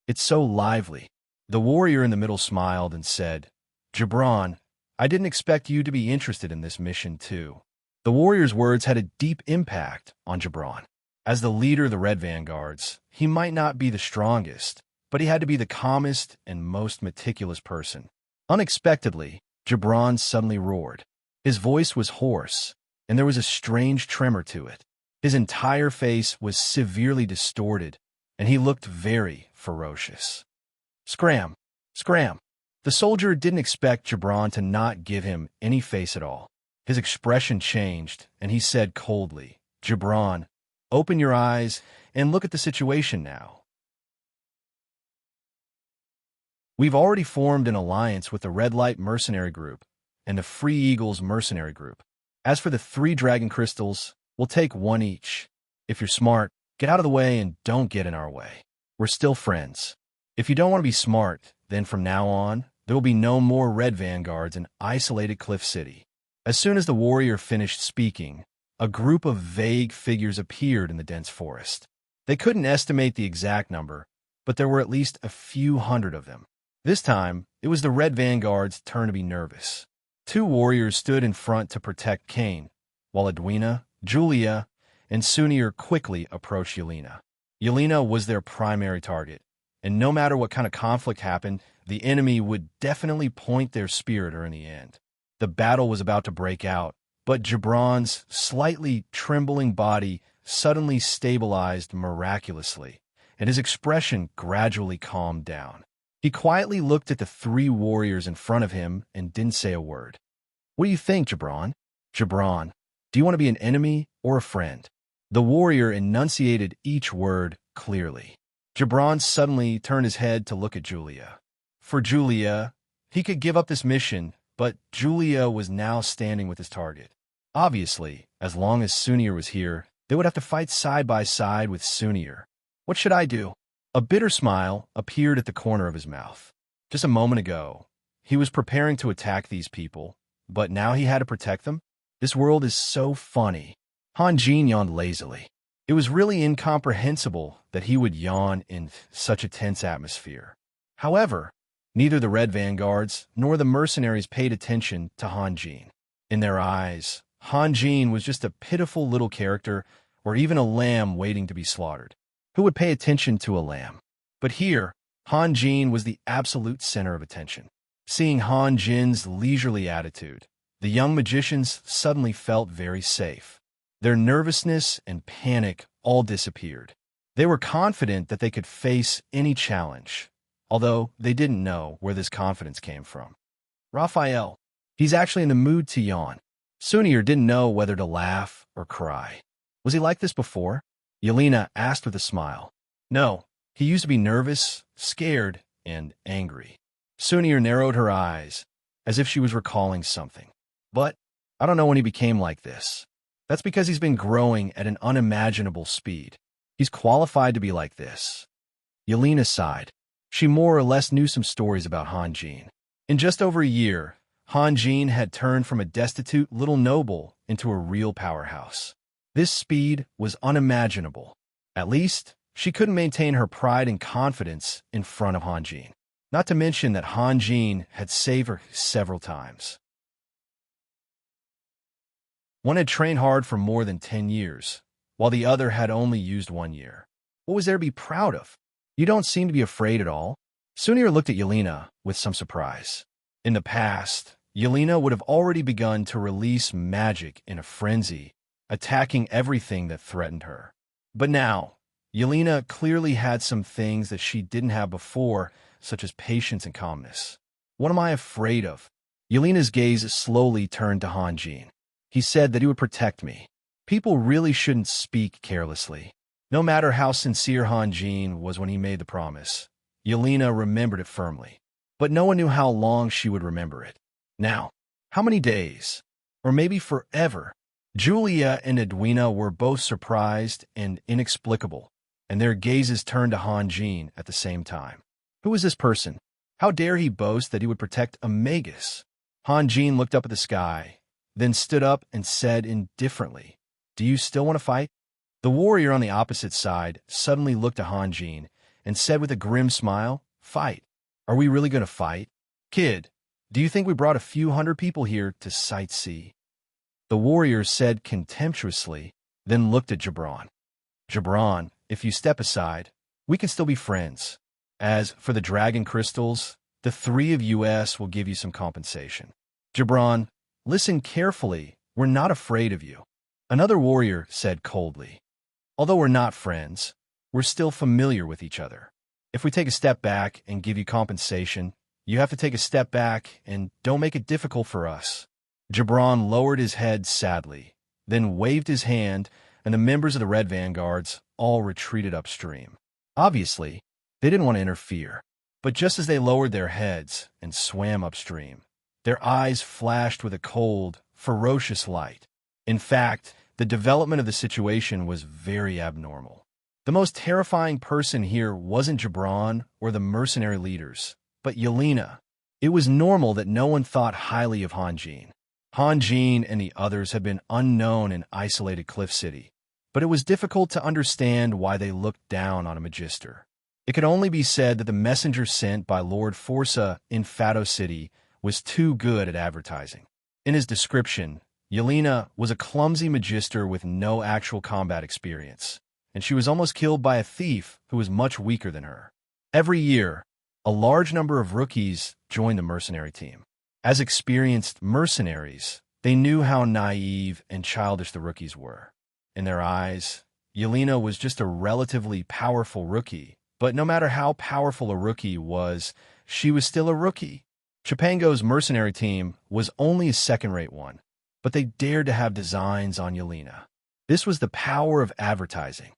"It's so lively." The warrior in the middle smiled and said, "Gibran, I didn't expect you to be interested in this mission too." The warrior's words had a deep impact on Gibran. As the leader of the Red Vanguards, he might not be the strongest, but he had to be the calmest and most meticulous person. Unexpectedly, Gibran suddenly roared. His voice was hoarse, and there was a strange tremor to it. His entire face was severely distorted, and he looked very ferocious. "Scram! Scram!" The soldier didn't expect Gibran to not give him any face at all. His expression changed, and he said coldly, "Gibran, open your eyes and look at the situation now. We've already formed an alliance with the Red Light Mercenary Group and the Free Eagles Mercenary Group. As for the 3 dragon crystals, we'll take 1 each. If you're smart, get out of the way and don't get in our way. We're still friends. If you don't want to be smart, then from now on, there will be no more Red Vanguards in isolated Cliff City." As soon as the warrior finished speaking, a group of vague figures appeared in the dense forest. They couldn't estimate the exact number, but there were at least a few hundred of them. This time, it was the Red Vanguard's turn to be nervous. 2 warriors stood in front to protect Cain, while Edwina, Julia, and Sunir quickly approached Yelena. Yelena was their primary target, and no matter what kind of conflict happened, the enemy would definitely point their spear at her in the end. The battle was about to break out, but Gibran's slightly trembling body suddenly stabilized miraculously, and his expression gradually calmed down. He quietly looked at the three warriors in front of him and didn't say a word. "What do you think, Gibran? Gibran, do you want to be an enemy or a friend?" The warrior enunciated each word clearly. Gibran suddenly turned his head to look at Julia. For Julia, he could give up this mission, but Julia was now standing with his target. Obviously, as long as Sunir was here, they would have to fight side by side with Sunir. What should I do? A bitter smile appeared at the corner of his mouth. Just a moment ago, he was preparing to attack these people, but now he had to protect them? This world is so funny. Han Jin yawned lazily. It was really incomprehensible that he would yawn in such a tense atmosphere. However, neither the Red Vanguards nor the mercenaries paid attention to Han Jin. In their eyes, Han Jin was just a pitiful little character or even a lamb waiting to be slaughtered. Who would pay attention to a lamb? But here, Han Jin was the absolute center of attention. Seeing Han Jin's leisurely attitude, the young magicians suddenly felt very safe. Their nervousness and panic all disappeared. They were confident that they could face any challenge, although they didn't know where this confidence came from. Raphael, he's actually in the mood to yawn. Sunir didn't know whether to laugh or cry. Was he like this before? Yelena asked with a smile. No, he used to be nervous, scared, and angry. Sunir narrowed her eyes, as if she was recalling something. But I don't know when he became like this. That's because he's been growing at an unimaginable speed. He's qualified to be like this. Yelena sighed. She more or less knew some stories about Han Jin. In just over a year, Han Jin had turned from a destitute little noble into a real powerhouse. This speed was unimaginable. At least, she couldn't maintain her pride and confidence in front of Han Jin. Not to mention that Han Jin had saved her several times. One had trained hard for more than 10 years, while the other had only used 1 year. What was there to be proud of? You don't seem to be afraid at all. Sunir looked at Yelena with some surprise. In the past, Yelena would have already begun to release magic in a frenzy, attacking everything that threatened her. But now, Yelena clearly had some things that she didn't have before, such as patience and calmness. What am I afraid of? Yelena's gaze slowly turned to Han Jin. He said that he would protect me. People really shouldn't speak carelessly. No matter how sincere Han Jin was when he made the promise, Yelena remembered it firmly. But no one knew how long she would remember it. Now, how many days? Or maybe forever? Julia and Edwina were both surprised and inexplicable, and their gazes turned to Han Jin at the same time. Who is this person? How dare he boast that he would protect a magus? Han Jin looked up at the sky, then stood up and said indifferently, "Do you still want to fight?" The warrior on the opposite side suddenly looked at Han Jin and said with a grim smile, "Fight? Are we really going to fight? Kid, do you think we brought a few hundred people here to sightsee?" The warrior said contemptuously, then looked at Gibran. "Gibran, if you step aside, we can still be friends. As for the dragon crystals, the three of us will give you some compensation." Gibran, listen carefully. We're not afraid of you. Another warrior said coldly. Although we're not friends, we're still familiar with each other. If we take a step back and give you compensation, you have to take a step back and don't make it difficult for us. Gibran lowered his head sadly, then waved his hand, and the members of the Red Vanguards all retreated upstream. Obviously, they didn't want to interfere, but just as they lowered their heads and swam upstream, their eyes flashed with a cold, ferocious light. In fact, the development of the situation was very abnormal. The most terrifying person here wasn't Gibran or the mercenary leaders, but Yelena. It was normal that no one thought highly of Han Jin. Han Jin and the others had been unknown in isolated Cliff City, but it was difficult to understand why they looked down on a magister. It could only be said that the messenger sent by Lord Forza in Fado City was too good at advertising. In his description, Yelena was a clumsy magister with no actual combat experience, and she was almost killed by a thief who was much weaker than her. Every year, a large number of rookies joined the mercenary team. As experienced mercenaries, they knew how naive and childish the rookies were. In their eyes, Yelena was just a relatively powerful rookie, but no matter how powerful a rookie was, she was still a rookie. Chipango's mercenary team was only a second-rate one, but they dared to have designs on Yelena. This was the power of advertising.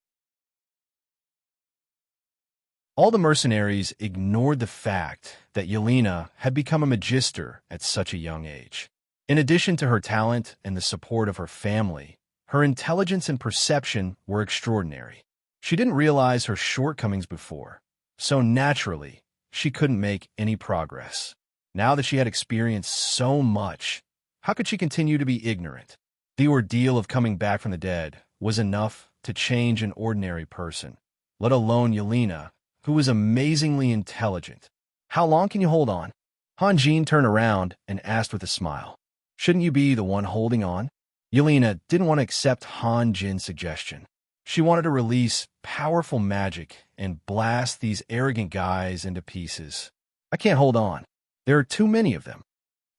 All the mercenaries ignored the fact that Yelena had become a magister at such a young age. In addition to her talent and the support of her family, her intelligence and perception were extraordinary. She didn't realize her shortcomings before, so naturally, she couldn't make any progress. Now that she had experienced so much, how could she continue to be ignorant? The ordeal of coming back from the dead was enough to change an ordinary person, let alone Yelena, who was amazingly intelligent. How long can you hold on? Hanjin turned around and asked with a smile. Shouldn't you be the one holding on? Yelena didn't want to accept Hanjin's suggestion. She wanted to release powerful magic and blast these arrogant guys into pieces. I can't hold on. There are too many of them.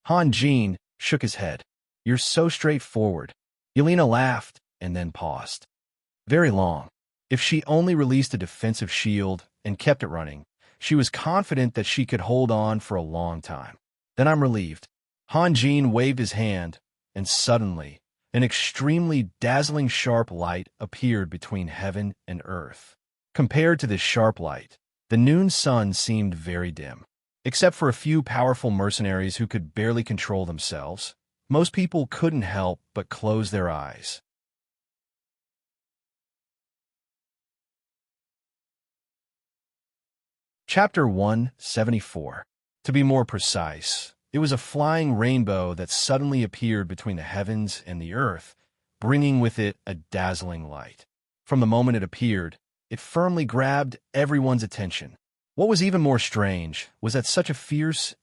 Hanjin shook his head. You're so straightforward. Yelena laughed and then paused. Very long. If she only released a defensive shield and kept it running, she was confident that she could hold on for a long time. Then I'm relieved. Hanjin waved his hand, and suddenly, an extremely dazzling sharp light appeared between heaven and earth. Compared to this sharp light, the noon sun seemed very dim. Except for a few powerful mercenaries who could barely control themselves, most people couldn't help but close their eyes. Chapter 174. To be more precise, it was a flying rainbow that suddenly appeared between the heavens and the earth, bringing with it a dazzling light. From the moment it appeared, it firmly grabbed everyone's attention. What was even more strange was that such a fierce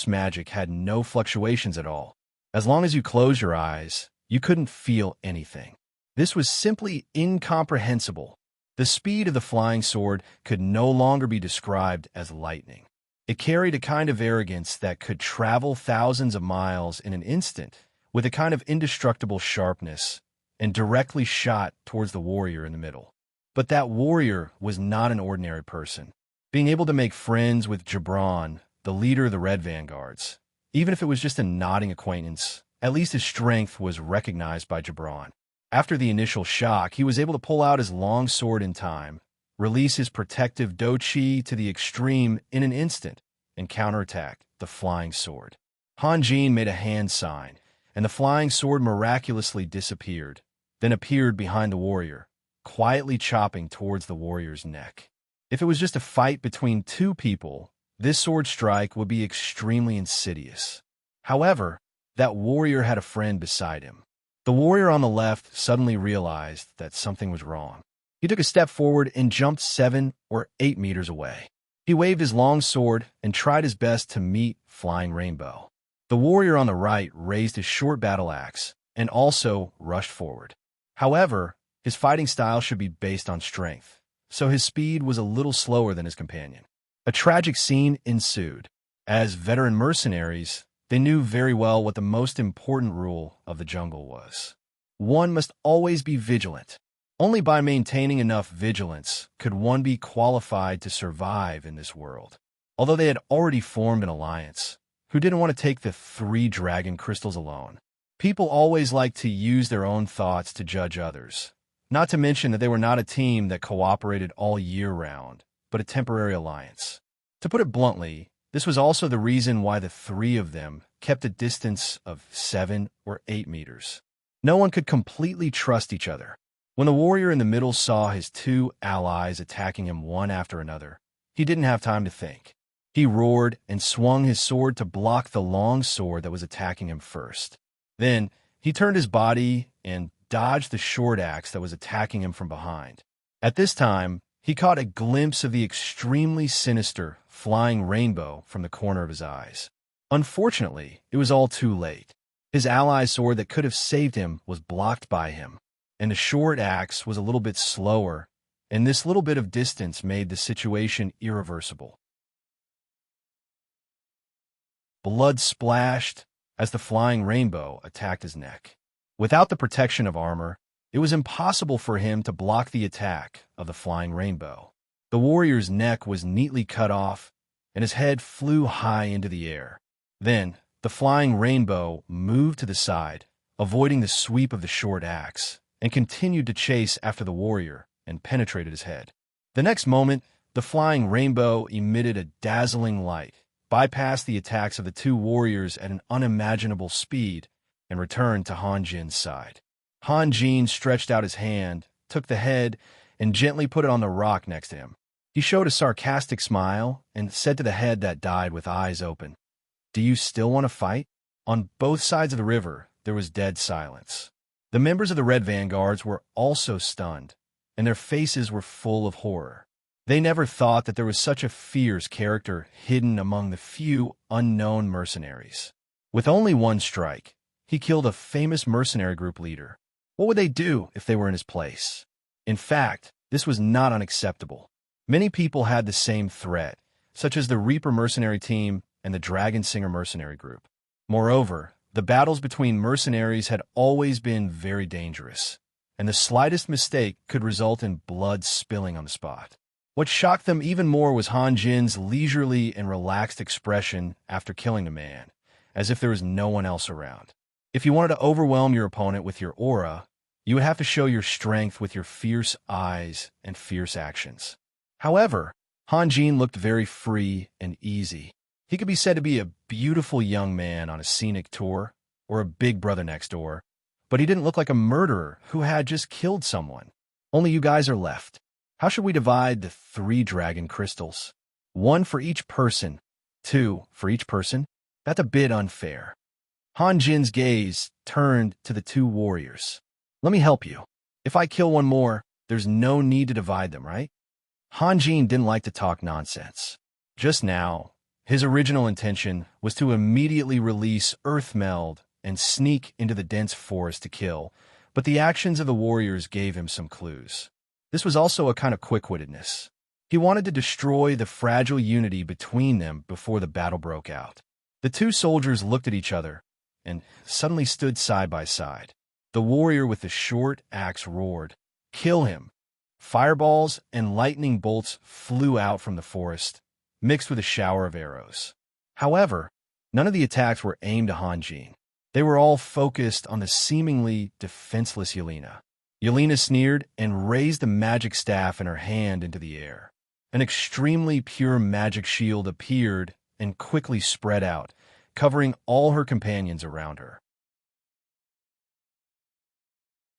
magic had no fluctuations at all. As long as you closed your eyes, you couldn't feel anything. This was simply incomprehensible. The speed of the flying sword could no longer be described as lightning. It carried a kind of arrogance that could travel thousands of miles in an instant with a kind of indestructible sharpness and directly shot towards the warrior in the middle. But that warrior was not an ordinary person. Being able to make friends with Gibran, the leader of the Red Vanguards, even if it was just a nodding acquaintance, at least his strength was recognized by Gibran. After the initial shock, he was able to pull out his long sword in time, release his protective dochi to the extreme in an instant, and counterattack the flying sword. Hanjin made a hand sign, and the flying sword miraculously disappeared, then appeared behind the warrior, quietly chopping towards the warrior's neck. If it was just a fight between two people, this sword strike would be extremely insidious. However, that warrior had a friend beside him. The warrior on the left suddenly realized that something was wrong. He took a step forward and jumped 7 or 8 meters away. He waved his long sword and tried his best to meet Flying Rainbow. The warrior on the right raised his short battle axe and also rushed forward. However, his fighting style should be based on strength, so his speed was a little slower than his companion. A tragic scene ensued. As veteran mercenaries, they knew very well what the most important rule of the jungle was. One must always be vigilant. Only by maintaining enough vigilance could one be qualified to survive in this world. Although they had already formed an alliance, who didn't want to take the 3 dragon crystals alone? People always like to use their own thoughts to judge others. Not to mention that they were not a team that cooperated all year round, but a temporary alliance. To put it bluntly, this was also the reason why the 3 of them kept a distance of 7 or 8 meters. No one could completely trust each other. When the warrior in the middle saw his 2 allies attacking him one after another, he didn't have time to think. He roared and swung his sword to block the long sword that was attacking him first. Then, he turned his body and dodged the short axe that was attacking him from behind. At this time, he caught a glimpse of the extremely sinister flying rainbow from the corner of his eyes. Unfortunately, it was all too late. His ally's sword that could have saved him was blocked by him, and the short axe was a little bit slower, and this little bit of distance made the situation irreversible. Blood splashed as the flying rainbow attacked his neck. Without the protection of armor, it was impossible for him to block the attack of the flying rainbow. The warrior's neck was neatly cut off, and his head flew high into the air. Then, the flying rainbow moved to the side, avoiding the sweep of the short axe, and continued to chase after the warrior and penetrated his head. The next moment, the flying rainbow emitted a dazzling light, bypassed the attacks of the two warriors at an unimaginable speed, and returned to Han Jin's side. Han Jin stretched out his hand, took the head, and gently put it on the rock next to him. He showed a sarcastic smile and said to the head that died with eyes open, "Do you still want to fight?" On both sides of the river, there was dead silence. The members of the Red Vanguards were also stunned, and their faces were full of horror. They never thought that there was such a fierce character hidden among the few unknown mercenaries. With only one strike, he killed a famous mercenary group leader. What would they do if they were in his place? In fact, this was not unacceptable. Many people had the same threat, such as the Reaper mercenary team and the Dragon Singer mercenary group. Moreover, the battles between mercenaries had always been very dangerous, and the slightest mistake could result in blood spilling on the spot. What shocked them even more was Han Jin's leisurely and relaxed expression after killing the man, as if there was no one else around. If you wanted to overwhelm your opponent with your aura, you would have to show your strength with your fierce eyes and fierce actions. However, Han Jin looked very free and easy. He could be said to be a beautiful young man on a scenic tour, or a big brother next door, but he didn't look like a murderer who had just killed someone. Only you guys are left. How should we divide the 3 dragon crystals? 1 for each person, 2 for each person? That's a bit unfair. Han Jin's gaze turned to the 2 warriors. Let me help you. If I kill one more, there's no need to divide them, right? Han Jin didn't like to talk nonsense. Just now, his original intention was to immediately release Earthmeld and sneak into the dense forest to kill, but the actions of the warriors gave him some clues. This was also a kind of quick-wittedness. He wanted to destroy the fragile unity between them before the battle broke out. The 2 soldiers looked at each other and suddenly stood side by side. The warrior with the short axe roared, "Kill him!" Fireballs and lightning bolts flew out from the forest, mixed with a shower of arrows. However, none of the attacks were aimed at Han Jin. They were all focused on the seemingly defenseless Yelena. Yelena sneered and raised the magic staff in her hand into the air. An extremely pure magic shield appeared and quickly spread out, covering all her companions around her.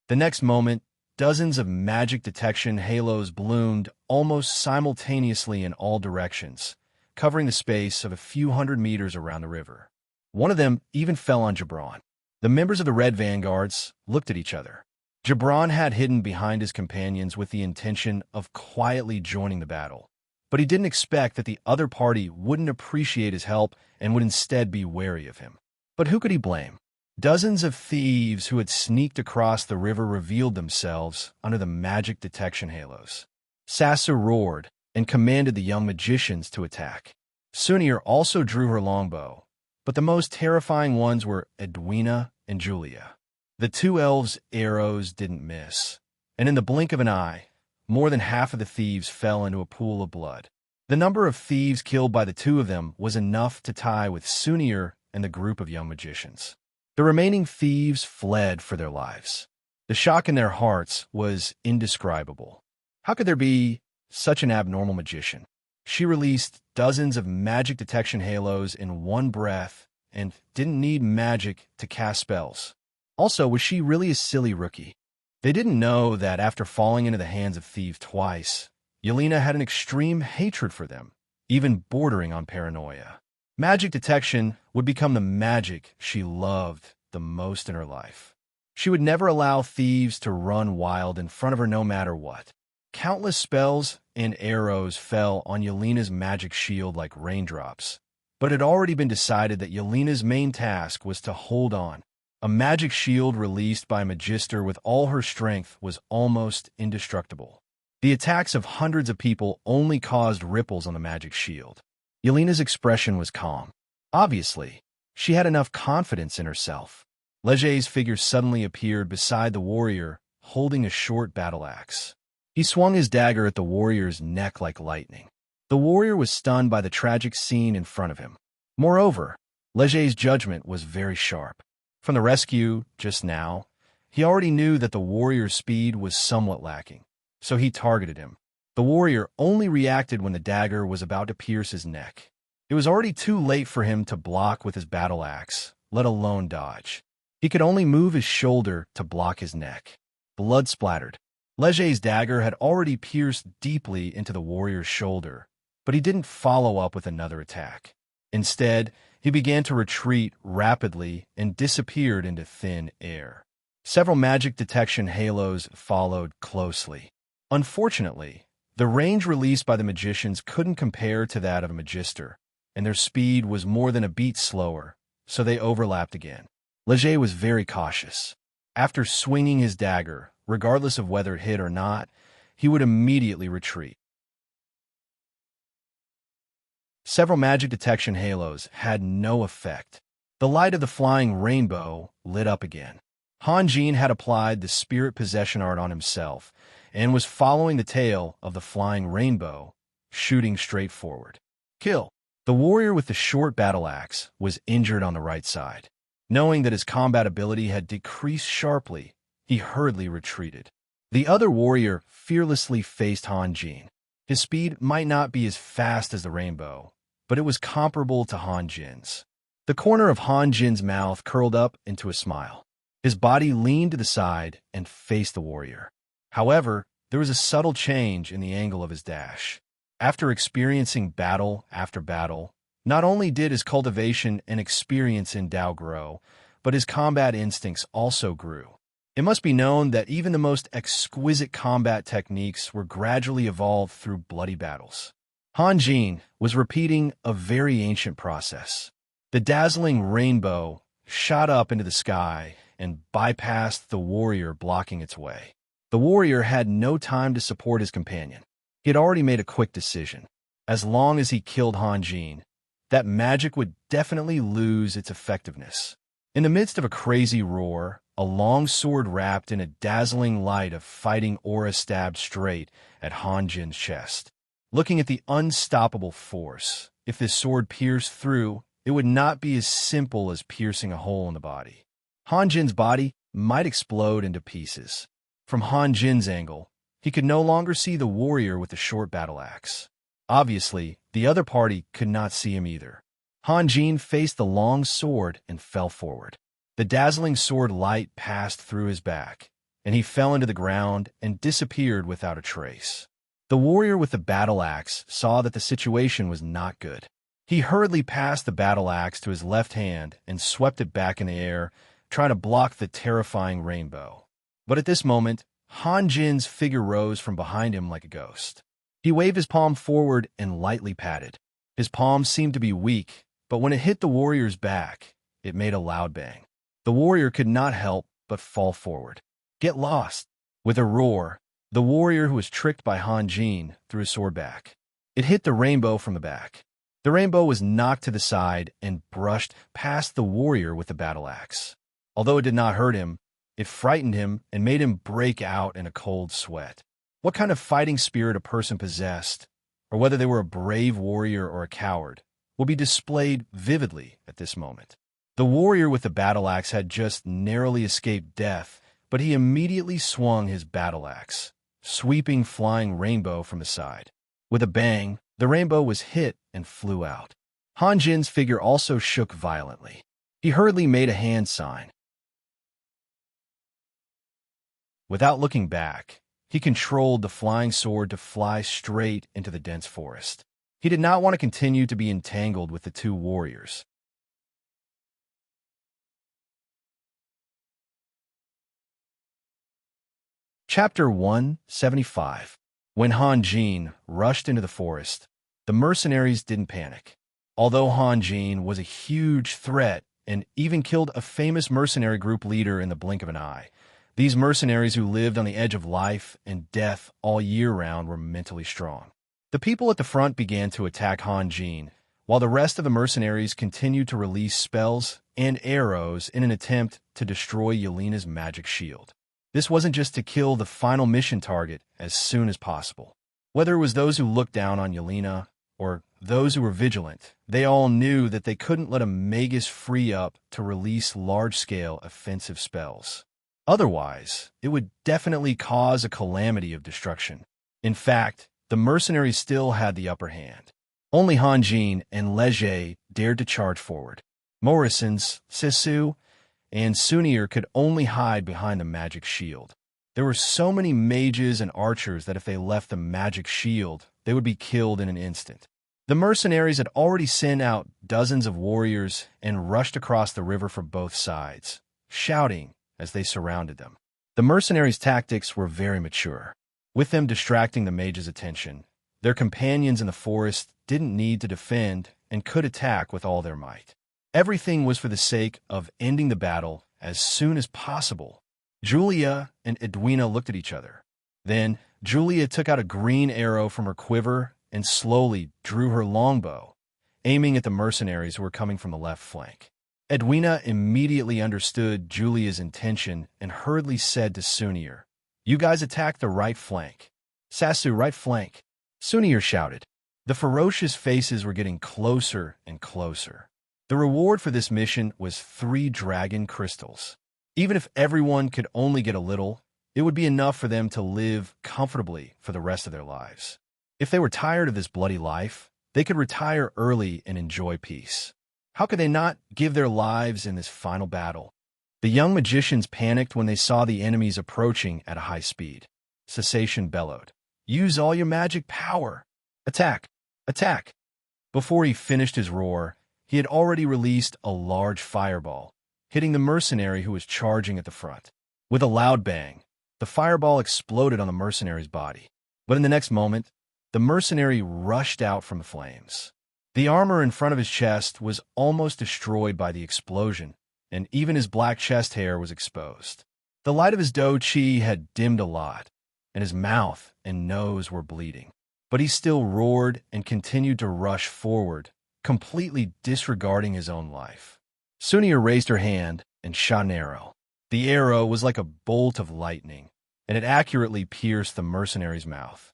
The next moment, dozens of magic detection halos bloomed almost simultaneously in all directions, covering the space of a few hundred meters around the river. One of them even fell on Gibran. The members of the Red Vanguards looked at each other. Gibran had hidden behind his companions with the intention of quietly joining the battle, but he didn't expect that the other party wouldn't appreciate his help and would instead be wary of him. But who could he blame? Dozens of thieves who had sneaked across the river revealed themselves under the magic detection halos. Sasa roared and commanded the young magicians to attack. Sunir also drew her longbow, but the most terrifying ones were Edwina and Julia. The 2 elves' arrows didn't miss, and in the blink of an eye, more than half of the thieves fell into a pool of blood. The number of thieves killed by the 2 of them was enough to tie with Sunir and the group of young magicians. The remaining thieves fled for their lives. The shock in their hearts was indescribable. How could there be such an abnormal magician? She released dozens of magic detection halos in one breath and didn't need magic to cast spells. Also, was she really a silly rookie? They didn't know that after falling into the hands of thieves twice, Yelena had an extreme hatred for them, even bordering on paranoia. Magic detection would become the magic she loved the most in her life. She would never allow thieves to run wild in front of her no matter what. Countless spells and arrows fell on Yelena's magic shield like raindrops, but it had already been decided that Yelena's main task was to hold on A magic shield released by a magister with all her strength was almost indestructible. The attacks of hundreds of people only caused ripples on the magic shield. Yelena's expression was calm. Obviously, she had enough confidence in herself. Leger's figure suddenly appeared beside the warrior, holding a short battle axe. He swung his dagger at the warrior's neck like lightning. The warrior was stunned by the tragic scene in front of him. Moreover, Leger's judgment was very sharp. From the rescue, just now, he already knew that the warrior's speed was somewhat lacking, so he targeted him. The warrior only reacted when the dagger was about to pierce his neck. It was already too late for him to block with his battle axe, let alone dodge. He could only move his shoulder to block his neck. Blood splattered. Leger's dagger had already pierced deeply into the warrior's shoulder, but he didn't follow up with another attack. Instead, he began to retreat rapidly and disappeared into thin air. Several magic detection halos followed closely. Unfortunately, the range released by the magicians couldn't compare to that of a magister, and their speed was more than a beat slower, so they overlapped again. Leger was very cautious. After swinging his dagger, regardless of whether it hit or not, he would immediately retreat. Several magic detection halos had no effect. The light of the flying rainbow lit up again. Han Jin had applied the spirit possession art on himself and was following the tail of the flying rainbow, shooting straight forward. Kill! The warrior with the short battle axe was injured on the right side. Knowing that his combat ability had decreased sharply, he hurriedly retreated. The other warrior fearlessly faced Han Jin. His speed might not be as fast as the rainbow, but it was comparable to Han Jin's. The corner of Han Jin's mouth curled up into a smile. His body leaned to the side and faced the warrior. However, there was a subtle change in the angle of his dash. After experiencing battle after battle, not only did his cultivation and experience in Dao grow, but his combat instincts also grew. It must be known that even the most exquisite combat techniques were gradually evolved through bloody battles. Han Jin was repeating a very ancient process. The dazzling rainbow shot up into the sky and bypassed the warrior blocking its way. The warrior had no time to support his companion. He had already made a quick decision. As long as he killed Han Jin, that magic would definitely lose its effectiveness. In the midst of a crazy roar, a long sword wrapped in a dazzling light of fighting aura stabbed straight at Han Jin's chest. Looking at the unstoppable force, if this sword pierced through, it would not be as simple as piercing a hole in the body. Han Jin's body might explode into pieces. From Han Jin's angle, he could no longer see the warrior with the short battle axe. Obviously, the other party could not see him either. Han Jin faced the long sword and fell forward. The dazzling sword light passed through his back, and he fell into the ground and disappeared without a trace. The warrior with the battle axe saw that the situation was not good. He hurriedly passed the battle axe to his left hand and swept it back in the air, trying to block the terrifying rainbow. But at this moment, Han Jin's figure rose from behind him like a ghost. He waved his palm forward and lightly patted. His palm seemed to be weak, but when it hit the warrior's back, it made a loud bang. The warrior could not help but fall forward. Get lost! With a roar, the warrior who was tricked by Han Jin threw his sword back. It hit the rainbow from the back. The rainbow was knocked to the side and brushed past the warrior with the battle axe. Although it did not hurt him, it frightened him and made him break out in a cold sweat. What kind of fighting spirit a person possessed, or whether they were a brave warrior or a coward, will be displayed vividly at this moment. The warrior with the battle axe had just narrowly escaped death, but he immediately swung his battle axe, sweeping flying rainbow from the side. With a bang, the rainbow was hit and flew out. Han Jin's figure also shook violently. He hurriedly made a hand sign. Without looking back, he controlled the flying sword to fly straight into the dense forest. He did not want to continue to be entangled with the two warriors. Chapter 175. When Han Jin rushed into the forest, the mercenaries didn't panic. Although Han Jin was a huge threat and even killed a famous mercenary group leader in the blink of an eye. These mercenaries who lived on the edge of life and death all year round were mentally strong. The people at the front began to attack Han Jin, while the rest of the mercenaries continued to release spells and arrows in an attempt to destroy Yelena's magic shield. This wasn't just to kill the final mission target as soon as possible. Whether it was those who looked down on Yelena or those who were vigilant, they all knew that they couldn't let a magus free up to release large-scale offensive spells. Otherwise, it would definitely cause a calamity of destruction. In fact, the mercenaries still had the upper hand. Only Han Jin and Leger dared to charge forward. Morrison's, Sisu, and Sunir could only hide behind the magic shield. There were so many mages and archers that if they left the magic shield, they would be killed in an instant. The mercenaries had already sent out dozens of warriors and rushed across the river from both sides, shouting as they surrounded them. The mercenaries' tactics were very mature. With them distracting the mages' attention, their companions in the forest didn't need to defend and could attack with all their might. Everything was for the sake of ending the battle as soon as possible. Julia and Edwina looked at each other. Then, Julia took out a green arrow from her quiver and slowly drew her longbow, aiming at the mercenaries who were coming from the left flank. Edwina immediately understood Julia's intention and hurriedly said to Sunir, "You guys attack the right flank." "Sasu, right flank," Sunir shouted. The ferocious faces were getting closer and closer. The reward for this mission was 3 dragon crystals. Even if everyone could only get a little, it would be enough for them to live comfortably for the rest of their lives. If they were tired of this bloody life, they could retire early and enjoy peace. How could they not give their lives in this final battle? The young magicians panicked when they saw the enemies approaching at a high speed. Cessation bellowed, "Use all your magic power! Attack! Attack!" Before he finished his roar, he had already released a large fireball, hitting the mercenary who was charging at the front. With a loud bang, the fireball exploded on the mercenary's body. But in the next moment, the mercenary rushed out from the flames. The armor in front of his chest was almost destroyed by the explosion, and even his black chest hair was exposed. The light of his do chi had dimmed a lot, and his mouth and nose were bleeding. But he still roared and continued to rush forward, completely disregarding his own life. Sunir raised her hand and shot an arrow. The arrow was like a bolt of lightning, and it accurately pierced the mercenary's mouth.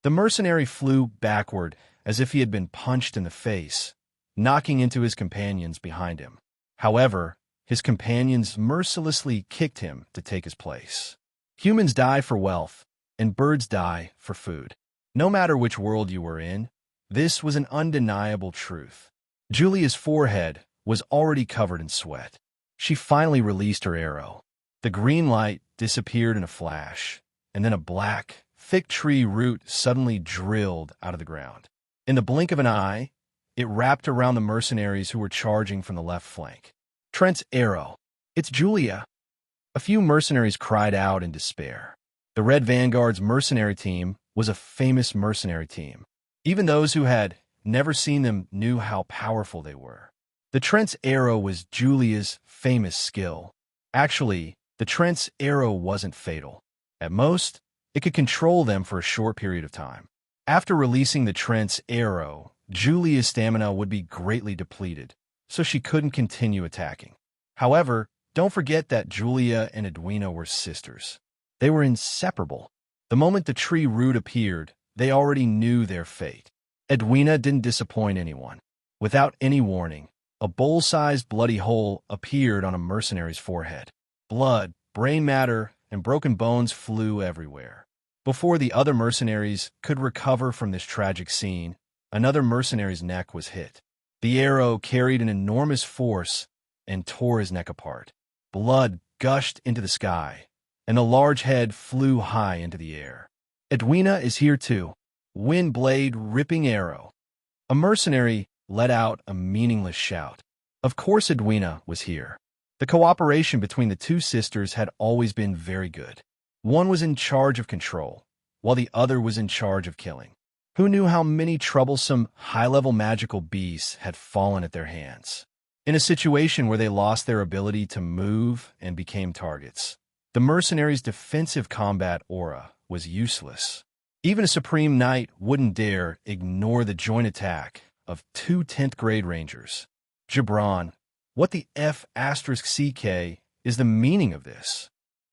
The mercenary flew backward as if he had been punched in the face, knocking into his companions behind him. However, his companions mercilessly kicked him to take his place. Humans die for wealth, and birds die for food. No matter which world you were in, this was an undeniable truth. Julia's forehead was already covered in sweat. She finally released her arrow. The green light disappeared in a flash, and then a black, thick tree root suddenly drilled out of the ground. In the blink of an eye, it wrapped around the mercenaries who were charging from the left flank. Trent's arrow. "It's Julia!" A few mercenaries cried out in despair. The Red Vanguard's mercenary team was a famous mercenary team. Even those who had never seen them knew how powerful they were. The Trent's arrow was Julia's famous skill. Actually, the Trent's arrow wasn't fatal. At most, it could control them for a short period of time. After releasing the Trent's arrow, Julia's stamina would be greatly depleted, so she couldn't continue attacking. However, don't forget that Julia and Edwina were sisters. They were inseparable. The moment the tree root appeared, they already knew their fate. Edwina didn't disappoint anyone. Without any warning, a bowl-sized bloody hole appeared on a mercenary's forehead. Blood, brain matter, and broken bones flew everywhere. Before the other mercenaries could recover from this tragic scene, another mercenary's neck was hit. The arrow carried an enormous force and tore his neck apart. Blood gushed into the sky, and the large head flew high into the air. "Edwina is here too." Wind blade ripping arrow. A mercenary let out a meaningless shout. Of course Edwina was here. The cooperation between the two sisters had always been very good. One was in charge of control, while the other was in charge of killing. Who knew how many troublesome, high-level magical beasts had fallen at their hands? In a situation where they lost their ability to move and became targets, the mercenaries' defensive combat aura was useless. Even a Supreme Knight wouldn't dare ignore the joint attack of two 10th grade rangers. Gibran, what the F***CK is the meaning of this?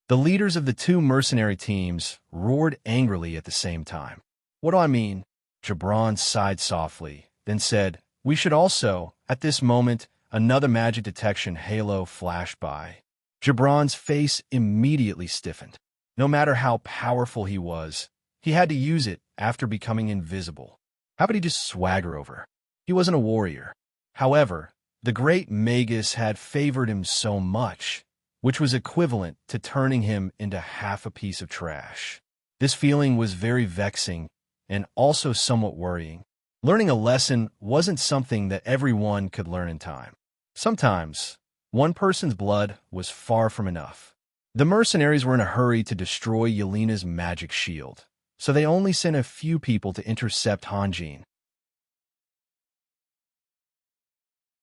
The leaders of the two mercenary teams roared angrily at the same time. What do I mean? Gibran sighed softly, then said, "We should also." At this moment, another magic detection halo flashed by. Gibran's face immediately stiffened. No matter how powerful he was, he had to use it after becoming invisible. How could he just swagger over? He wasn't a warrior. However, the great Magus had favored him so much, which was equivalent to turning him into half a piece of trash. This feeling was very vexing and also somewhat worrying. Learning a lesson wasn't something that everyone could learn in time. Sometimes, one person's blood was far from enough. The mercenaries were in a hurry to destroy Yelena's magic shield, so they only sent a few people to intercept Hanjin.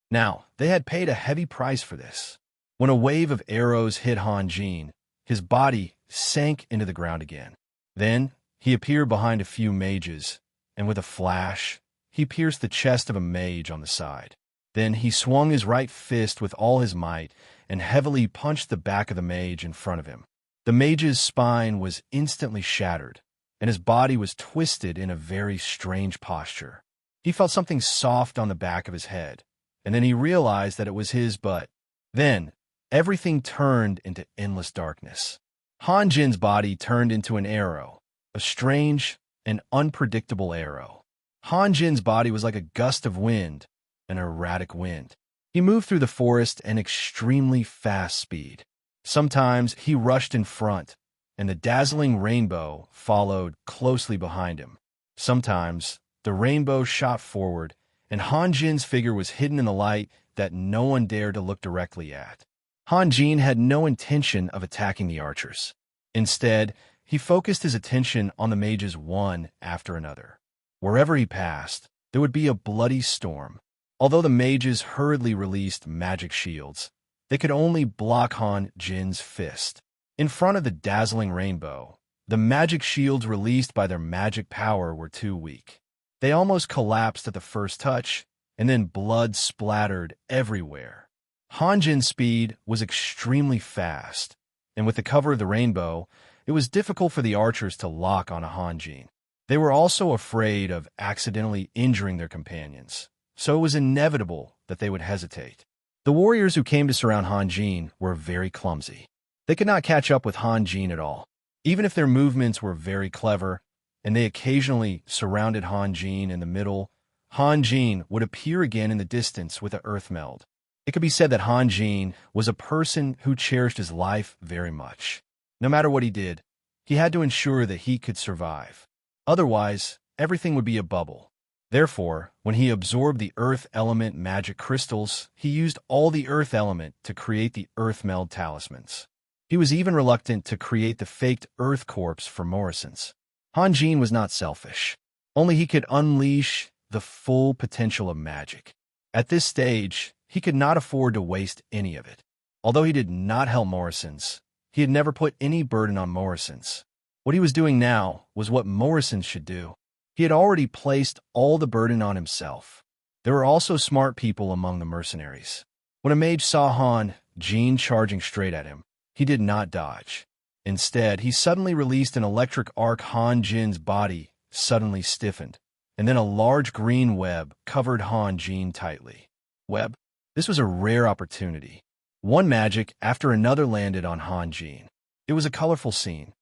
Now, they had paid a heavy price for this. When a wave of arrows hit Hanjin, his body sank into the ground again. Then, he appeared behind a few mages, and with a flash, he pierced the chest of a mage on the side. Then he swung his right fist with all his might and heavily punched the back of the mage in front of him. The mage's spine was instantly shattered, and his body was twisted in a very strange posture. He felt something soft on the back of his head, and then he realized that it was his butt. Then, everything turned into endless darkness. Hanjin's body turned into an arrow, a strange and unpredictable arrow. Hanjin's body was like a gust of wind, an erratic wind. He moved through the forest at extremely fast speed. Sometimes he rushed in front, and the dazzling rainbow followed closely behind him. Sometimes the rainbow shot forward, and Hanjin's figure was hidden in the light that no one dared to look directly at. Hanjin had no intention of attacking the archers. Instead, he focused his attention on the mages one after another. Wherever he passed, there would be a bloody storm. Although the mages hurriedly released magic shields, they could only block Hanjin's fist. In front of the dazzling rainbow, the magic shields released by their magic power were too weak. They almost collapsed at the first touch, and then blood splattered everywhere. Hanjin's speed was extremely fast, and with the cover of the rainbow, it was difficult for the archers to lock on a Hanjin. They were also afraid of accidentally injuring their companions, so it was inevitable that they would hesitate. The warriors who came to surround Hanjin were very clumsy. They could not catch up with Hanjin at all. Even if their movements were very clever, and they occasionally surrounded Hanjin in the middle, Hanjin would appear again in the distance with an earth meld. It could be said that Hanjin was a person who cherished his life very much. No matter what he did, he had to ensure that he could survive. Otherwise, everything would be a bubble. Therefore, when he absorbed the earth element magic crystals, he used all the earth element to create the earth meld talismans. He was even reluctant to create the faked earth corpse for Morrison's. Hanjin was not selfish. Only he could unleash the full potential of magic. At this stage, he could not afford to waste any of it. Although he did not help Morrison's, he had never put any burden on Morrison's. What he was doing now was what Morrison should do. He had already placed all the burden on himself. There were also smart people among the mercenaries. When a mage saw Hanjin charging straight at him, he did not dodge. Instead, he suddenly released an electric arc. Hanjin's body suddenly stiffened, and then a large green web covered Hanjin tightly. Web? This was a rare opportunity. One magic after another landed on Hanjin. It was a colorful scene.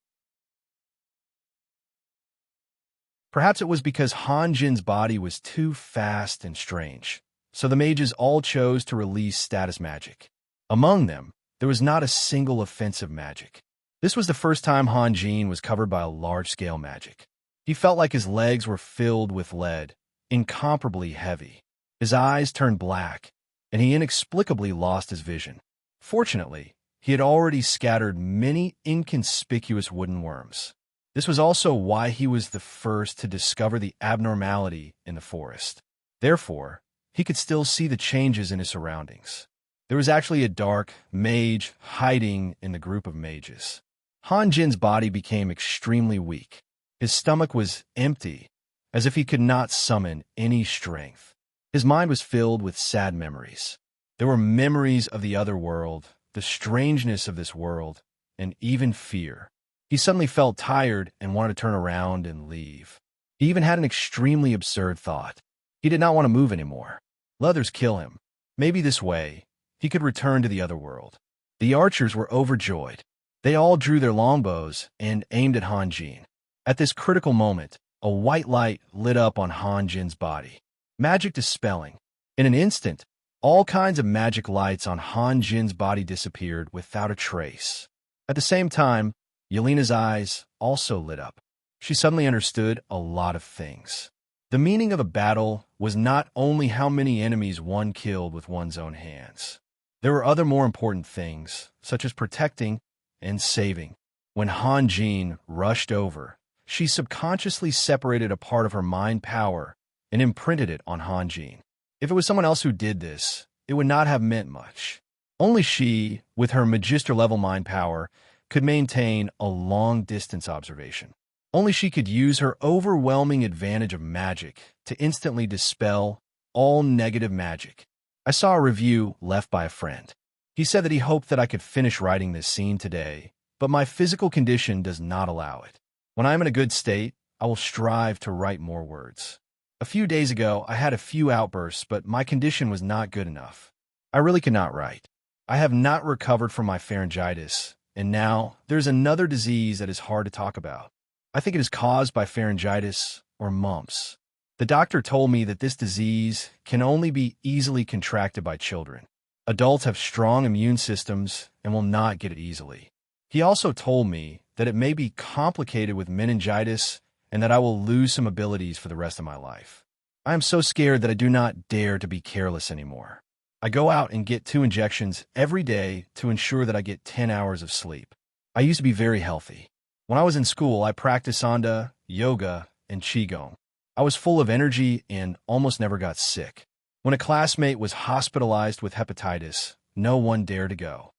Perhaps it was because Hanjin's body was too fast and strange, so the mages all chose to release status magic. Among them, there was not a single offensive magic. This was the first time Hanjin was covered by a large-scale magic. He felt like his legs were filled with lead, incomparably heavy. His eyes turned black, and he inexplicably lost his vision. Fortunately, he had already scattered many inconspicuous wooden worms. This was also why he was the first to discover the abnormality in the forest. Therefore, he could still see the changes in his surroundings. There was actually a dark mage hiding in the group of mages. Han Jin's body became extremely weak. His stomach was empty, as if he could not summon any strength. His mind was filled with sad memories. There were memories of the other world, the strangeness of this world, and even fear. He suddenly felt tired and wanted to turn around and leave. He even had an extremely absurd thought. He did not want to move anymore. Let others kill him. Maybe this way, he could return to the other world. The archers were overjoyed. They all drew their longbows and aimed at Han Jin. At this critical moment, a white light lit up on Han Jin's body. Magic dispelling. In an instant, all kinds of magic lights on Han Jin's body disappeared without a trace. At the same time, Yelena's eyes also lit up. She suddenly understood a lot of things. The meaning of a battle was not only how many enemies one killed with one's own hands. There were other more important things, such as protecting and saving. When Han Jin rushed over, she subconsciously separated a part of her mind power and imprinted it on Han Jin. If it was someone else who did this, it would not have meant much. Only she, with her Magister-level mind power, could maintain a long-distance observation. Only she could use her overwhelming advantage of magic to instantly dispel all negative magic. I saw a review left by a friend. He said that he hoped that I could finish writing this scene today, but my physical condition does not allow it. When I am in a good state, I will strive to write more words. A few days ago, I had a few outbursts, but my condition was not good enough. I really cannot write. I have not recovered from my pharyngitis, and now there's another disease that is hard to talk about. I think it is caused by pharyngitis or mumps. The doctor told me that this disease can only be easily contracted by children. Adults have strong immune systems and will not get it easily. He also told me that it may be complicated with meningitis and that I will lose some abilities for the rest of my life. I am so scared that I do not dare to be careless anymore. I go out and get 2 injections every day to ensure that I get 10 hours of sleep. I used to be very healthy. When I was in school, I practiced Sanda, yoga, and Qigong. I was full of energy and almost never got sick. When a classmate was hospitalized with hepatitis, no one dared to go.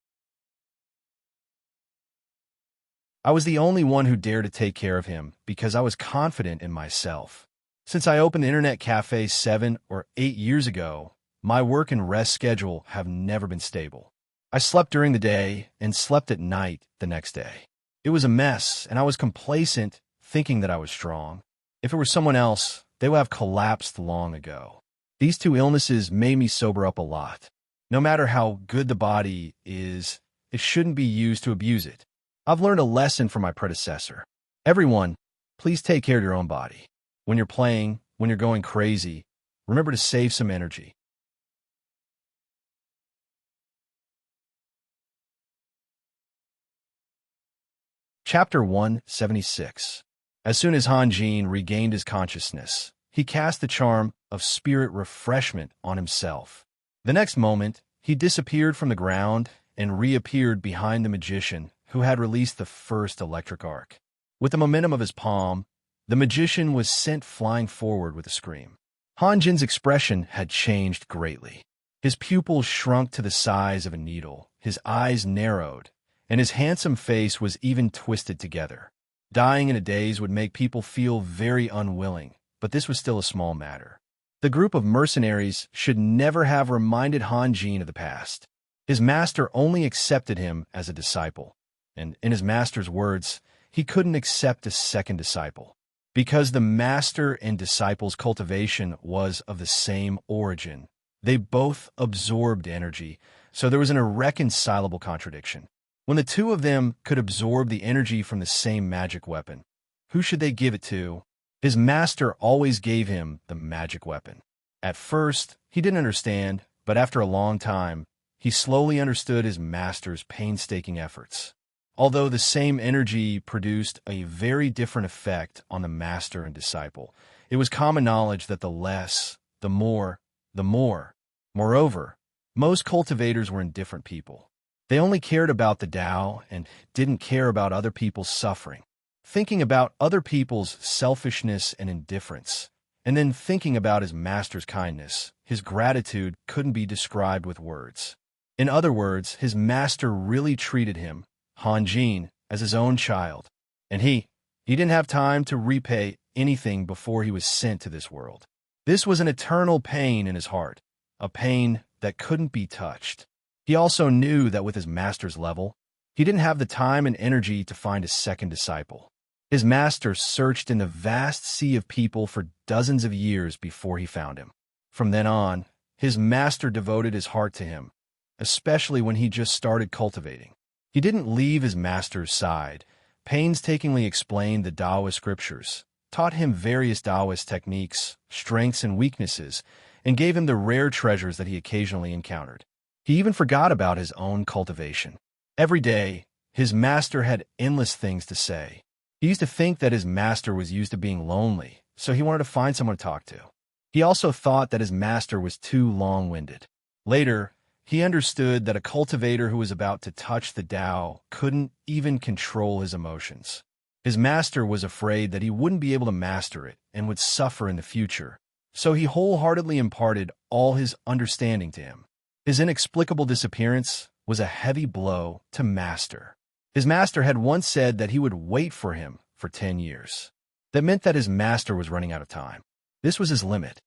I was the only one who dared to take care of him because I was confident in myself. Since I opened the internet cafe 7 or 8 years ago, my work and rest schedule have never been stable. I slept during the day and slept at night the next day. It was a mess, and I was complacent, thinking that I was strong. If it were someone else, they would have collapsed long ago. These 2 illnesses made me sober up a lot. No matter how good the body is, it shouldn't be used to abuse it. I've learned a lesson from my predecessor. Everyone, please take care of your own body. When you're playing, when you're going crazy, remember to save some energy. Chapter 176. As soon as Han Jin regained his consciousness, he cast the charm of spirit refreshment on himself. The next moment, he disappeared from the ground and reappeared behind the magician who had released the first electric arc. With the momentum of his palm, the magician was sent flying forward with a scream. Han Jin's expression had changed greatly. His pupils shrunk to the size of a needle, his eyes narrowed, and his handsome face was even twisted together. Dying in a daze would make people feel very unwilling, but this was still a small matter. The group of mercenaries should never have reminded Han Jin of the past. His master only accepted him as a disciple, and in his master's words, he couldn't accept a second disciple. Because the master and disciple's cultivation was of the same origin, they both absorbed energy, so there was an irreconcilable contradiction. When the 2 of them could absorb the energy from the same magic weapon, who should they give it to? His master always gave him the magic weapon. At first, he didn't understand, but after a long time, he slowly understood his master's painstaking efforts. Although the same energy produced a very different effect on the master and disciple, it was common knowledge that the less, the more, the more. Moreover, most cultivators were indifferent people. They only cared about the Tao and didn't care about other people's suffering. thinking about other people's selfishness and indifference, and then thinking about his master's kindness. His gratitude couldn't be described with words. In other words, his master really treated him, Han Jin, as his own child, and he didn't have time to repay anything before he was sent to this world. This was an eternal pain in his heart, a pain that couldn't be touched. He also knew that with his master's level, he didn't have the time and energy to find a second disciple. His master searched in the vast sea of people for dozens of years before he found him. From then on, his master devoted his heart to him, especially when he just started cultivating. He didn't leave his master's side, painstakingly explained the Taoist scriptures, taught him various Taoist techniques, strengths and weaknesses, and gave him the rare treasures that he occasionally encountered. He even forgot about his own cultivation. Every day, his master had endless things to say. He used to think that his master was used to being lonely, so he wanted to find someone to talk to. He also thought that his master was too long-winded. Later, he understood that a cultivator who was about to touch the Tao couldn't even control his emotions. His master was afraid that he wouldn't be able to master it and would suffer in the future, so he wholeheartedly imparted all his understanding to him. His inexplicable disappearance was a heavy blow to Master. His master had once said that he would wait for him for 10 years. That meant that his master was running out of time. This was his limit.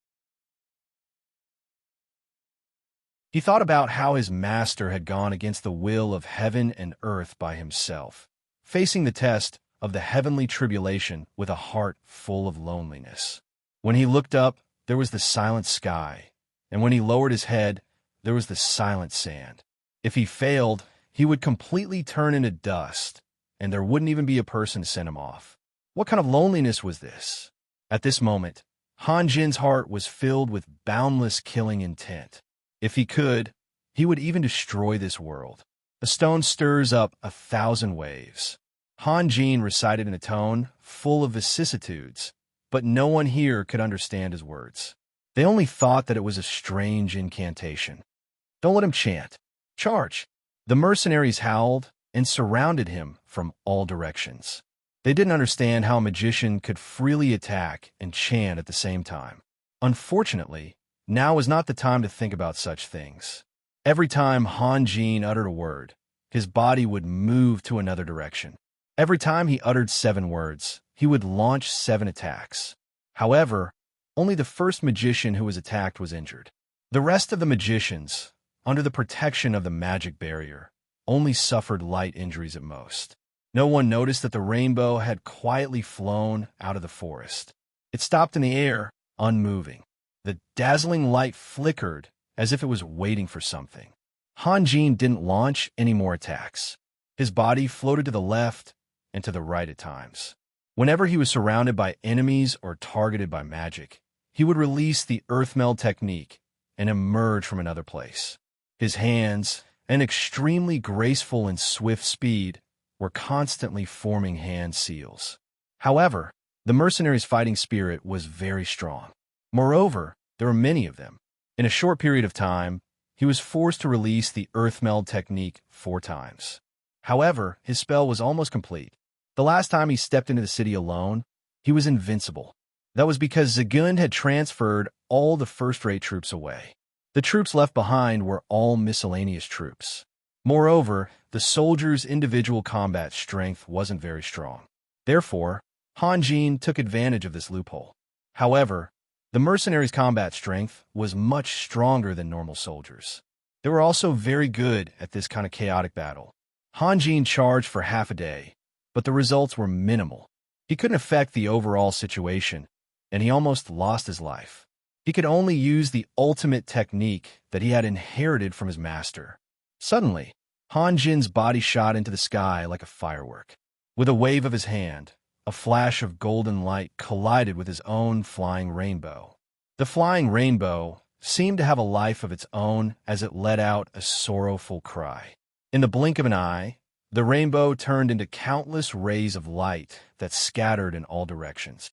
He thought about how his master had gone against the will of heaven and earth by himself, facing the test of the heavenly tribulation with a heart full of loneliness. When he looked up, there was the silent sky, and when he lowered his head, there was the silent sand. If he failed, he would completely turn into dust, and there wouldn't even be a person to send him off. What kind of loneliness was this? At this moment, Han Jin's heart was filled with boundless killing intent. If he could, he would even destroy this world. A stone stirs up 1,000 waves. Han Jin recited in a tone full of vicissitudes, but no one here could understand his words. They only thought that it was a strange incantation. Don't let him chant. Charge! The mercenaries howled and surrounded him from all directions. They didn't understand how a magician could freely attack and chant at the same time. Unfortunately, now was not the time to think about such things. Every time Han Jin uttered a word, his body would move to another direction. Every time he uttered 7 words, he would launch 7 attacks. However, only the first magician who was attacked was injured. The rest of the magicians, under the protection of the magic barrier, only suffered light injuries at most. No one noticed that the rainbow had quietly flown out of the forest. It stopped in the air, unmoving. The dazzling light flickered as if it was waiting for something. Han Jin didn't launch any more attacks. His body floated to the left and to the right at times. Whenever he was surrounded by enemies or targeted by magic, he would release the earth meld technique and emerge from another place. His hands, an extremely graceful and swift speed, were constantly forming hand seals. However, the mercenaries' fighting spirit was very strong. Moreover, there were many of them. In a short period of time, he was forced to release the earth meld technique 4 times. However, his spell was almost complete. The last time he stepped into the city alone, he was invincible. That was because Zagund had transferred all the first-rate troops away. The troops left behind were all miscellaneous troops. Moreover, the soldiers' individual combat strength wasn't very strong. Therefore, Han Jin took advantage of this loophole. However, the mercenaries' combat strength was much stronger than normal soldiers. They were also very good at this kind of chaotic battle. Han Jin charged for half a day, but the results were minimal. He couldn't affect the overall situation, and he almost lost his life. He could only use the ultimate technique that he had inherited from his master. Suddenly, Han Jin's body shot into the sky like a firework. With a wave of his hand, a flash of golden light collided with his own flying rainbow. The flying rainbow seemed to have a life of its own as it let out a sorrowful cry. In the blink of an eye, the rainbow turned into countless rays of light that scattered in all directions.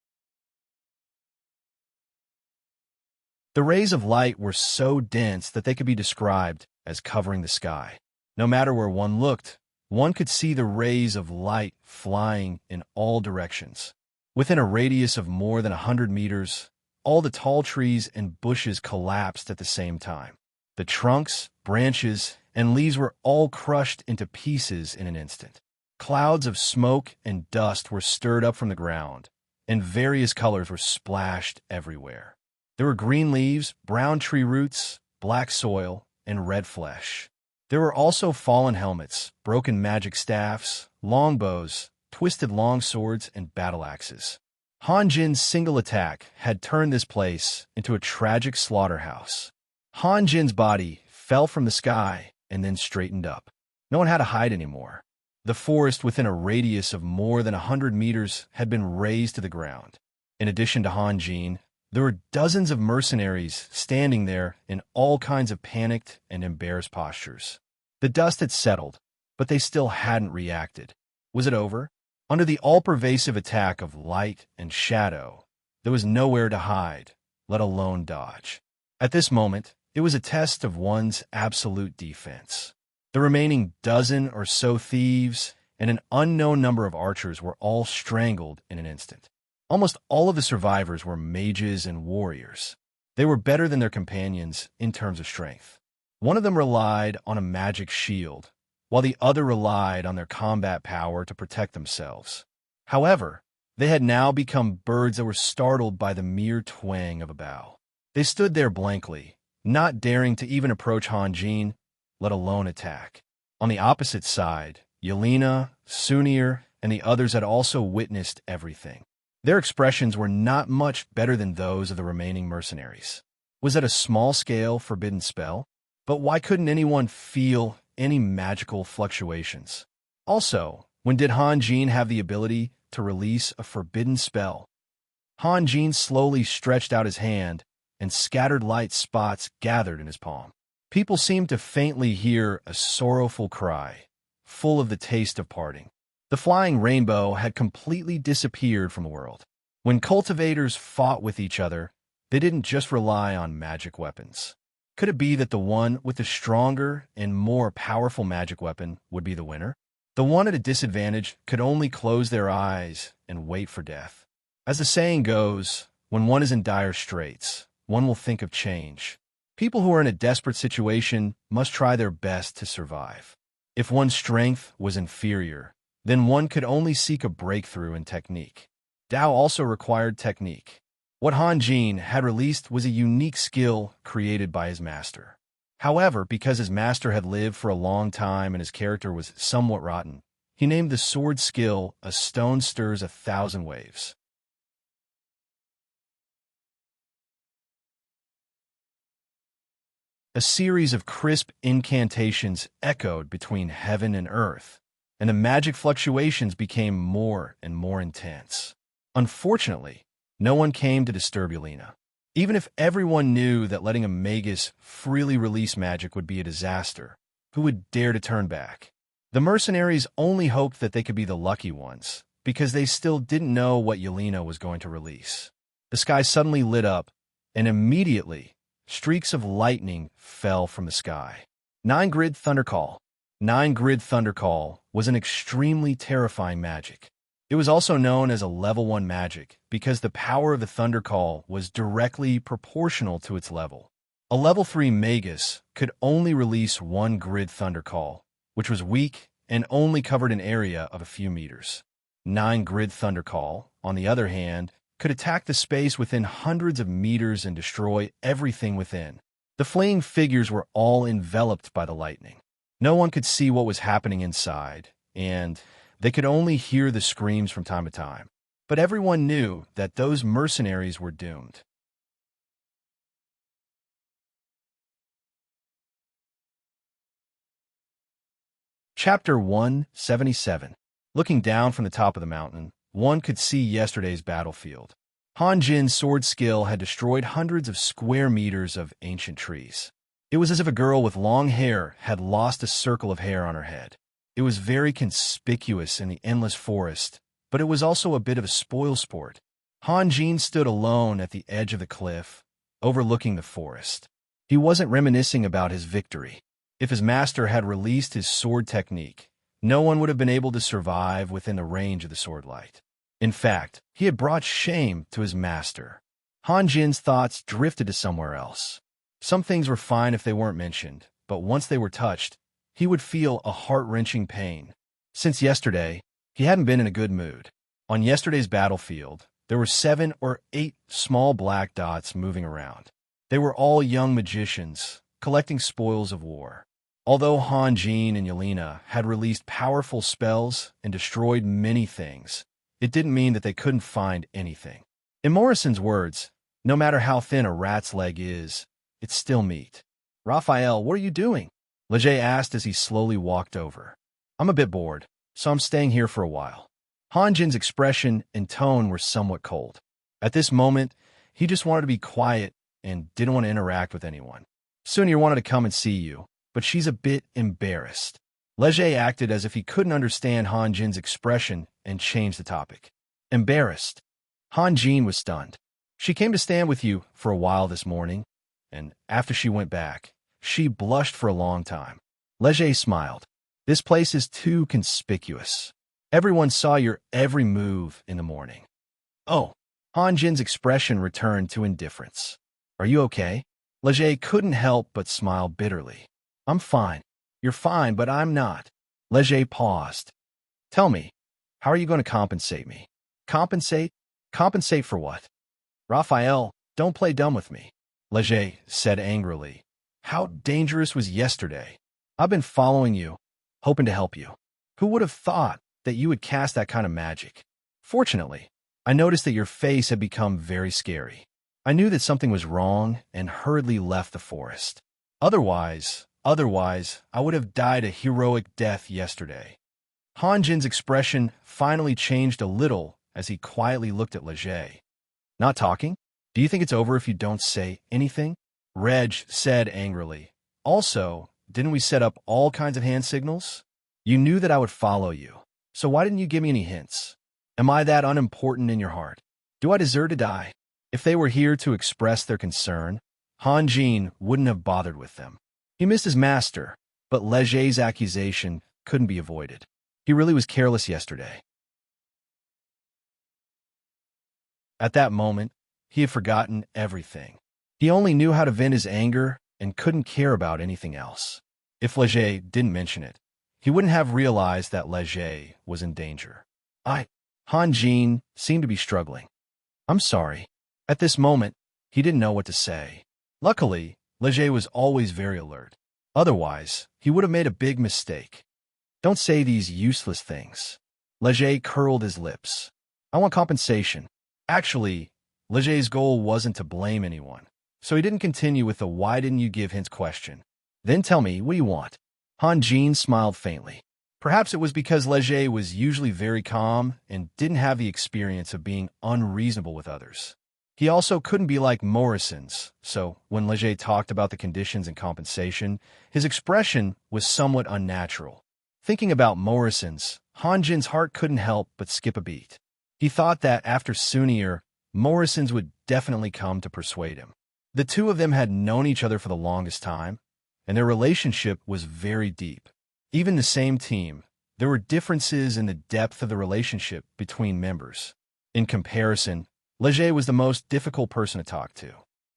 The rays of light were so dense that they could be described as covering the sky. No matter where one looked, One could see the rays of light flying in all directions. Within a radius of more than 100 meters, all the tall trees and bushes collapsed at the same time. The trunks, branches, and leaves were all crushed into pieces in an instant. Clouds of smoke and dust were stirred up from the ground, and various colors were splashed everywhere. There were green leaves, brown tree roots, black soil, and red flesh. There were also fallen helmets, broken magic staffs, longbows, twisted long swords, and battle axes. Han Jin's single attack had turned this place into a tragic slaughterhouse. Han Jin's body fell from the sky and then straightened up. No one had to hide anymore. The forest within a radius of more than 100 meters had been razed to the ground. In addition to Han Jin, there were dozens of mercenaries standing there in all kinds of panicked and embarrassed postures. The dust had settled, but they still hadn't reacted. Was it over? Under the all-pervasive attack of light and shadow, there was nowhere to hide, let alone dodge. At this moment, it was a test of one's absolute defense. The remaining dozen or so thieves and an unknown number of archers were all strangled in an instant. Almost all of the survivors were mages and warriors. They were better than their companions in terms of strength. One of them relied on a magic shield, while the other relied on their combat power to protect themselves. However, they had now become birds that were startled by the mere twang of a bow. They stood there blankly, not daring to even approach Han Jin, let alone attack. On the opposite side, Yelena, Sunir, and the others had also witnessed everything. Their expressions were not much better than those of the remaining mercenaries. Was it a small-scale forbidden spell? But why couldn't anyone feel any magical fluctuations? Also, when did Han Jin have the ability to release a forbidden spell? Han Jin slowly stretched out his hand, and scattered light spots gathered in his palm. People seemed to faintly hear a sorrowful cry, full of the taste of parting. The flying rainbow had completely disappeared from the world. When cultivators fought with each other, they didn't just rely on magic weapons. Could it be that the one with the stronger and more powerful magic weapon would be the winner? The one at a disadvantage could only close their eyes and wait for death. As the saying goes, when one is in dire straits, one will think of change. People who are in a desperate situation must try their best to survive. If one's strength was inferior, then one could only seek a breakthrough in technique. Dao also required technique. What Han Jin had released was a unique skill created by his master. However, because his master had lived for a long time and his character was somewhat rotten, he named the sword skill "A Stone Stirs 1,000 Waves." A series of crisp incantations echoed between heaven and earth, and the magic fluctuations became more and more intense. Unfortunately, no one came to disturb Yelena. Even if everyone knew that letting a magus freely release magic would be a disaster, who would dare to turn back? The mercenaries only hoped that they could be the lucky ones, because they still didn't know what Yelena was going to release. The sky suddenly lit up, and immediately, streaks of lightning fell from the sky. 9-grid Thundercall. 9-grid Thundercall was an extremely terrifying magic. It was also known as a level 1 magic because the power of the Thundercall was directly proportional to its level. A level 3 magus could only release 1-grid Thundercall, which was weak and only covered an area of a few meters. 9-grid Thundercall, on the other hand, could attack the space within hundreds of meters and destroy everything within. The fleeing figures were all enveloped by the lightning. No one could see what was happening inside, and they could only hear the screams from time to time. But everyone knew that those mercenaries were doomed. Chapter 177. Looking down from the top of the mountain, one could see yesterday's battlefield. Han Jin's sword skill had destroyed hundreds of square meters of ancient trees. It was as if a girl with long hair had lost a circle of hair on her head. It was very conspicuous in the endless forest, but it was also a bit of a spoilsport. Han Jin stood alone at the edge of the cliff, overlooking the forest. He wasn't reminiscing about his victory. If his master had released his sword technique, no one would have been able to survive within the range of the sword light. In fact, he had brought shame to his master. Han Jin's thoughts drifted to somewhere else. Some things were fine if they weren't mentioned, but once they were touched, he would feel a heart-wrenching pain. Since yesterday, he hadn't been in a good mood. On yesterday's battlefield, there were 7 or 8 small black dots moving around. They were all young magicians, collecting spoils of war. Although Han Jin and Yelena had released powerful spells and destroyed many things, it didn't mean that they couldn't find anything. In Morrison's words, no matter how thin a rat's leg is, it's still meat. Raphael, what are you doing? Leger asked as he slowly walked over. I'm a bit bored, so I'm staying here for a while. Han Jin's expression and tone were somewhat cold. At this moment, he just wanted to be quiet and didn't want to interact with anyone. Sunir wanted to come and see you, but she's a bit embarrassed. Leger acted as if he couldn't understand Han Jin's expression and changed the topic. Embarrassed. Han Jin was stunned. She came to stand with you for a while this morning, and after she went back, she blushed for a long time. Leger smiled. This place is too conspicuous. Everyone saw your every move in the morning. Oh, Han Jin's expression returned to indifference. Are you okay? Leger couldn't help but smile bitterly. I'm fine. You're fine, but I'm not. Leger paused. Tell me, how are you going to compensate me? Compensate? Compensate for what? Raphael, don't play dumb with me. Leger said angrily. How dangerous was yesterday? I've been following you, hoping to help you. Who would have thought that you would cast that kind of magic? Fortunately, I noticed that your face had become very scary. I knew that something was wrong and hurriedly left the forest. Otherwise, I would have died a heroic death yesterday. Han Jin's expression finally changed a little as he quietly looked at Leger. Not talking? Do you think it's over if you don't say anything? Reg said angrily. Also, didn't we set up all kinds of hand signals? You knew that I would follow you, so why didn't you give me any hints? Am I that unimportant in your heart? Do I deserve to die? If they were here to express their concern, Han Jin wouldn't have bothered with them. He missed his master, but Leger's accusation couldn't be avoided. He really was careless yesterday. At that moment, he had forgotten everything. He only knew how to vent his anger and couldn't care about anything else. If Leger didn't mention it, he wouldn't have realized that Leger was in danger. Han Jin seemed to be struggling. I'm sorry. At this moment, he didn't know what to say. Luckily, Leger was always very alert. Otherwise, he would have made a big mistake. Don't say these useless things. Leger curled his lips. I want compensation. Actually, Leger's goal wasn't to blame anyone, so he didn't continue with the why didn't you give hints question. Then tell me, what do you want? Han Jin smiled faintly. Perhaps it was because Leger was usually very calm and didn't have the experience of being unreasonable with others. He also couldn't be like Morrison's, so when Leger talked about the conditions and compensation, his expression was somewhat unnatural. Thinking about Morrison's, Han Jin's heart couldn't help but skip a beat. He thought that after Sunir, Morrison's would definitely come to persuade him. The two of them had known each other for the longest time, and their relationship was very deep. Even the same team, there were differences in the depth of the relationship between members. In comparison, Leger was the most difficult person to talk to.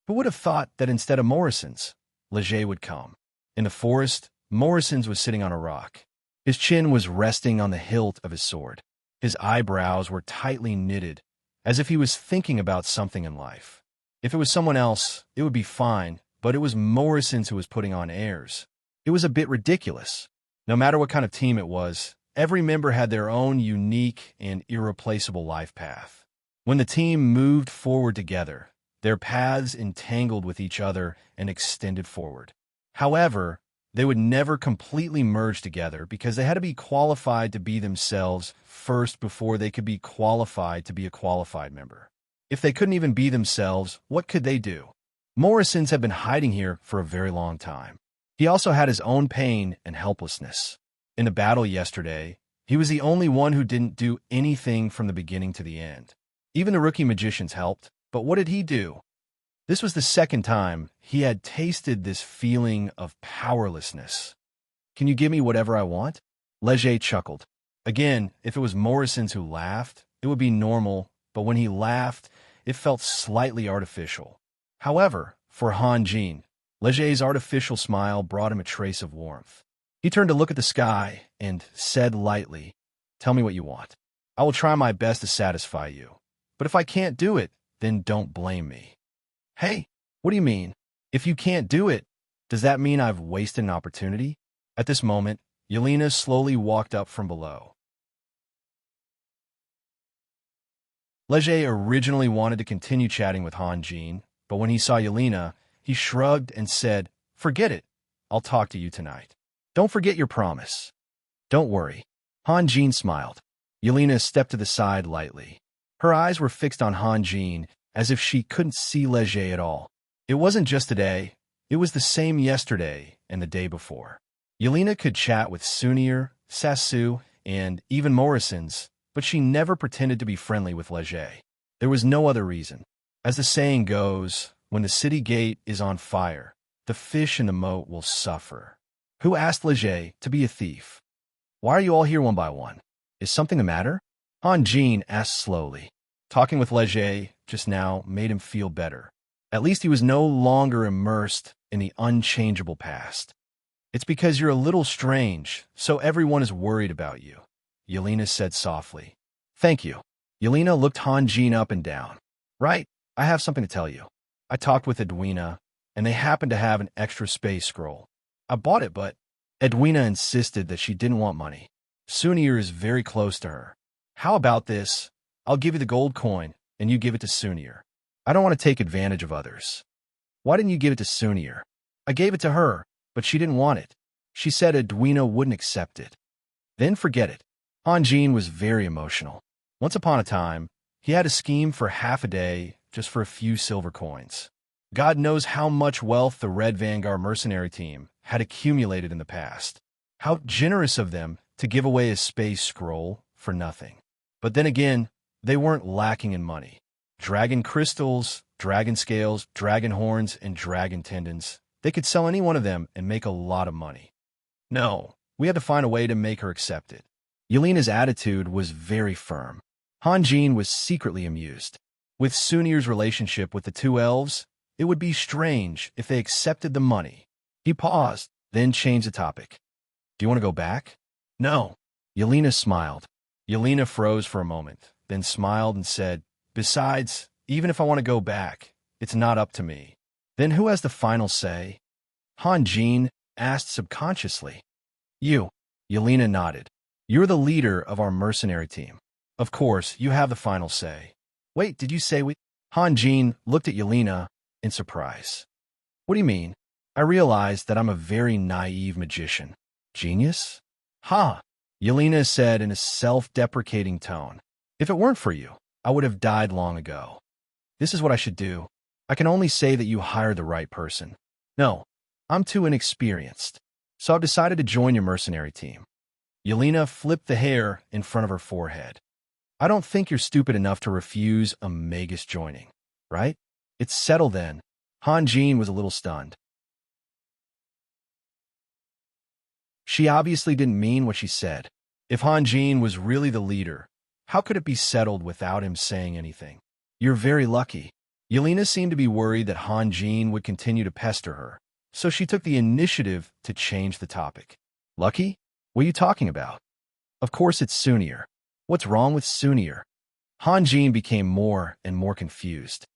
Who would have thought that instead of Morrison's, Leger would come? In the forest, Morrison's was sitting on a rock. His chin was resting on the hilt of his sword. His eyebrows were tightly knitted, as if he was thinking about something in life. If it was someone else, it would be fine, but it was Morrison's who was putting on airs. It was a bit ridiculous. No matter what kind of team it was, every member had their own unique and irreplaceable life path. When the team moved forward together, their paths entangled with each other and extended forward. However, they would never completely merge together because they had to be qualified to be themselves first before they could be qualified to be a qualified member. If they couldn't even be themselves, what could they do? Morrison's had been hiding here for a very long time. He also had his own pain and helplessness. In the battle yesterday, he was the only one who didn't do anything from the beginning to the end. Even the rookie magicians helped, but what did he do? This was the second time he had tasted this feeling of powerlessness. Can you give me whatever I want? Leger chuckled. Again, if it was Morrison's who laughed, it would be normal, but when he laughed, it felt slightly artificial. However, for Han Jin, Leger's artificial smile brought him a trace of warmth. He turned to look at the sky and said lightly, "Tell me what you want. I will try my best to satisfy you. But if I can't do it, then don't blame me." "Hey, what do you mean? If you can't do it, does that mean I've wasted an opportunity?" At this moment, Yelena slowly walked up from below. Leger originally wanted to continue chatting with Han Jin, but when he saw Yelena, he shrugged and said, "Forget it. I'll talk to you tonight. Don't forget your promise." "Don't worry." Han Jin smiled. Yelena stepped to the side lightly. Her eyes were fixed on Han Jin as if she couldn't see Leger at all. It wasn't just today. It was the same yesterday and the day before. Yelena could chat with Sunir, Sasu, and even Morrison's, but she never pretended to be friendly with Leger. There was no other reason. As the saying goes, when the city gate is on fire, the fish in the moat will suffer. Who asked Leger to be a thief? "Why are you all here one by one? Is something the matter?" Han Jin asked slowly. Talking with Leger just now made him feel better. At least he was no longer immersed in the unchangeable past. "It's because you're a little strange, so everyone is worried about you," Yelena said softly. "Thank you." Yelena looked Han Jin up and down. "Right, I have something to tell you. I talked with Edwina, and they happen to have an extra space scroll. I bought it, but Edwina insisted that she didn't want money. Sunir is very close to her. How about this? I'll give you the gold coin, and you give it to Sunir. I don't want to take advantage of others." "Why didn't you give it to Sunir?" "I gave it to her, but she didn't want it. She said Edwina wouldn't accept it." "Then forget it." Han Jin was very emotional. Once upon a time, he had a scheme for half a day just for a few silver coins. God knows how much wealth the Red Vanguard mercenary team had accumulated in the past. How generous of them to give away a space scroll for nothing. But then again, they weren't lacking in money. Dragon crystals, dragon scales, dragon horns, and dragon tendons. They could sell any one of them and make a lot of money. No, we had to find a way to make her accept it. Yelena's attitude was very firm. Han Jin was secretly amused. With Sunir's relationship with the two elves, it would be strange if they accepted the money. He paused, then changed the topic. "Do you want to go back?" "No." Yelena smiled. Yelena froze for a moment, then smiled and said, "Besides, even if I want to go back, it's not up to me." "Then who has the final say?" Han Jin asked subconsciously. "You." Yelena nodded. "You're the leader of our mercenary team. Of course, you have the final say." "Wait, did you say we—" Han Jin looked at Yelena in surprise. "What do you mean? I realized that I'm a very naive magician." "Genius?" "Ha!" Yelena said in a self-deprecating tone. "If it weren't for you, I would have died long ago. This is what I should do. I can only say that you hired the right person. No, I'm too inexperienced. So I've decided to join your mercenary team." Yelena flipped the hair in front of her forehead. "I don't think you're stupid enough to refuse a Magus joining, right? It's settled then." Han Jin was a little stunned. She obviously didn't mean what she said. If Han Jin was really the leader, how could it be settled without him saying anything? "You're very lucky." Yelena seemed to be worried that Han Jin would continue to pester her, so she took the initiative to change the topic. "Lucky? What are you talking about?" "Of course it's Sunir. What's wrong with Sunir?" Han Jin became more and more confused.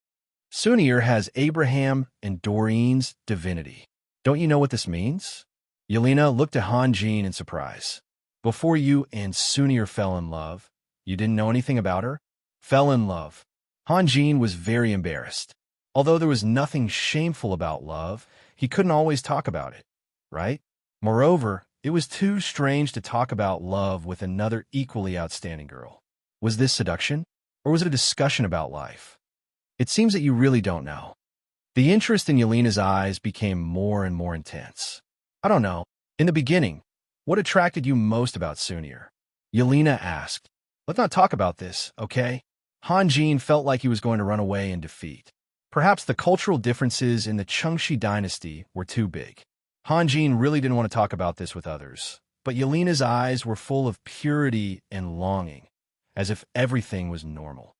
"Sunir has Abraham and Doreen's divinity. Don't you know what this means?" Yelena looked at Han Jin in surprise. "Before you and Sunir fell in love, you didn't know anything about her?" "Fell in love." Han Jin was very embarrassed. Although there was nothing shameful about love, he couldn't always talk about it, right? Moreover, it was too strange to talk about love with another equally outstanding girl. Was this seduction, or was it a discussion about life? "It seems that you really don't know." The interest in Yelena's eyes became more and more intense. "I don't know. In the beginning, what attracted you most about Sunir?" Yelena asked. "Let's not talk about this, okay?" Han Jin felt like he was going to run away in defeat. Perhaps the cultural differences in the Chengshi dynasty were too big. Han Jin really didn't want to talk about this with others, but Yelena's eyes were full of purity and longing, as if everything was normal.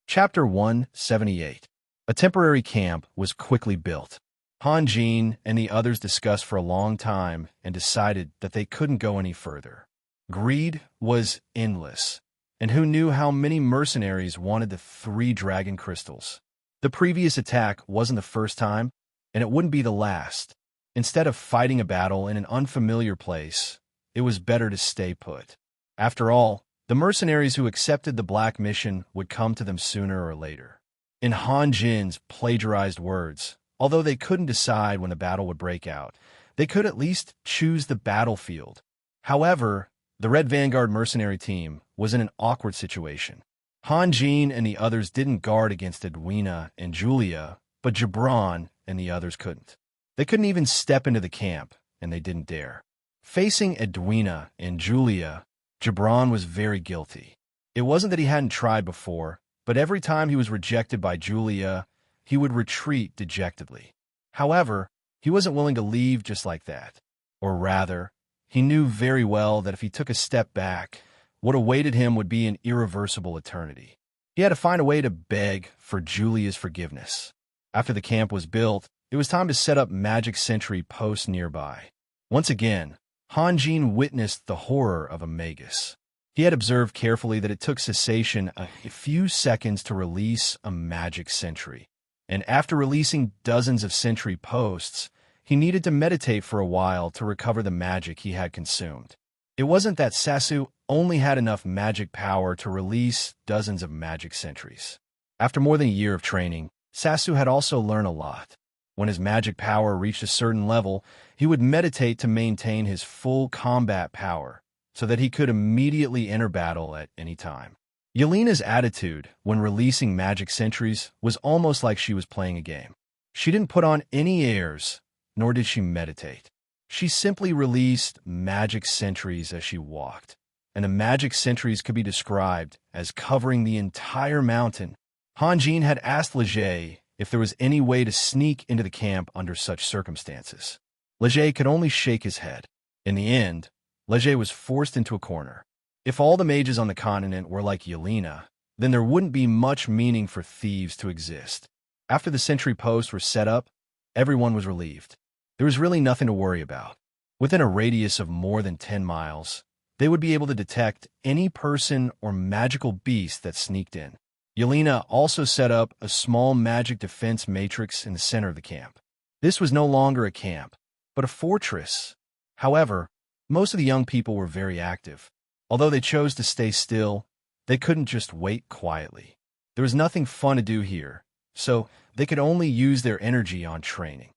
Chapter 178. A temporary camp was quickly built. Han Jin and the others discussed for a long time and decided that they couldn't go any further. Greed was endless, and who knew how many mercenaries wanted the 3 dragon crystals? The previous attack wasn't the first time, and it wouldn't be the last. Instead of fighting a battle in an unfamiliar place, it was better to stay put. After all, the mercenaries who accepted the Black Mission would come to them sooner or later. In Han Jin's plagiarized words, although they couldn't decide when the battle would break out, they could at least choose the battlefield. However, the Red Vanguard mercenary team was in an awkward situation. Han Jin and the others didn't guard against Edwina and Julia, but Gibran and the others couldn't. They couldn't even step into the camp, and they didn't dare. Facing Edwina and Julia, Gibran was very guilty. It wasn't that he hadn't tried before, but every time he was rejected by Julia, he would retreat dejectedly. However, he wasn't willing to leave just like that. Or rather, he knew very well that if he took a step back, what awaited him would be an irreversible eternity. He had to find a way to beg for Julia's forgiveness. After the camp was built, it was time to set up magic sentry posts nearby. Once again, Han Jin witnessed the horror of a magus. He had observed carefully that it took cessation a few seconds to release a magic sentry, and after releasing dozens of sentry posts, he needed to meditate for a while to recover the magic he had consumed. It wasn't that Sasu only had enough magic power to release dozens of magic sentries. After more than a year of training, Sasu had also learned a lot. When his magic power reached a certain level, he would meditate to maintain his full combat power, so that he could immediately enter battle at any time. Yelena's attitude when releasing magic sentries was almost like she was playing a game. She didn't put on any airs, nor did she meditate. She simply released magic sentries as she walked, and the magic sentries could be described as covering the entire mountain. Han Jin had asked Leger if there was any way to sneak into the camp under such circumstances. Leger could only shake his head. In the end, Leger was forced into a corner. If all the mages on the continent were like Yelena, then there wouldn't be much meaning for thieves to exist. After the sentry posts were set up, everyone was relieved. There was really nothing to worry about. Within a radius of more than 10 miles, they would be able to detect any person or magical beast that sneaked in. Yelena also set up a small magic defense matrix in the center of the camp. This was no longer a camp, but a fortress. However, most of the young people were very active. Although they chose to stay still, they couldn't just wait quietly. There was nothing fun to do here, so they could only use their energy on training.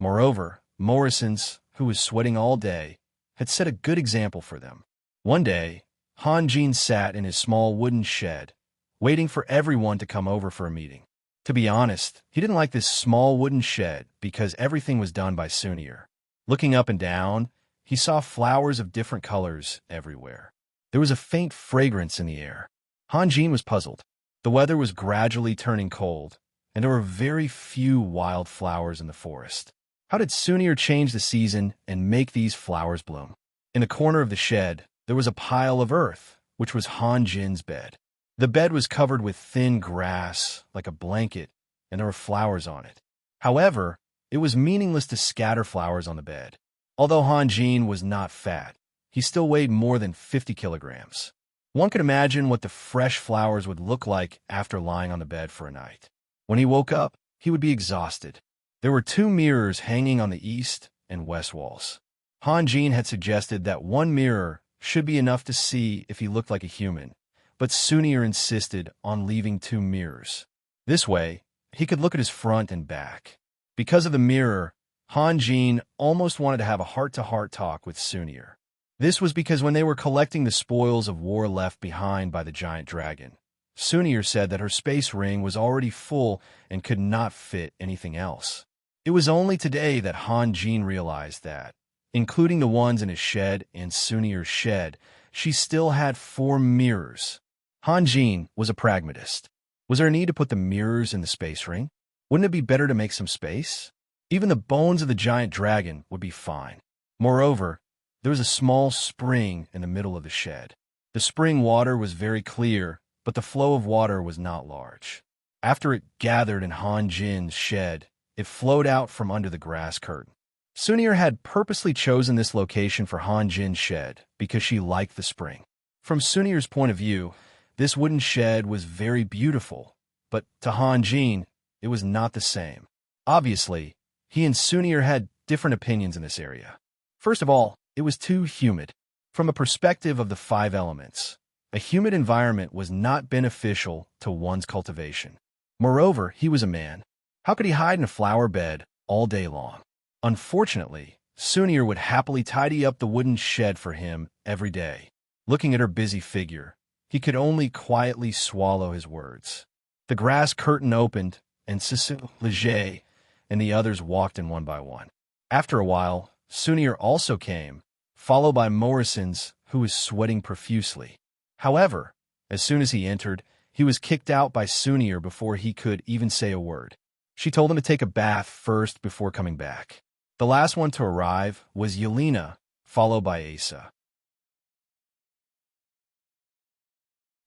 Moreover, Morrison's, who was sweating all day, had set a good example for them. One day, Han Jin sat in his small wooden shed, waiting for everyone to come over for a meeting. To be honest, he didn't like this small wooden shed because everything was done by Sunir. Looking up and down, he saw flowers of different colors everywhere. There was a faint fragrance in the air. Han Jin was puzzled. The weather was gradually turning cold, and there were very few wild flowers in the forest. How did Sunir change the season and make these flowers bloom? In the corner of the shed, there was a pile of earth, which was Han Jin's bed. The bed was covered with thin grass, like a blanket, and there were flowers on it. However, it was meaningless to scatter flowers on the bed. Although Han Jin was not fat, he still weighed more than 50 kilograms. One could imagine what the fresh flowers would look like after lying on the bed for a night. When he woke up, he would be exhausted. There were 2 mirrors hanging on the east and west walls. Han Jin had suggested that one mirror should be enough to see if he looked like a human, but Sunir insisted on leaving 2 mirrors. This way, he could look at his front and back. Because of the mirror, Han Jin almost wanted to have a heart-to-heart talk with Sunir. This was because when they were collecting the spoils of war left behind by the giant dragon, Sunir said that her space ring was already full and could not fit anything else. It was only today that Han Jin realized that, including the ones in his shed and Sunir's shed, she still had 4 mirrors. Han Jin was a pragmatist. Was there a need to put the mirrors in the space ring? Wouldn't it be better to make some space? Even the bones of the giant dragon would be fine. Moreover, there was a small spring in the middle of the shed. The spring water was very clear, but the flow of water was not large. After it gathered in Han Jin's shed, it flowed out from under the grass curtain. Sunir had purposely chosen this location for Han Jin's shed because she liked the spring. From Sunir's point of view, this wooden shed was very beautiful, but to Han Jin, it was not the same. Obviously, he and Sunir had different opinions in this area. First of all, it was too humid. From a perspective of the 5 elements, a humid environment was not beneficial to one's cultivation. Moreover, he was a man. How could he hide in a flower bed all day long? Unfortunately, Sunir would happily tidy up the wooden shed for him every day. Looking at her busy figure, he could only quietly swallow his words. The grass curtain opened, and Sisu, Leger, and the others walked in one by one. After a while, Sunir also came, followed by Morrison's, who was sweating profusely. However, as soon as he entered, he was kicked out by Sunir before he could even say a word. She told him to take a bath first before coming back. The last one to arrive was Yelena, followed by Asa.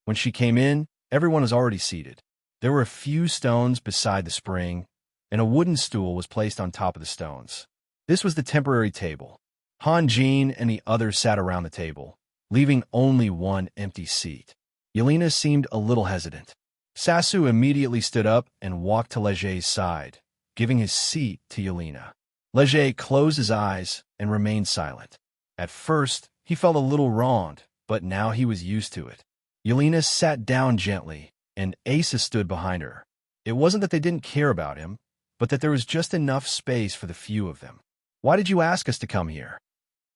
When she came in, everyone was already seated. There were a few stones beside the spring, and a wooden stool was placed on top of the stones. This was the temporary table. Han Jin and the others sat around the table, leaving only one empty seat. Yelena seemed a little hesitant. Sasu immediately stood up and walked to Leger's side, giving his seat to Yelena. Leger closed his eyes and remained silent. At first, he felt a little wronged, but now he was used to it. Yelena sat down gently, and Asa stood behind her. It wasn't that they didn't care about him, but that there was just enough space for the few of them. "Why did you ask us to come here?"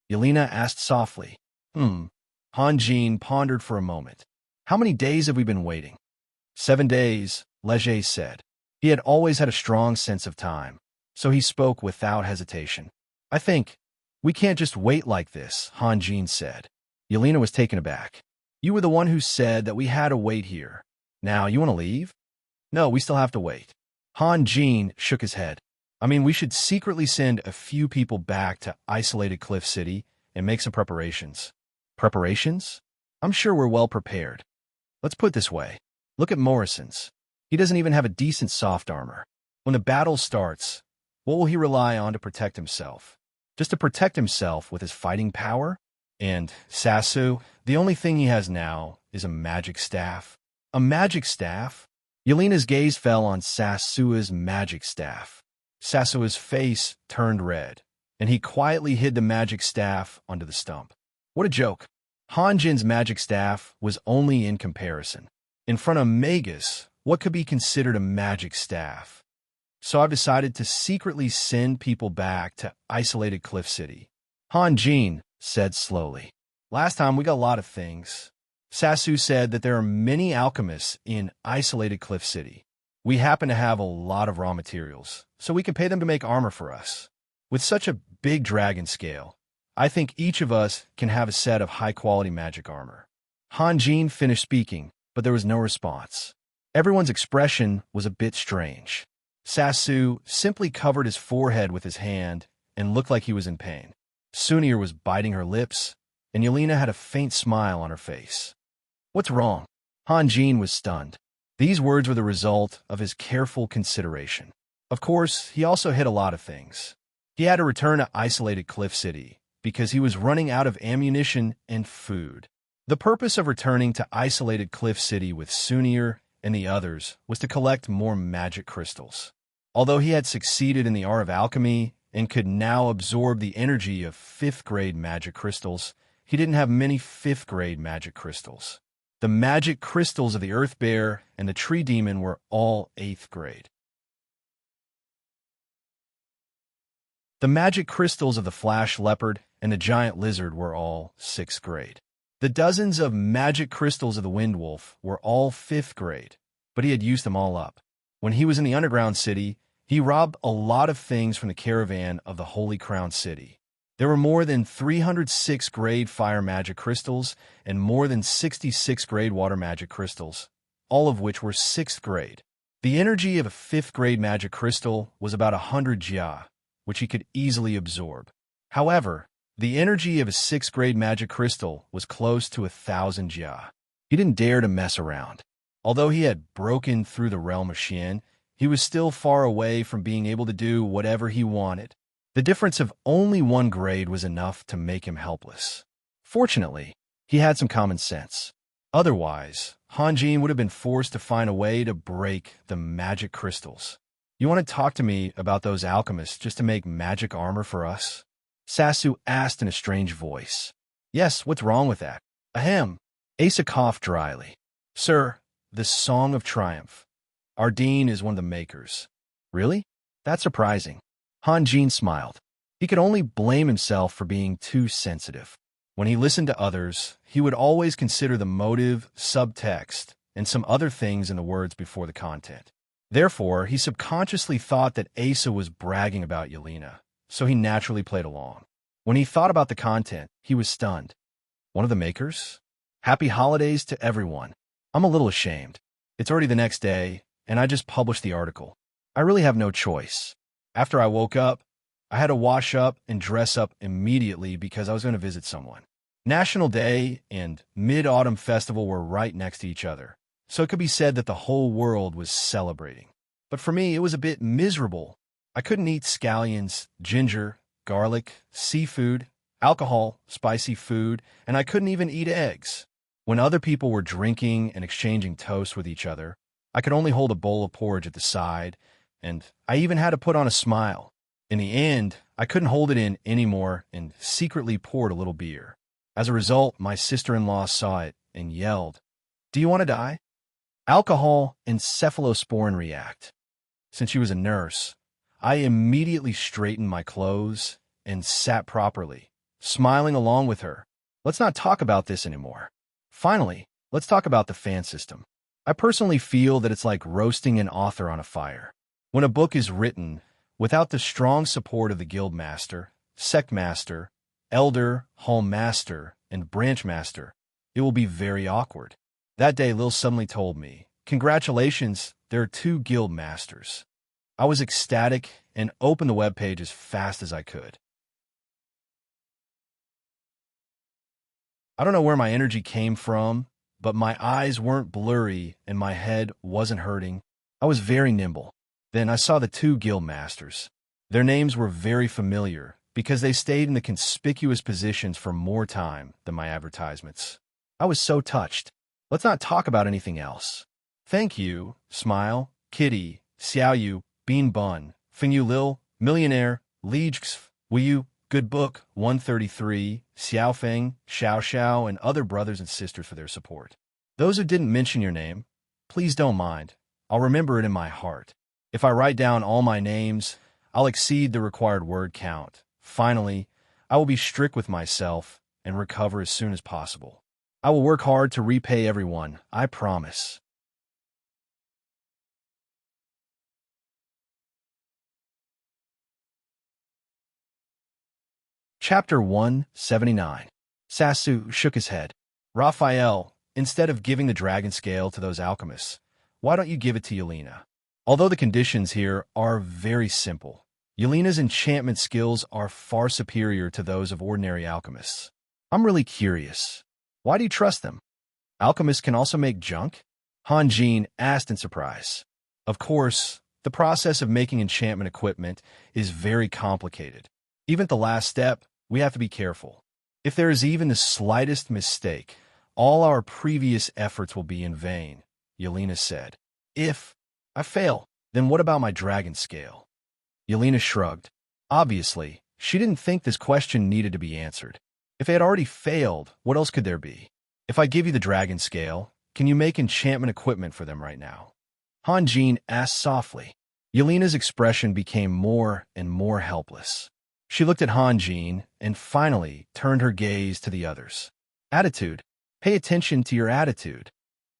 Yelena asked softly. Han Jin pondered for a moment. "How many days have we been waiting?" 7 days, Leger said. He had always had a strong sense of time, so he spoke without hesitation. "I think we can't just wait like this," Han Jin said. Yelena was taken aback. "You were the one who said that we had to wait here. Now, you want to leave?" "No, we still have to wait." Han Jin shook his head. "I mean, we should secretly send a few people back to isolated Cliff City and make some preparations." "Preparations? I'm sure we're well prepared. Let's put it this way. Look at Morrison's. He doesn't even have a decent soft armor. When the battle starts, what will he rely on to protect himself? Just to protect himself with his fighting power? And Sasu, the only thing he has now is a magic staff." "A magic staff?" Yelena's gaze fell on Sasua's magic staff. Sasua's face turned red, and he quietly hid the magic staff under the stump. What a joke. Han Jin's magic staff was only in comparison. In front of Magus, what could be considered a magic staff? "So I've decided to secretly send people back to isolated Cliff City," Han Jin said slowly. "Last time we got a lot of things. Sasu said that there are many alchemists in isolated Cliff City. We happen to have a lot of raw materials, so we can pay them to make armor for us. With such a big dragon scale, I think each of us can have a set of high-quality magic armor." Han Jin finished speaking, but there was no response. Everyone's expression was a bit strange. Sasu simply covered his forehead with his hand and looked like he was in pain. Sunir was biting her lips, and Yelena had a faint smile on her face. "What's wrong?" Han Jin was stunned. These words were the result of his careful consideration. Of course, he also hid a lot of things. He had to return to isolated Cliff City because he was running out of ammunition and food. The purpose of returning to isolated Cliff City with Sunir and the others was to collect more magic crystals. Although he had succeeded in the art of alchemy and could now absorb the energy of 5th-grade magic crystals, he didn't have many 5th-grade magic crystals. The magic crystals of the Earth Bear and the Tree Demon were all 8th grade. The magic crystals of the Flash Leopard and the Giant Lizard were all 6th grade. The dozens of magic crystals of the Wind Wolf were all 5th grade, but he had used them all up. When he was in the underground city, he robbed a lot of things from the caravan of the Holy Crown City. There were more than 300 6th grade fire magic crystals and more than 60 6th grade water magic crystals, all of which were 6th grade. The energy of a 5th grade magic crystal was about 100 jia, which he could easily absorb. However, the energy of a 6th grade magic crystal was close to 1,000 jia. He didn't dare to mess around. Although he had broken through the realm of Xian, he was still far away from being able to do whatever he wanted. The difference of only 1 grade was enough to make him helpless. Fortunately, he had some common sense. Otherwise, Hanjin would have been forced to find a way to break the magic crystals. You want to talk to me about those alchemists just to make magic armor for us? Sasu asked in a strange voice. Yes, what's wrong with that? Ahem. Asa coughed dryly. Sir, the Song of Triumph. Our dean is one of the makers. Really? That's surprising. Hanjin smiled. He could only blame himself for being too sensitive. When he listened to others, he would always consider the motive, subtext, and some other things in the words before the content. Therefore, he subconsciously thought that Asa was bragging about Yelena, so he naturally played along. When he thought about the content, he was stunned. One of the makers? Happy holidays to everyone. I'm a little ashamed. It's already the next day, and I just published the article. I really have no choice. After I woke up, I had to wash up and dress up immediately because I was going to visit someone. National Day and Mid-Autumn Festival were right next to each other, so it could be said that the whole world was celebrating. But for me, it was a bit miserable. I couldn't eat scallions, ginger, garlic, seafood, alcohol, spicy food, and I couldn't even eat eggs. When other people were drinking and exchanging toasts with each other, I could only hold a bowl of porridge at the side, and I even had to put on a smile. In the end, I couldn't hold it in anymore and secretly poured a little beer. As a result, my sister-in-law saw it and yelled, "Do you want to die?" Alcohol and cephalosporin react. Since she was a nurse, I immediately straightened my clothes and sat properly, smiling along with her. Let's not talk about this anymore. Finally, let's talk about the fan system. I personally feel that it's like roasting an author on a fire. When a book is written, without the strong support of the guild master, sect master, elder, hall master, and branch master, it will be very awkward. That day, Lil suddenly told me, "Congratulations, there are 2 guild masters." I was ecstatic and opened the webpage as fast as I could. I don't know where my energy came from, but my eyes weren't blurry and my head wasn't hurting. I was very nimble. Then I saw the 2 guild masters. Their names were very familiar because they stayed in the conspicuous positions for more time than my advertisements. I was so touched. Let's not talk about anything else. Thank you, Smile, Kitty, Xiaoyu, Bean Bun, Fingyu Lil, Millionaire, Liege, Wiyu, Good Book, 133, Xiaofeng, Xiao Xiao, and other brothers and sisters for their support. Those who didn't mention your name, please don't mind. I'll remember it in my heart. If I write down all my names, I'll exceed the required word count. Finally, I will be strict with myself and recover as soon as possible. I will work hard to repay everyone, I promise. Chapter 179. Sasu shook his head. Raphael, instead of giving the dragon scale to those alchemists, why don't you give it to Yelena? Although the conditions here are very simple, Yelena's enchantment skills are far superior to those of ordinary alchemists. I'm really curious. Why do you trust them? Alchemists can also make junk? Hanjin asked in surprise. Of course, the process of making enchantment equipment is very complicated. Even at the last step, we have to be careful. If there is even the slightest mistake, all our previous efforts will be in vain, Yelena said. If I fail, then what about my dragon scale? Yelena shrugged. Obviously, she didn't think this question needed to be answered. If they had already failed, what else could there be? If I give you the dragon scale, can you make enchantment equipment for them right now? Hanjin asked softly. Yelena's expression became more and more helpless. She looked at Hanjin and finally turned her gaze to the others. Attitude. Pay attention to your attitude.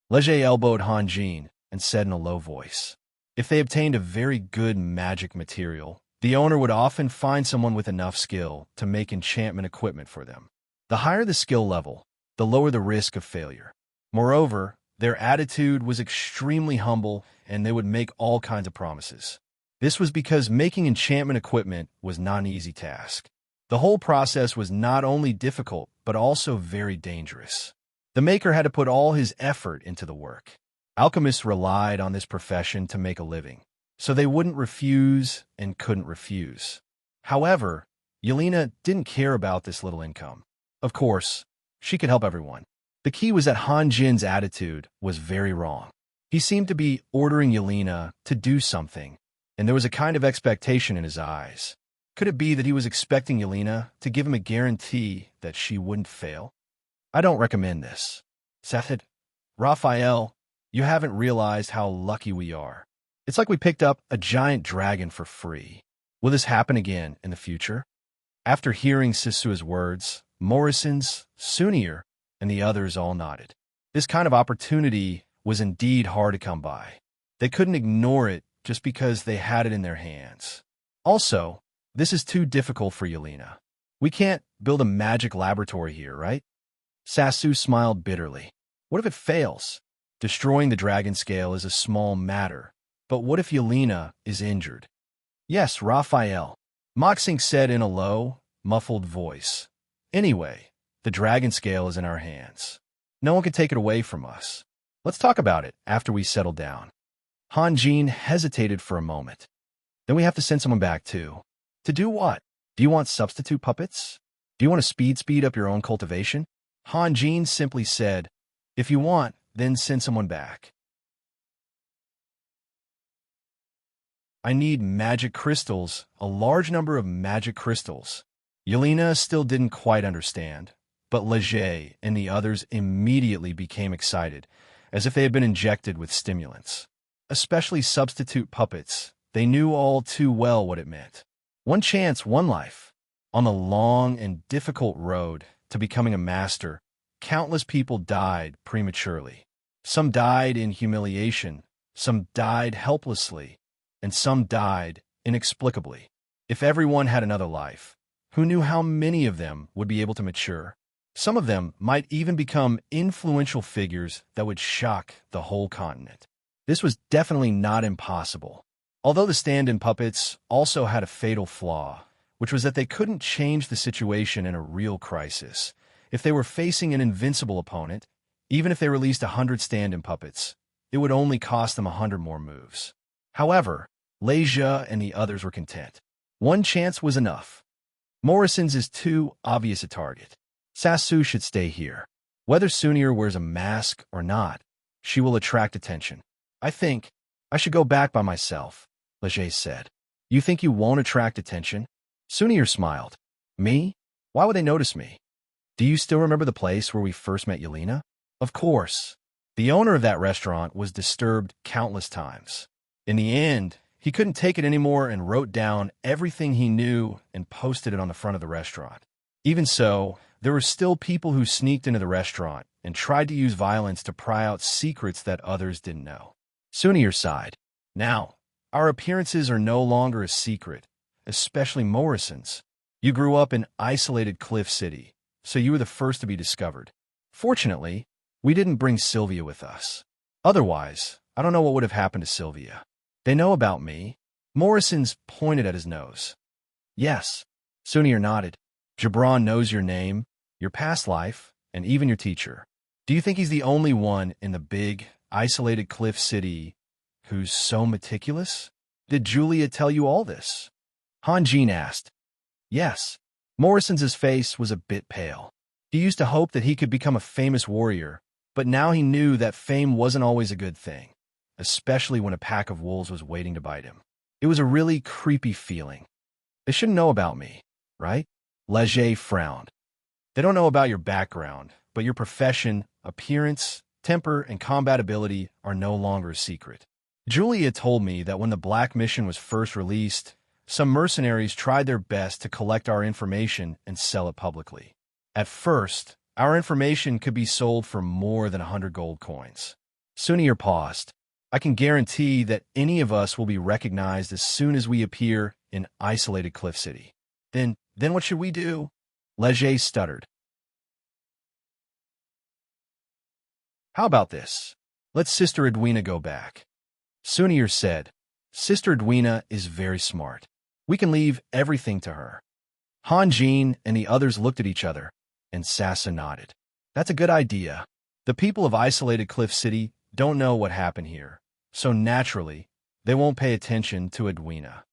Leger elbowed Hanjin and said in a low voice, if they obtained a very good magic material, The owner would often find someone with enough skill to make enchantment equipment for them. The higher the skill level, the lower the risk of failure. Moreover, their attitude was extremely humble, and they would make all kinds of promises. This was because making enchantment equipment was not an easy task. The whole process was not only difficult, but also very dangerous. The maker had to put all his effort into the work. Alchemists relied on this profession to make a living, so they wouldn't refuse and couldn't refuse. However, Yelena didn't care about this little income. Of course, she could help everyone. The key was that Han Jin's attitude was very wrong. He seemed to be ordering Yelena to do something, and there was a kind of expectation in his eyes. Could it be that he was expecting Yelena to give him a guarantee that she wouldn't fail? I don't recommend this. Seth, Raphael, you haven't realized how lucky we are. It's like we picked up a giant dragon for free. Will this happen again in the future? After hearing Sisua's words, Morrison's, Sunir, and the others all nodded. This kind of opportunity was indeed hard to come by. They couldn't ignore it just because they had it in their hands. Also, this is too difficult for Yelena. We can't build a magic laboratory here, right? Sasu smiled bitterly. What if it fails? Destroying the dragon scale is a small matter, but what if Yelena is injured? Yes, Raphael, Moxing said in a low, muffled voice. Anyway, the dragon scale is in our hands. No one can take it away from us. Let's talk about it after we settle down. Han Jin hesitated for a moment. Then we have to send someone back too. To do what? Do you want substitute puppets? Do you want to speed up your own cultivation? Han Jin simply said, if you want, then send someone back. I need magic crystals, a large number of magic crystals. Yelena still didn't quite understand, but Leger and the others immediately became excited, as if they had been injected with stimulants. Especially substitute puppets, they knew all too well what it meant. One chance, one life. On the long and difficult road to becoming a master, countless people died prematurely. Some died in humiliation, some died helplessly, and some died inexplicably. If everyone had another life, who knew how many of them would be able to mature? Some of them might even become influential figures that would shock the whole continent. This was definitely not impossible. Although the stand-in puppets also had a fatal flaw, which was that they couldn't change the situation in a real crisis. If they were facing an invincible opponent, even if they released 100 stand-in puppets, it would only cost them 100 more moves. However, Leja and the others were content. One chance was enough. Morrison's is too obvious a target. Sasu should stay here. Whether Sunir wears a mask or not, she will attract attention. I think I should go back by myself, Leger said. You think you won't attract attention? Sunir smiled. Me? Why would they notice me? Do you still remember the place where we first met Yelena? Of course. The owner of that restaurant was disturbed countless times. In the end, he couldn't take it anymore and wrote down everything he knew and posted it on the front of the restaurant. Even so, there were still people who sneaked into the restaurant and tried to use violence to pry out secrets that others didn't know. Sunir sighed. Now, our appearances are no longer a secret, especially Morrison's. You grew up in isolated Cliff City, so you were the first to be discovered. Fortunately, we didn't bring Sylvia with us. Otherwise, I don't know what would have happened to Sylvia. They know about me. Morrison's pointed at his nose. Yes, Sunir nodded. Gibran knows your name, your past life, and even your teacher. Do you think he's the only one in the big, isolated Cliff City who's so meticulous? Did Julia tell you all this? Han Jin asked. Yes. Morrison's face was a bit pale. He used to hope that he could become a famous warrior, but now he knew that fame wasn't always a good thing, especially when a pack of wolves was waiting to bite him. It was a really creepy feeling. They shouldn't know about me, right? Leger frowned. They don't know about your background, but your profession, appearance, temper, and combat ability are no longer a secret. Julia told me that when the Black Mission was first released, some mercenaries tried their best to collect our information and sell it publicly. At first, our information could be sold for more than 100 gold coins. Sunir paused. I can guarantee that any of us will be recognized as soon as we appear in isolated Cliff City. Then what should we do? Leger stuttered. How about this? Let Sister Edwina go back. Sunir said, Sister Edwina is very smart. We can leave everything to her. Hanjin and the others looked at each other, and Sasa nodded. That's a good idea. The people of isolated Cliff City don't know what happened here, so naturally, they won't pay attention to Edwina.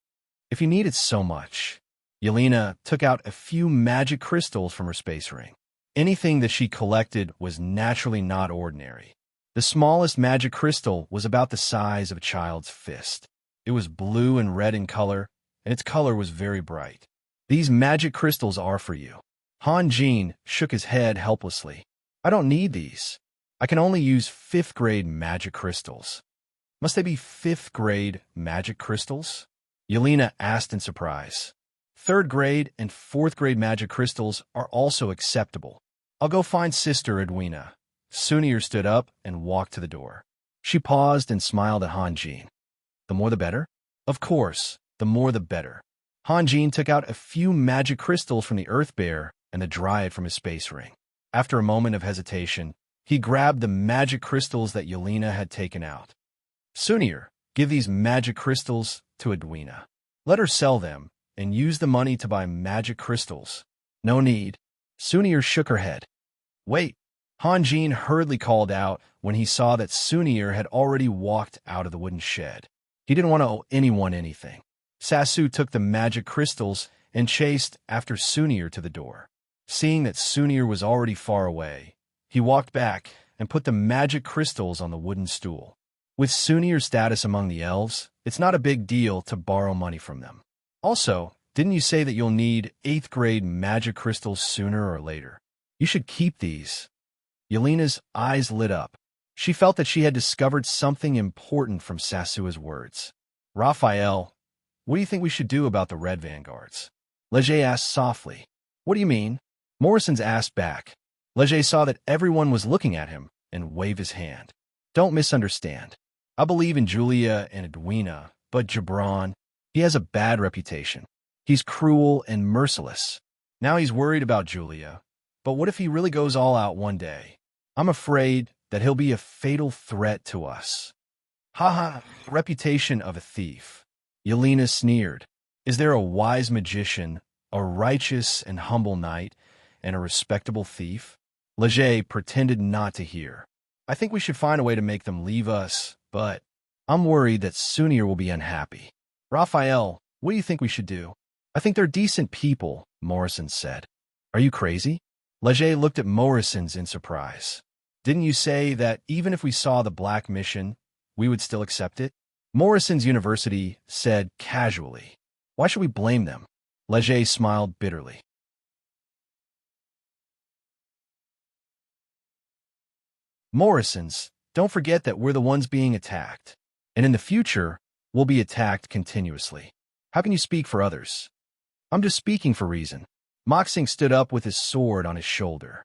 If you need it so much, Yelena took out a few magic crystals from her space ring. Anything that she collected was naturally not ordinary. The smallest magic crystal was about the size of a child's fist. It was blue and red in color, and its color was very bright. These magic crystals are for you. Hanjin shook his head helplessly. I don't need these. I can only use 5th grade magic crystals. Must they be 5th grade magic crystals? Yelena asked in surprise. 3rd grade and 4th grade magic crystals are also acceptable. I'll go find Sister Edwina. Sunir stood up and walked to the door. She paused and smiled at Hanjin. The more the better? Of course, the more the better. Hanjin took out a few magic crystals from the Earth Bear and the Dryad from his space ring. After a moment of hesitation, he grabbed the magic crystals that Yelena had taken out. Sunir, give these magic crystals to Edwina. Let her sell them and use the money to buy magic crystals. No need. Sunir shook her head. Wait. Hanjin hurriedly called out when he saw that Sunir had already walked out of the wooden shed. He didn't want to owe anyone anything. Sasu took the magic crystals and chased after Sunir to the door. Seeing that Sunir was already far away, he walked back and put the magic crystals on the wooden stool. With Sunir's status among the elves, it's not a big deal to borrow money from them. Also, didn't you say that you'll need 8th grade magic crystals sooner or later? You should keep these. Yelena's eyes lit up. She felt that she had discovered something important from Sasua's words. Raphael, what do you think we should do about the Red Vanguards? Leger asked softly. What do you mean? Morrison's asked back. Leger saw that everyone was looking at him and waved his hand. Don't misunderstand. I believe in Julia and Edwina, but Gibran, he has a bad reputation. He's cruel and merciless. Now he's worried about Julia. But what if he really goes all out one day? I'm afraid that he'll be a fatal threat to us. Haha, reputation of a thief. Yelena sneered. Is there a wise magician, a righteous and humble knight, and a respectable thief? Leger pretended not to hear. I think we should find a way to make them leave us, but I'm worried that Sunir will be unhappy. Raphael, what do you think we should do? I think they're decent people, Morrison said. Are you crazy? Leger looked at Morrison's in surprise. Didn't you say that even if we saw the Black Mission, we would still accept it? Morrison's University said casually. Why should we blame them? Leger smiled bitterly. Morrison's, don't forget that we're the ones being attacked. And in the future, we'll be attacked continuously. How can you speak for others? I'm just speaking for reason. Moxing stood up with his sword on his shoulder.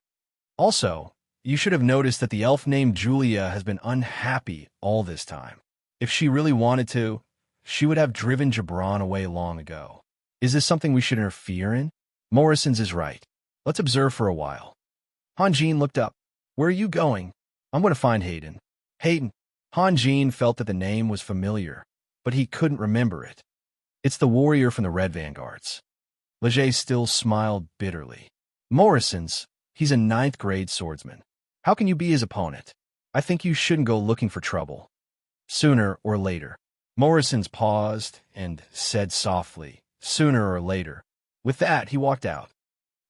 Also, you should have noticed that the elf named Julia has been unhappy all this time. If she really wanted to, she would have driven Gibran away long ago. Is this something we should interfere in? Morrison's is right. Let's observe for a while. Hanjin looked up. Where are you going? I'm going to find Hayden. Hayden. Hanjin felt that the name was familiar, but he couldn't remember it. It's the warrior from the Red Vanguards. Leger still smiled bitterly. Morrison's, he's a 9th grade swordsman. How can you be his opponent? I think you shouldn't go looking for trouble. Sooner or later. Morrison's paused and said softly, sooner or later. With that, he walked out.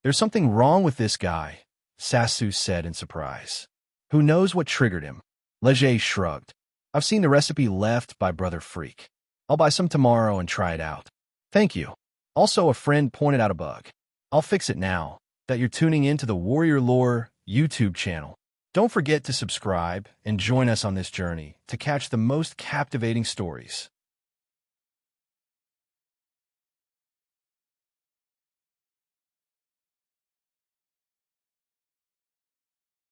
There's something wrong with this guy, Sasu said in surprise. Who knows what triggered him? Leger shrugged. I've seen the recipe left by Brother Freak. I'll buy some tomorrow and try it out. Thank you. Also, a friend pointed out a bug. I'll fix it now that you're tuning into the Warrior Lore YouTube channel. Don't forget to subscribe and join us on this journey to catch the most captivating stories.